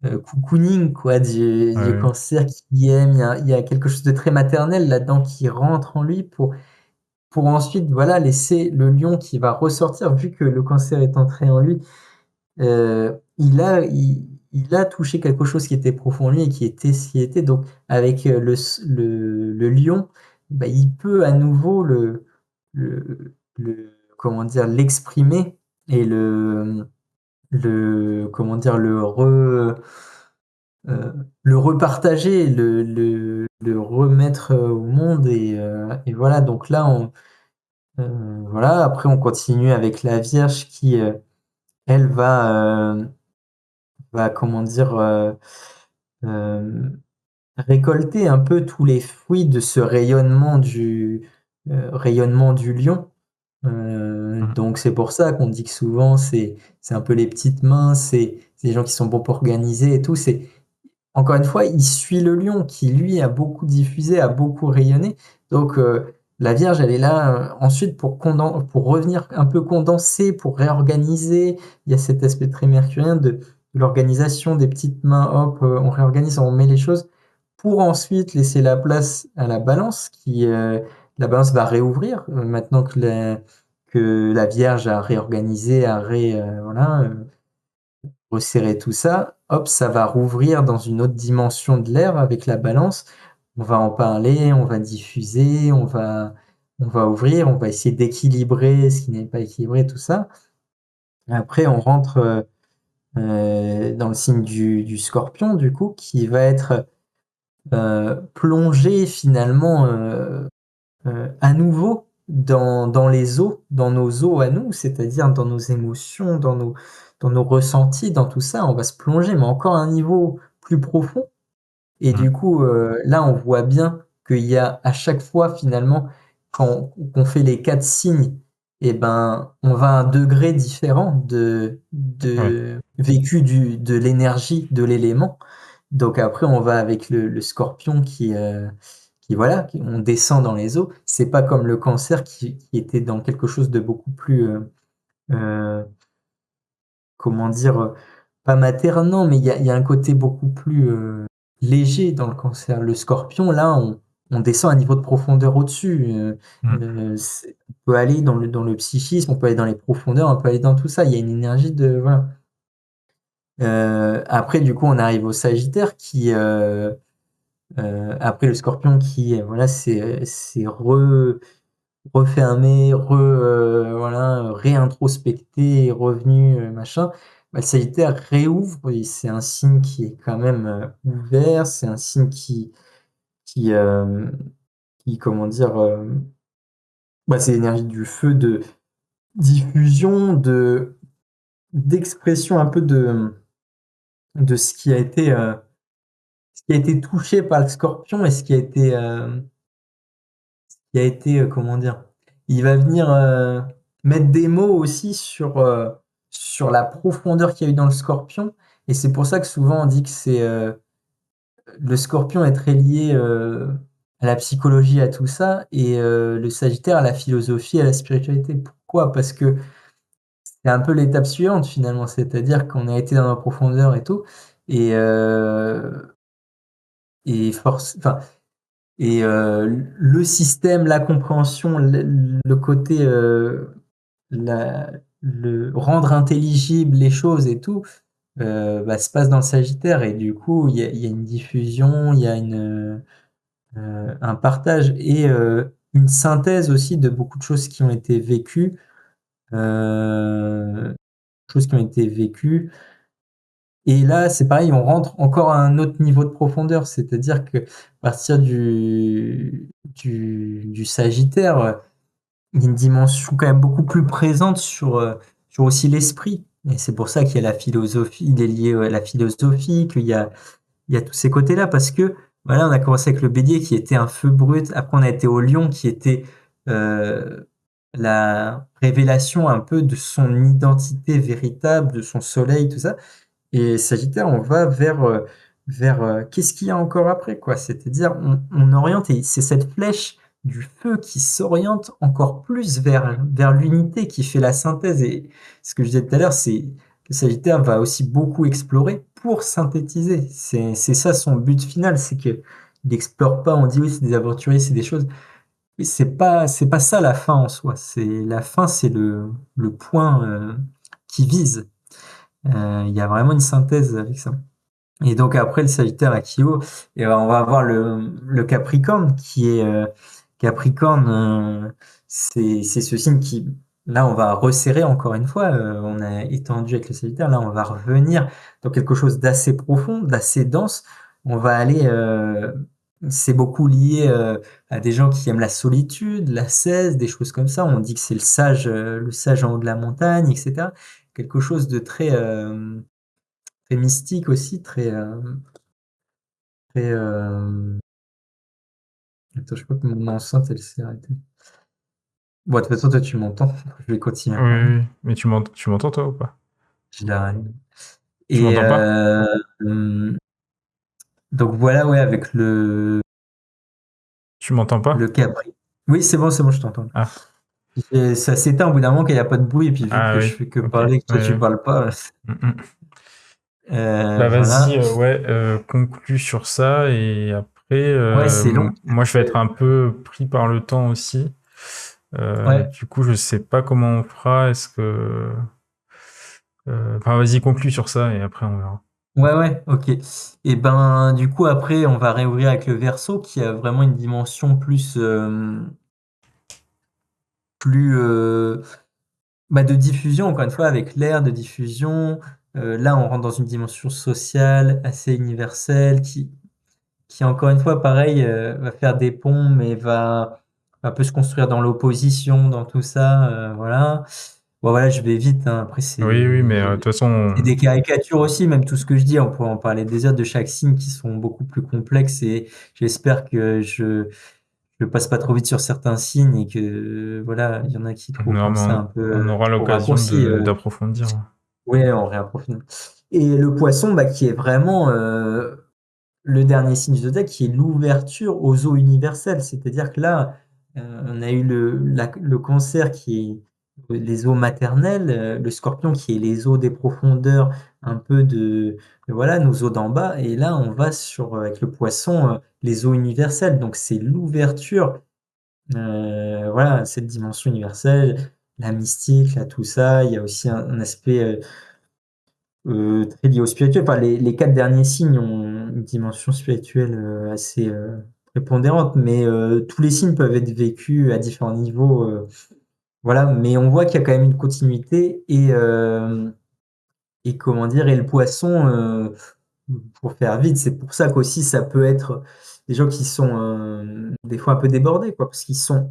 cocooning quoi, Ouais, du ouais. cancer qui aime. Il y a quelque chose de très maternel là-dedans qui rentre en lui pour ensuite, voilà, laisser le lion qui va ressortir. Vu que le cancer est entré en lui, il a touché quelque chose qui était profond en lui et qui était ce qui était donc avec, le lion, bah, il peut à nouveau comment dire? L'exprimer et comment dire? Le repartager, le remettre, au monde et voilà donc là voilà après on continue avec la Vierge qui, elle va comment dire? Hem, récolter un peu tous les fruits de ce rayonnement du lion. Mmh. Donc c'est pour ça qu'on dit que souvent c'est un peu les petites mains, c'est les gens qui sont bons pour organiser et tout. C'est encore une fois, il suit le lion qui lui a beaucoup diffusé, a beaucoup rayonné. Donc la Vierge, elle est là, ensuite pour revenir un peu condenser, pour réorganiser. Il y a cet aspect très mercurien de l'organisation des petites mains, hop, on réorganise, on met les choses pour ensuite laisser la place à la Balance la Balance va réouvrir, maintenant que la Vierge a réorganisé, voilà, resserrer tout ça, hop, ça va rouvrir dans une autre dimension de l'air avec la Balance. On va en parler, on va diffuser, on va ouvrir, on va essayer d'équilibrer ce qui n'est pas équilibré, tout ça Après, on rentre dans le signe du Scorpion, du coup, qui va être plongé finalement à nouveau dans les eaux, dans nos eaux à nous, c'est-à-dire dans nos émotions, dans nos ressentis, dans tout ça. On va se plonger, mais encore à un niveau plus profond. Et Mm. du coup, là, on voit bien qu'il y a à chaque fois, finalement, quand on fait les 4 signes, et ben, on va à un degré différent Ouais. de vécu de l'énergie de l'élément. Donc après, on va avec le scorpion qui voilà, on descend dans les eaux. C'est pas comme le cancer qui était dans quelque chose de beaucoup plus, euh, comment dire, pas maternant, mais il y a un côté beaucoup plus léger dans le cancer. Le scorpion, là, on descend à un niveau de profondeur au-dessus. Mm. On peut aller dans le psychisme, on peut aller dans les profondeurs, on peut aller dans tout ça. Il y a une énergie de... Voilà. Après, du coup, on arrive au Sagittaire qui... après le scorpion qui, voilà, c'est refermé, voilà, réintrospecté, revenu, machin. Bah, le Sagittaire réouvre, et c'est un signe qui est quand même ouvert, c'est un signe qui, euh, qui comment dire, bah, c'est l'énergie du feu, de diffusion, d'expression un peu de ce qui a été touché par le Scorpion et ce qui a été, comment dire, il va venir mettre des mots aussi sur la profondeur qu'il y a eu dans le Scorpion. Et c'est pour ça que souvent on dit que c'est le Scorpion est très lié à la psychologie, à tout ça, et le Sagittaire à la philosophie, à la spiritualité. Pourquoi? Parce que c'est un peu l'étape suivante finalement, c'est-à-dire qu'on a été dans la profondeur et tout, et enfin, et le système, la compréhension, le côté, le rendre intelligible les choses et tout, bah, se passe dans le Sagittaire. Et du coup, il y a une diffusion, il y a un partage et une synthèse aussi de beaucoup de choses qui ont été vécues. euh, Choses qui ont été vécues. Et là, c'est pareil, on rentre encore à un autre niveau de profondeur, c'est-à-dire que à partir du Sagittaire, il y a une dimension quand même beaucoup plus présente sur aussi l'esprit. Et c'est pour ça qu'il y a la philosophie, il est lié à la philosophie, il y a tous ces côtés-là, parce que voilà, on a commencé avec le Bélier qui était un feu brut, après on a été au Lion qui était euh, la révélation un peu de son identité véritable, de son soleil, tout ça. Et Sagittaire, on va vers qu'est-ce qu'il y a encore après, quoi. C'est-à-dire, on oriente, et c'est cette flèche du feu qui s'oriente encore plus vers l'unité, qui fait la synthèse. Et ce que je disais tout à l'heure, c'est que Sagittaire va aussi beaucoup explorer pour synthétiser. C'est ça son but final, c'est que il n'explore pas, on dit oui, c'est des aventuriers, c'est des choses. Mais c'est pas ça la fin en soi. La fin, c'est le point qui vise. Il y a vraiment une synthèse avec ça. Et donc après le Sagittaire à Kyo, et on va avoir le Capricorne qui est Capricorne, c'est ce signe qui, là on va resserrer encore une fois, on a étendu avec le Sagittaire, là on va revenir dans quelque chose d'assez profond, d'assez dense. On va aller, c'est beaucoup lié à des gens qui aiment la solitude, l'ascèse, des choses comme ça. On dit que c'est le sage en haut de la montagne, etc. Quelque chose de très mystique aussi, très attends, je crois que mon enceinte, elle s'est arrêtée. Bon, de toute façon, toi, tu m'entends. Je vais continuer Oui, à parler. oui, oui. Mais tu m'entends toi ou pas? Je la rallume. Tu Et m'entends pas? donc voilà, ouais, avec Tu m'entends le pas? Capri. Oui, c'est bon, je t'entends. Ah, Et ça s'éteint au bout d'un moment qu'il n'y a pas de bruit, et puis vu ah que je oui, fais que ok. parler, que toi tu Ouais. parles pas, Mm, mm. Bah voilà. vas-y, ouais, conclus sur ça et après, Ouais, c'est long. moi je vais être un peu pris par le temps aussi. Ouais, Du coup, je sais pas comment on fera. Est-ce que, enfin, vas-y, conclus sur ça et après on verra. ouais, ok. Et ben, du coup, après, on va réouvrir avec le Verseau qui a vraiment une dimension plus de diffusion, encore une fois, avec l'ère de diffusion. Là, on rentre dans une dimension sociale assez universelle qui encore une fois, pareil, va faire des ponts, mais va un peu se construire dans l'opposition, dans tout ça. Voilà. Bon, voilà, je vais vite, hein. Après, Oui, oui, mais de toute façon, c'est des caricatures aussi, même tout ce que je dis. On pourrait en parler des heures de chaque signe qui sont beaucoup plus complexes et j'espère que je passe pas trop vite sur certains signes et que, voilà, il y en a qui non, trouveront mais ça un peu on aura trop l'occasion raccourci. d'approfondir. Ouais, on réapprofondit. Et le poisson, qui est vraiment le dernier signe du zodiaque, qui est l'ouverture aux eaux universelles. C'est-à-dire que là, on a eu le cancer qui est les eaux maternelles, le scorpion qui est les eaux des profondeurs, un peu voilà, nos eaux d'en bas. Et là, on va avec le poisson, les eaux universelles. Donc, c'est l'ouverture, voilà, cette dimension universelle, la mystique, là, tout ça. Il y a aussi un aspect très lié au spirituel. Enfin, les quatre derniers signes ont une dimension spirituelle assez prépondérante, mais tous les signes peuvent être vécus à différents niveaux. Voilà, mais on voit qu'il y a quand même une continuité et comment dire, et le poisson, pour faire vite, c'est pour ça qu'aussi ça peut être des gens qui sont des fois un peu débordés, quoi, parce ils sont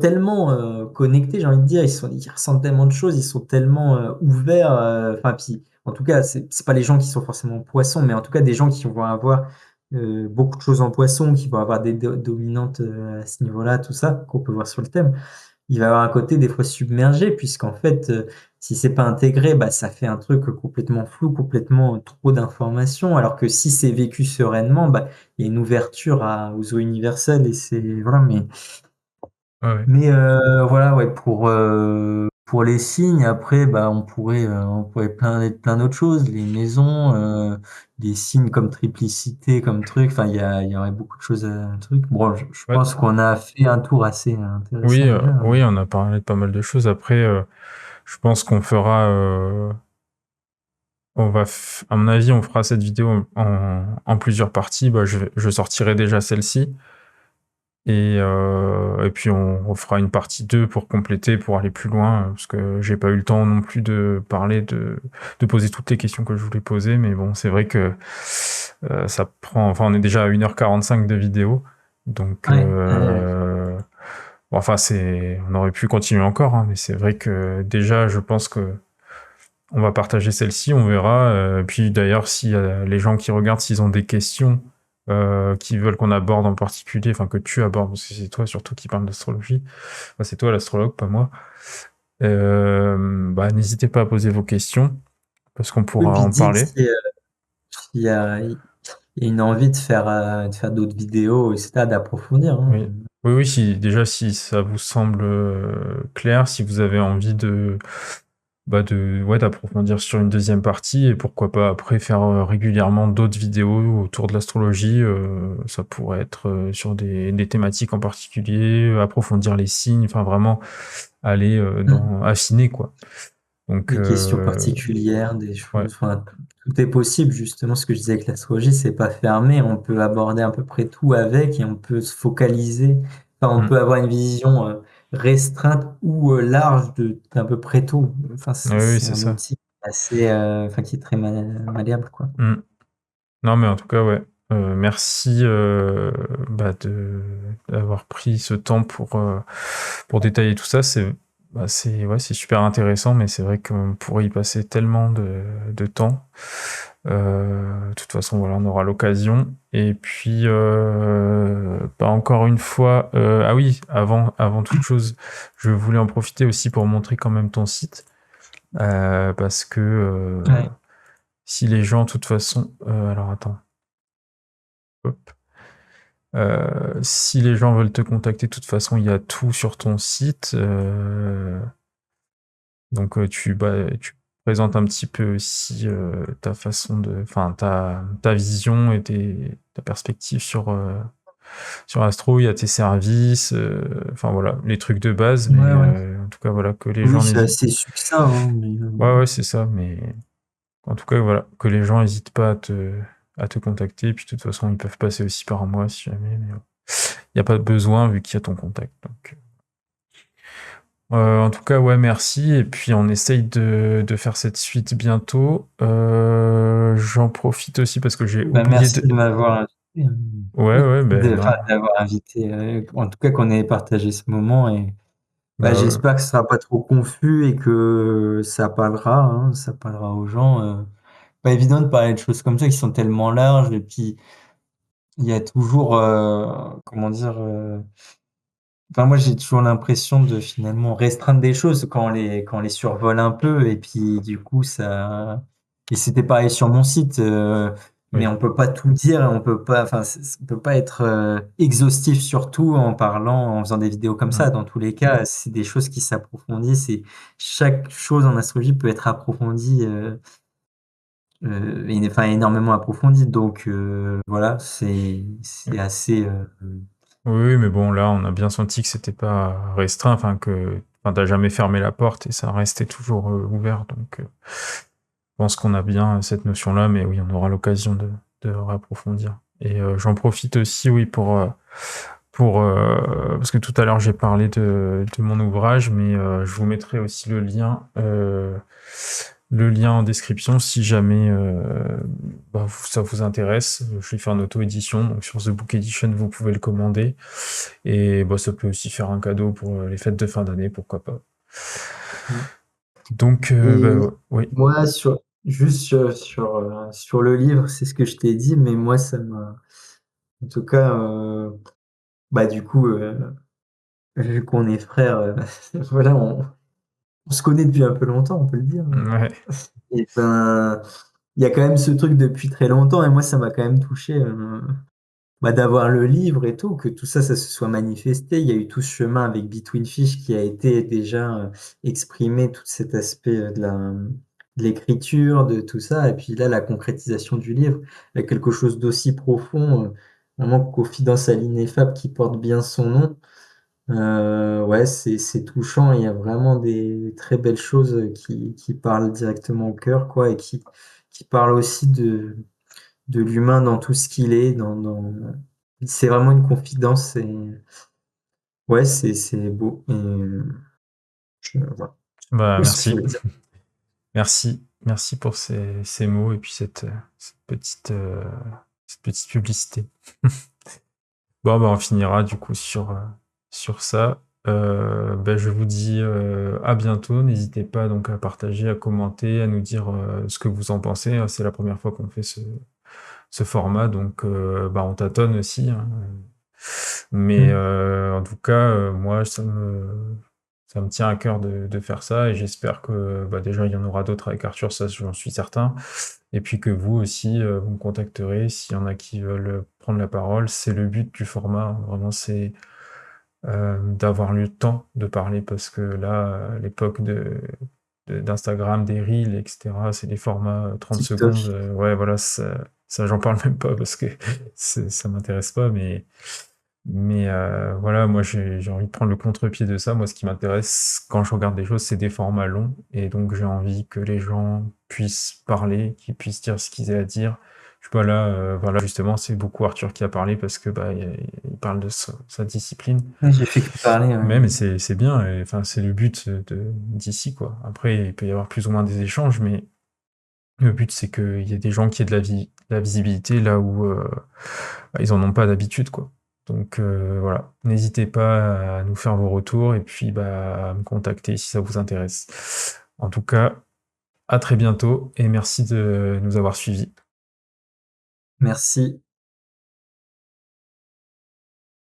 tellement connectés, j'ai envie de dire, ils ressentent tellement de choses, ils sont tellement ouverts. Enfin, puis en tout cas, c'est pas les gens qui sont forcément poissons, mais en tout cas des gens qui vont avoir beaucoup de choses en poisson, qui vont avoir des dominantes à ce niveau-là, tout ça qu'on peut voir sur le thème. Il va y avoir un côté des fois submergé, puisqu'en fait, si c'est pas intégré, ça fait un truc complètement flou, complètement trop d'informations, alors que si c'est vécu sereinement, il y a une ouverture aux eaux universelles et c'est voilà. Ouais, ouais. Mais voilà, ouais, pour les signes, après, on pourrait parler de plein d'autres choses, les maisons, les signes comme triplicité, comme truc. Enfin, il y aurait beaucoup de choses à truc. Bon, je Ouais. pense qu'on a fait un tour assez Oui, intéressant déjà, hein. oui, on a parlé de pas mal de choses. Après, je pense qu'on fera, à mon avis, on fera cette vidéo en plusieurs parties. Je sortirai déjà celle-ci. Et puis on fera une partie 2 pour compléter, pour aller plus loin, parce que j'ai pas eu le temps non plus de parler, de poser toutes les questions que je voulais poser, mais bon, c'est vrai que ça prend, enfin on est déjà à 1h45 de vidéo, donc Ouais, bon, enfin on aurait pu continuer encore, hein, mais c'est vrai que déjà je pense que on va partager celle-ci, on verra. Puis d'ailleurs, si les gens qui regardent, s'ils ont des questions qui veulent qu'on aborde en particulier, enfin que tu abordes, parce que c'est toi surtout qui parle d'astrologie, enfin, c'est toi l'astrologue, pas moi, n'hésitez pas à poser vos questions, parce qu'on oui, pourra puis en dites parler. il y a une envie de faire d'autres vidéos, etc., d'approfondir, hein. Oui, oui, oui, déjà si ça vous semble clair, si vous avez envie ouais, d'approfondir sur une deuxième partie, et pourquoi pas après faire régulièrement d'autres vidéos autour de l'astrologie. Ça pourrait être sur des thématiques en particulier, approfondir les signes, enfin vraiment aller Mm. affiner, quoi. Donc Des questions particulières, des ouais. choses, enfin, tout est possible, justement. Ce que je disais avec l'astrologie, c'est pas fermé. On peut aborder à peu près tout avec et on peut se focaliser. Enfin, on Mm. peut avoir une vision restreinte ou large d'à peu près tout. Enfin, Oui, oui, c'est c'est un ça. outil enfin, qui est très malléable, quoi. Mm. Non, mais en tout cas, ouais. Merci d'avoir pris ce temps pour détailler tout ça. Ouais, c'est super intéressant, mais c'est vrai qu'on pourrait y passer tellement de temps. De toute façon, voilà, on aura l'occasion. Et puis, encore une fois, ah oui, avant toute chose, je voulais en profiter aussi pour montrer quand même ton site, parce que Ouais. si les gens, de toute façon, alors attends. Hop. Si les gens veulent te contacter, de toute façon, il y a tout sur ton site. Donc tu présentes un petit peu aussi ta façon enfin ta vision et ta perspective sur Astro. Il y a tes services, enfin voilà, les trucs de base. Mais Ouais, ouais. en tout cas voilà, que les Oui, gens c'est n'hésitent. assez succinct, hein, mais, Ouais, ouais, c'est ça. Mais en tout cas voilà, que les gens n'hésitent pas à te contacter. Et puis de toute façon, ils peuvent passer aussi par moi si jamais. Mais il n'y a pas besoin vu qu'il y a ton contact. Donc En tout cas, ouais, merci. Et puis, on essaye de faire cette suite bientôt. J'en profite aussi parce que j'ai Bah, oublié merci de. de m'avoir invité, Ouais, ouais, ben enfin, non. d'avoir invité, en tout cas qu'on ait partagé ce moment et bah, Bah, j'espère que ce sera pas trop confus et que ça parlera aux gens. Pas évident de parler de choses comme ça qui sont tellement larges et puis il y a toujours, comment dire, enfin moi j'ai toujours l'impression de finalement restreindre des choses quand on les survole un peu et puis du coup ça et c'était pareil sur mon site, mais oui. on peut pas tout dire, on peut pas enfin on peut pas être exhaustif sur tout en parlant, en faisant des vidéos comme ça. Mm. Dans tous les cas, c'est des choses qui s'approfondissent et chaque chose en astrologie peut être approfondie, enfin énormément approfondie. Donc voilà, c'est assez Oui, oui, mais bon, là, on a bien senti que c'était pas restreint, enfin enfin, t'as jamais fermé la porte et ça restait toujours ouvert. Donc, je pense qu'on a bien cette notion-là, mais oui, on aura l'occasion de réapprofondir. Et j'en profite aussi, oui, parce que tout à l'heure j'ai parlé de mon ouvrage, mais je vous mettrai aussi le lien en description si jamais bah, ça vous intéresse. Je vais faire une auto-édition, donc sur The Book Edition vous pouvez le commander. Et bah, ça peut aussi faire un cadeau pour les fêtes de fin d'année, pourquoi pas. Donc, et bah, oui. moi, juste sur le livre, c'est ce que je t'ai dit, mais moi, en tout cas, bah, du coup, vu qu'on est frères, voilà, on se connaît depuis un peu longtemps, on peut le dire. Ouais. Et ben, il y a quand même ce truc depuis très longtemps, et moi, ça m'a quand même touché, bah, d'avoir le livre et tout, que tout ça, ça se soit manifesté. Il y a eu tout ce chemin avec Between Fish qui a été déjà exprimé, tout cet aspect de l'écriture, de tout ça. Et puis là, la concrétisation du livre, il y a quelque chose d'aussi profond, vraiment Confidence à l'ineffable qui porte bien son nom. Ouais, c'est touchant. Il y a vraiment des très belles choses qui parlent directement au cœur, quoi, et qui parlent aussi de l'humain dans tout ce qu'il est, c'est vraiment une confidence et ouais, c'est beau. Et voilà. Bah, C'est ce que je merci. voulais dire. Merci. Merci pour ces mots et puis cette petite publicité. Bon, bah, on finira du coup sur ça. Bah, je vous dis à bientôt. N'hésitez pas donc à partager, à commenter, à nous dire ce que vous en pensez. C'est la première fois qu'on fait ce format, donc bah, on tâtonne aussi, hein. Mais Mm. en tout cas, moi, ça me tient à cœur de faire ça et j'espère que bah, déjà il y en aura d'autres avec Arthur, ça j'en suis certain. Et puis que vous aussi, vous me contacterez s'il y en a qui veulent prendre la parole. C'est le but du format, hein. Vraiment, c'est d'avoir le temps de parler parce que là, à l'époque d'Instagram, des reels, etc., c'est des formats 30 TikTok. secondes. Ouais, voilà, ça j'en parle même pas parce que ça m'intéresse pas, mais voilà, moi j'ai envie de prendre le contre-pied de ça. Moi, ce qui m'intéresse quand je regarde des choses, c'est des formats longs. Et donc j'ai envie que les gens puissent parler, qu'ils puissent dire ce qu'ils aient à dire. Je sais pas là, voilà, justement, c'est beaucoup Arthur qui a parlé parce que bah, il parle de sa discipline. Ouais, j'ai fait que parler. Ouais. Mais c'est bien, et, enfin, c'est le but d'ici, quoi. Après, il peut y avoir plus ou moins des échanges, mais le but, c'est qu'il y ait des gens qui aient de la visibilité là où bah, ils en ont pas d'habitude, quoi. Donc voilà, n'hésitez pas à nous faire vos retours et puis bah, à me contacter si ça vous intéresse. En tout cas, à très bientôt et merci de nous avoir suivis. Merci.